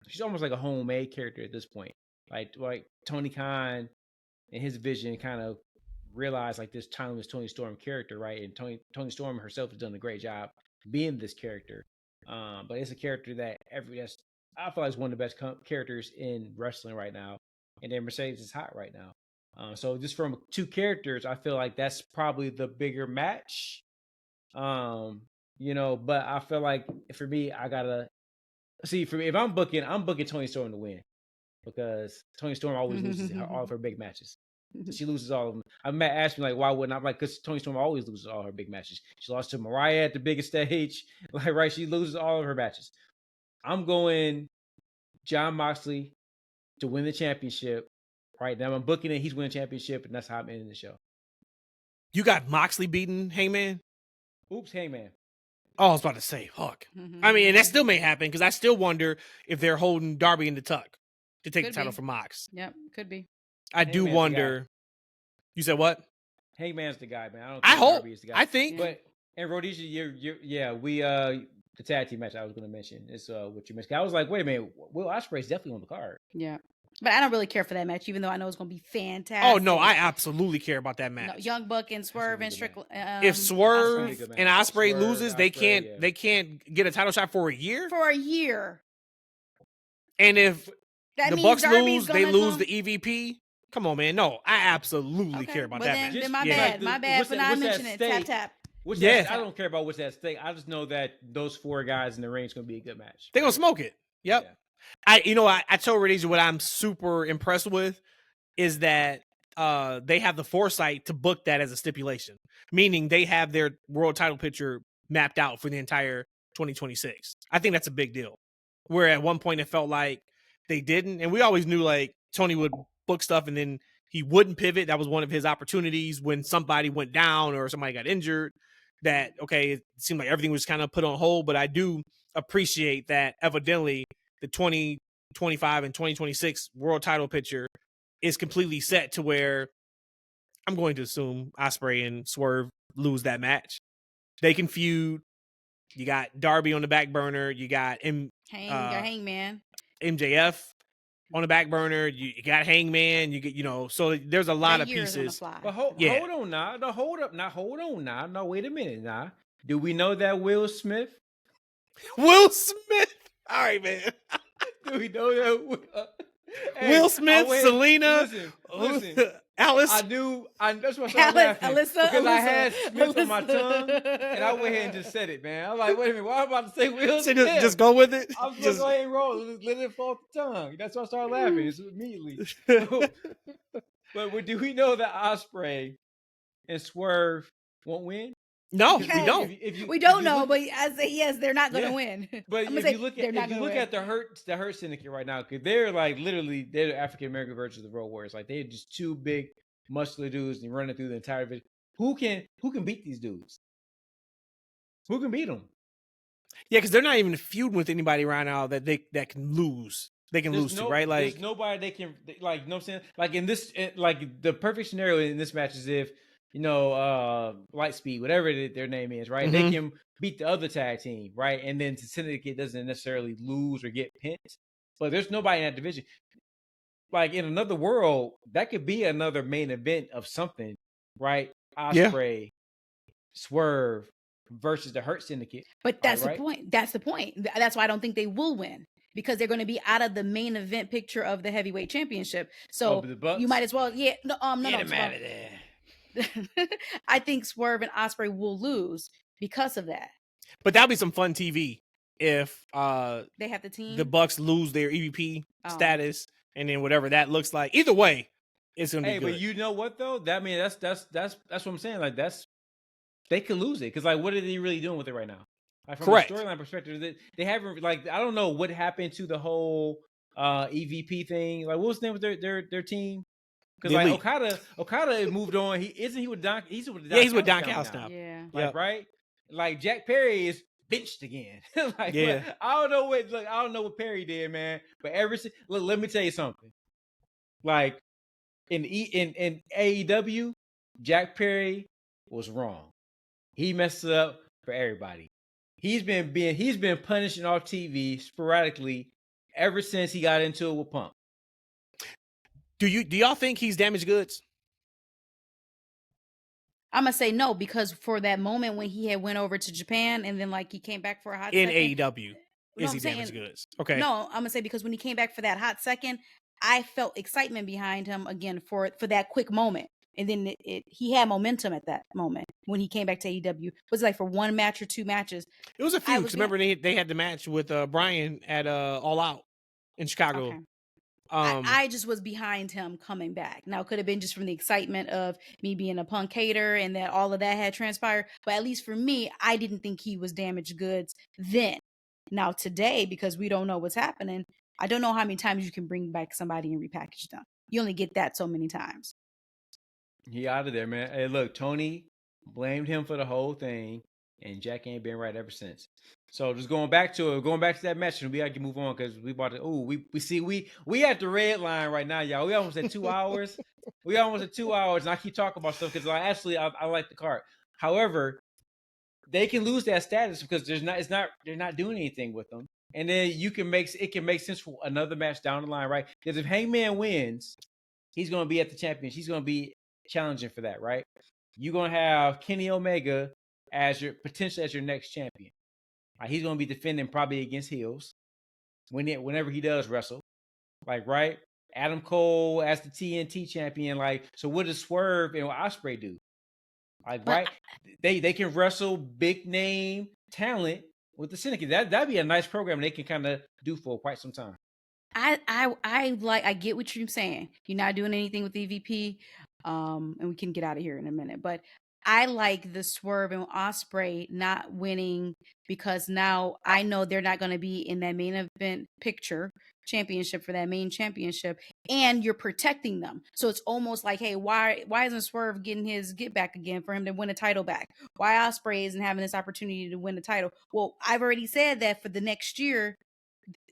she's almost like a homemade character at this point. Like Tony Khan and his vision kind of realized like this timeless Tony Storm character, right? And Tony Storm herself has done a great job being this character. But it's a character that I feel like is one of the best characters in wrestling right now. And then Mercedes is hot right now. So just from 2 characters, I feel like that's probably the bigger match. But I feel like for me, I gotta see. For me, if I'm booking Tony Storm to win because Tony Storm always loses all of her big matches. She loses all of them. Matt asked me like, why wouldn't I? I'm like, because Tony Storm always loses all her big matches. She lost to Mariah at the biggest stage, like right. She loses all of her matches. I'm going John Moxley to win the championship. Right now, I'm booking it. He's winning the championship, and that's how I'm ending the show. You got Moxley beating Hangman? Oops, Hangman. Oh, I was about to say, fuck. I mean, and that still may happen because I still wonder if they're holding Darby in the tuck to take the title from Mox. Yep, could be. I do wonder. You said what? Hangman's the guy, man. I don't. I hope. Darby is the guy. I think. But and Rhodesia, we the tag team match I was going to mention is what you mentioned. I was like, wait a minute, Will Ospreay's definitely on the card. Yeah. But I don't really care for that match, even though I know it's going to be fantastic. Oh, no, I absolutely care about that match. No, Young Buck and Swerve and Strickland. If Swerve and Ospreay loses, Ospreay, they can't get a title shot for a year? For a year. And if that the Bucks lose, they lose the EVP? Come on, man. No, I absolutely care about that match. Then my bad for not mentioning it. Tap. I don't care about what's at stake. I just know that those 4 guys in the ring is going to be a good match. They're going to smoke it. Yep. Yeah. I told Rhodesia what I'm super impressed with is that they have the foresight to book that as a stipulation, meaning they have their world title picture mapped out for the entire 2026. I think that's a big deal. Where at one point it felt like they didn't, and we always knew like Tony would book stuff and then he wouldn't pivot. That was one of his opportunities when somebody went down or somebody got injured. That it seemed like everything was kind of put on hold, but I do appreciate that evidently the 2025 and 2026 world title picture is completely set to where I'm going to assume Ospreay and Swerve lose that match. They can feud You got Darby on the back burner. You got Hangman. MJF on the back burner. You got Hangman. You get, so there's a lot of pieces. But hold on now. No, hold up. Now, hold on now. No, wait a minute now. Do we know that Will Smith? Will Smith. All right, man. Do we know that? Will Smith, Selena, listen. Alice. That's what I started laughing. Because I had Smith on my Alyssa. tongue, and I went ahead and just said it, man. I'm like, wait a minute, why am I about to say Will Smith? Just go with it. I'm just go ahead and roll. Just let it fall off the tongue. That's why I started laughing. It's immediately. But do we know that Ospreay and Swerve won't win? No, we don't. We don't know, but I say yes, they're not going to win. But if you look at the Hurt Syndicate right now, because they're like literally they're the African American version of the Road Warriors. Like they're just two big, muscular dudes and running through the entire division. Who can beat these dudes? Who can beat them? Yeah, because they're not even feuding with anybody right now that can lose. They can lose to, right? Like there's nobody they can like. You know what I'm saying? Like in this, like the perfect scenario in this match is if. Lightspeed, whatever their name is, right? Mm-hmm. They can beat the other tag team, right? And then the Syndicate doesn't necessarily lose or get pinned. But there's nobody in that division. Like in another world, that could be another main event of something, right? Ospreay, Swerve versus the Hurt Syndicate. But that's the point. That's the point. That's why I don't think they will win. Because they're going to be out of the main event picture of the heavyweight championship. So you might as well, Get them out of there. I think Swerve and Ospreay will lose because of that. But that'll be some fun TV if they have the team. The Bucks lose their EVP status, and then whatever that looks like. Either way, it's gonna be good. But you know what though? That's what I'm saying. Like they could lose it because like what are they really doing with it right now? Like from Correct. a storyline perspective, they haven't like I don't know what happened to the whole EVP thing. Like what was the name of their team? Because like Okada moved on. He's with Don. He's with Don Callis now. Yeah. Like right. Like Jack Perry is benched again. I don't know what Perry did, man. But let me tell you something. Like in AEW, Jack Perry was wrong. He messed it up for everybody. He's been punishing off TV sporadically ever since he got into it with Punk. Do y'all think he's damaged goods? I'm gonna say no because for that moment when he had went over to Japan and then like he came back for a hot in second, AEW, is he damaged goods? Okay. No, I'm gonna say because when he came back for that hot second, I felt excitement behind him again for that quick moment, and then he had momentum at that moment when he came back to AEW. Was it like for one match or two matches? It was a few. Because remember they had the match with Bryan at All Out in Chicago. Okay. I just was behind him coming back. Now, it could have been just from the excitement of me being a Punk hater and that all of that had transpired. But at least for me, I didn't think he was damaged goods then. Now, today, because we don't know what's happening, I don't know how many times you can bring back somebody and repackage them. You only get that so many times. He out of there, man. Hey, look, Tony blamed him for the whole thing, and Jack ain't been right ever since. So just going back to that match, and we got to move on because we about to. We at the red line right now, y'all. We almost at 2 hours. And I keep talking about stuff because I like the card. However, they can lose that status because they're not doing anything with them, and then it can make sense for another match down the line, right? Because if Hangman wins, he's going to be at the championship. He's going to be challenging for that, right? You're going to have Kenny Omega as your next champion. Like he's going to be defending probably against heels whenever he does wrestle. Like, right? Adam Cole as the TNT champion. Like, so what does Swerve and Ospreay do? Like, right? They can wrestle big name talent with the Syndicate. That'd be a nice program they can kind of do for quite some time. I get what you're saying. You're not doing anything with EVP. And we can get out of here in a minute. But I like the Swerve and Ospreay not winning because now I know they're not going to be in that main event picture championship for that main championship, and you're protecting them. So it's almost like, hey, why isn't Swerve getting his get back again for him to win a title back? Why Ospreay isn't having this opportunity to win the title? Well, I've already said that for the next year,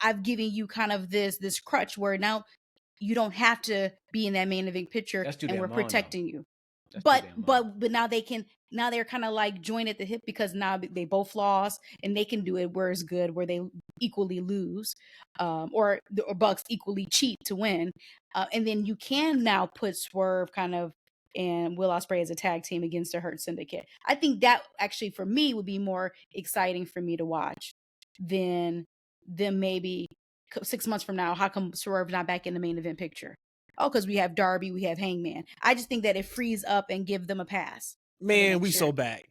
I've given you kind of this crutch where now you don't have to be in that main event picture, and we're protecting you. but now they're kind of like joined at the hip because now they both lost and they can do it where it's good, where they equally lose, or Bucks equally cheat to win, and then you can now put Swerve kind of and Will Ospreay as a tag team against the Hurt Syndicate. I think that actually for me would be more exciting for me to watch than maybe 6 months from now. How come Swerve's not back in the main event picture? Oh, because we have Darby, we have Hangman. I just think that it frees up and give them a pass. Man, we so back.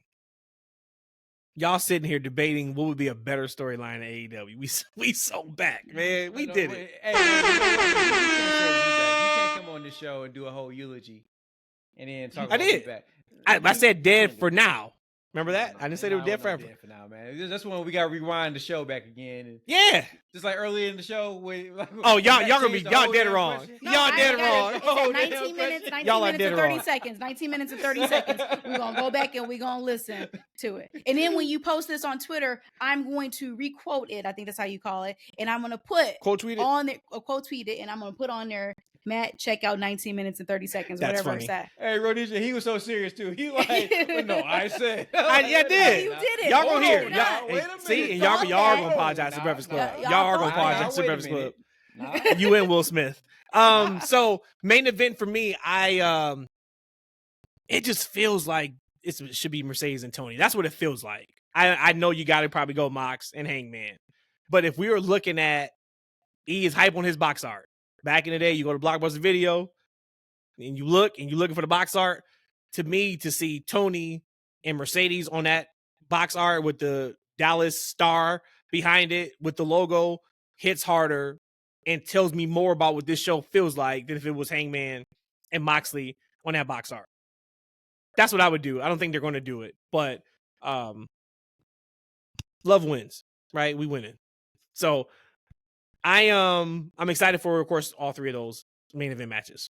Y'all sitting here debating what would be a better storyline in AEW. We so back, man. We did it. Hey, you can't come on this show and do a whole eulogy and then talk about it back. I said dead for now. Remember that? I didn't say they were dead forever. Dead for now, man. That's when we got to rewind the show back again. And yeah. Just like earlier in the show. Y'all gonna be dead wrong. Y'all dead wrong. 19 minutes and 30 seconds. 19 minutes and 30 seconds. We're going to go back and we're going to listen to it. And then when you post this on Twitter, I'm going to requote it. I think that's how you call it. And I'm going to put quote tweet it on there, quote tweet it, and I'm going to put on there, Matt, check out 19 minutes and 30 seconds, that's whatever funny. it's at. Hey, Rhodesia, he was so serious too. He like, no, I said. I did. You did it. Y'all gonna hear. Wait a minute. See, and y'all are gonna apologize to Breakfast Club. Y'all are gonna apologize to Breakfast Club. You and Will Smith. So main event for me, it just feels like it should be Mercedes and Tony. That's what it feels like. I know you got to probably go Mox and Hangman, but if we were looking at, he is hype on his box art. Back in the day, you go to Blockbuster Video and you're looking for the box art. To me, to see Tony and Mercedes on that box art with the Dallas star behind it with the logo hits harder and tells me more about what this show feels like than if it was Hangman and Moxley on that box art. That's what I would do. I don't think they're going to do it, but love wins, right? We winning. So I'm excited for, of course, all three of those main event matches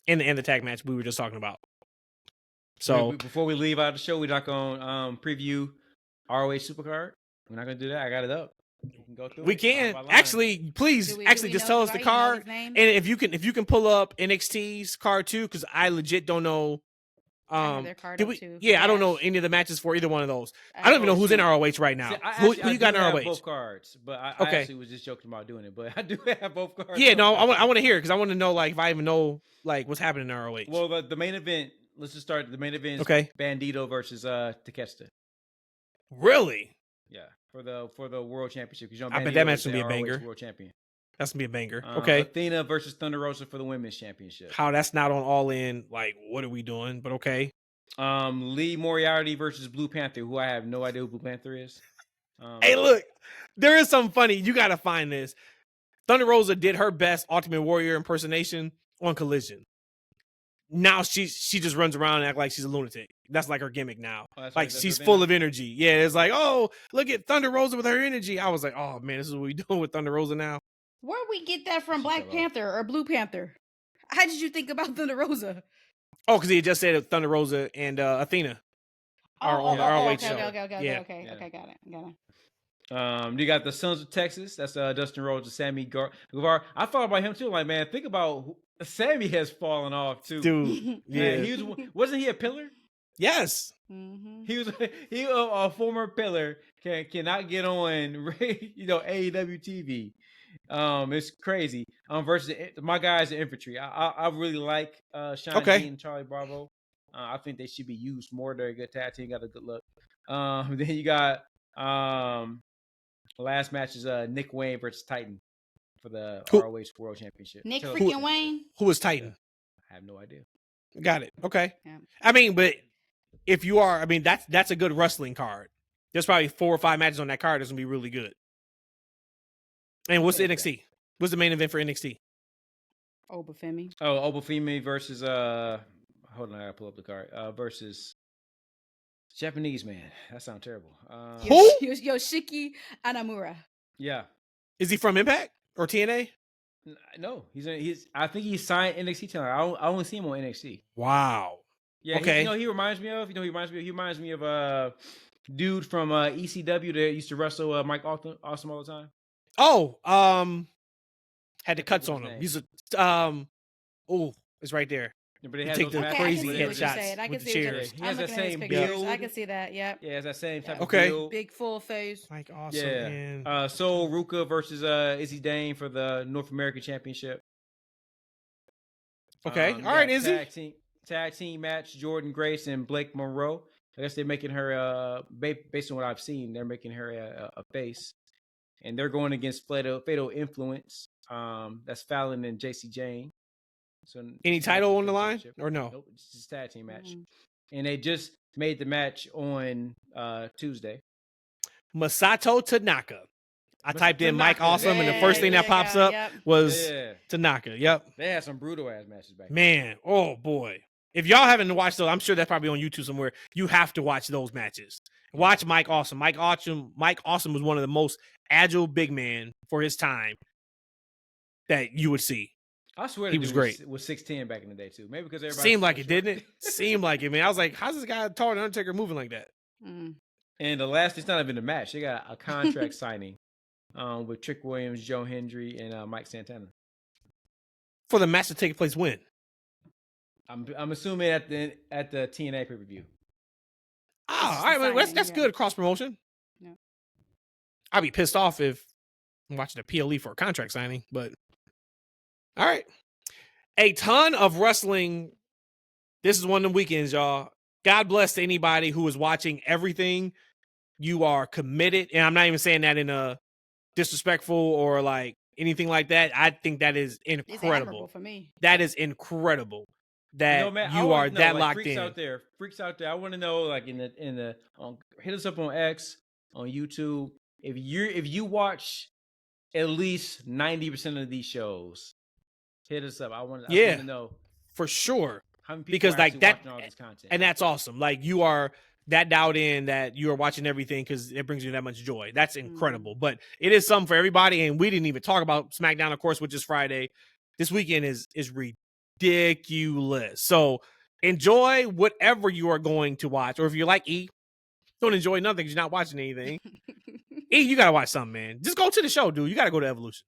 and the tag match we were just talking about. So before we leave out the show, we're not going to preview ROH Supercard. We're not going to do that. I got it up. We can go through. We can actually, please, just tell us the card, and if you can pull up NXT's card too, because I legit don't know. I don't know any of the matches for either one of those. I don't even know who's in ROH right now. Who you got in ROH? Both cards, but I actually was just joking about doing it. But I do have both cards. Yeah, no, I want to hear because I want to know like if I even know like what's happening in ROH. Well, the main event. Let's just start. The main event is Bandito versus Takeshita. Really? Yeah, for the world championship. I bet that match is gonna be a banger. World champion. That's gonna be a banger. Athena versus Thunder Rosa for the women's championship. How that's not on All In? Like, what are we doing? But okay. Lee Moriarty versus Blue Panther, who I have no idea who Blue Panther is. Hey, look, there is something funny. You got to find this. Thunder Rosa did her best Ultimate Warrior impersonation on Collision. Now she just runs around and act like she's a lunatic. That's like her gimmick now. Like she's full of energy. Yeah, it's like, oh, look at Thunder Rosa with her energy. I was like, oh man, this is what we doing with Thunder Rosa now. Where'd we get that from? Black Panther or Blue Panther? How did you think about Thunder Rosa? Oh, because he had just said Thunder Rosa and Athena are on the ROH show. Okay, got it. You got the Sons of Texas. That's Dustin Rhodes and Sammy Guevara. I thought about him too. Like, man, think about Sammy has fallen off too, dude. Yeah, wasn't he a pillar? Yes, he was. He a former pillar cannot get on AEW TV. It's crazy. Versus my guys in infantry. I really like Sean G and Charlie Bravo. I think they should be used more. They're a good tag team. Got a good look. Then you got last match is Nick Wayne versus Titan for the ROH World Championship. Nick freaking Wayne. Who is Titan? I have no idea. Got it. Okay. Yeah. I mean, but if you are, that's a good wrestling card. There's probably 4 or 5 matches on that card that's gonna be really good. And what's the NXT? What's the main event for NXT? Obafemi. Oh, Obafemi versus hold on, I gotta pull up the card. Versus Japanese man. That sounds terrible. Who? Yoshiki Anamura. Yeah. Is he from Impact or TNA? No, he's. I think he signed NXT talent. I only see him on NXT. Wow. Yeah. Okay. He reminds me of. He reminds me of dude from ECW that used to wrestle Mike Awesome all the time. Oh, had the cuts on him. He's a it's right there. But they You had take those the matches Okay, I crazy can where see they what you're headshots saying. I with can the see what chair. you're. He I'm has that looking at his same pictures. build. I can see that. Yep. Yeah, it's that same type Okay. of build. Big full face. Mike Awesome Yeah. and Sol Ruka versus Izzy Dane for the North American Championship. okay. You All right, got Izzy. tag team match, Jordan Grace and Blake Monroe. I guess they're making her based on what I've seen, they're making her a face. And they're going against Fatal Influence. That's Fallon and JC Jane. So Any title on the line or no? Nope, it's just a tag team match. Mm. And they just made the match on Tuesday. Masato Tanaka. I typed in Mike Tanaka. Awesome, and the first thing that pops up was Tanaka. Yep. They had some brutal ass matches back then. Man, oh boy. If y'all haven't watched those, I'm sure that's probably on YouTube somewhere. You have to watch those matches. Watch Mike Awesome. Mike Awesome was one of the most agile big men for his time that you would see. I swear he was great. Was 6'10" back in the day too. Maybe because everybody seemed like it, didn't it? Seemed like it, man. I was like, how's this guy taller than Undertaker moving like that? Mm. And the last, it's not even a match. They got a contract signing with Trick Williams, Joe Hendry, and Mike Santana. For the match to take place when? I'm assuming at the TNA pay-per-view. Oh, all right, well, that's good cross promotion. Yeah. I'd be pissed off if I'm watching a PLE for a contract signing, but all right. A ton of wrestling. This is one of the weekends, y'all. God bless to anybody who is watching everything. You are committed, and I'm not even saying that in a disrespectful or like anything like that. I think that is incredible. For me. That is incredible. That you are that locked freaks in. Freaks out there. I want to know, like in the hit us up on X, on YouTube. If you watch at least 90% of these shows, hit us up. I want to know for sure. How many people because are like that, watching all this content? And that's awesome. Like you are that dialed in that you are watching everything because it brings you that much joy. That's incredible. But it is something for everybody, and we didn't even talk about SmackDown, of course, which is Friday. This weekend is ridiculous. So enjoy whatever you are going to watch, or if you're like E, don't enjoy nothing because you're not watching anything. E, you gotta watch something, man. Just go to the show, dude. You gotta go to Evolution.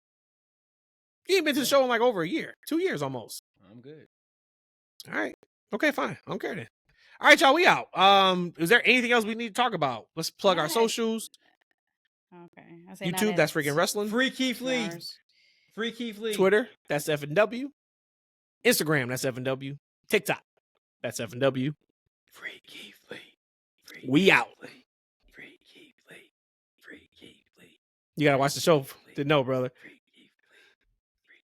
You ain't been to the show in like over a year, 2 years almost. I'm good. All right. Okay, fine. I don't care then. All right, y'all, we out. Is there anything else we need to talk about? Let's plug our socials. Okay. YouTube, that's freaking wrestling. Free Keith Lee. Free Keith Lee. Twitter, that's F&W. Instagram, that's F&W. TikTok, that's F&W. Free Keith Lee. We out. Free Keith Lee. Free Keith Lee. You gotta watch the show to know, brother.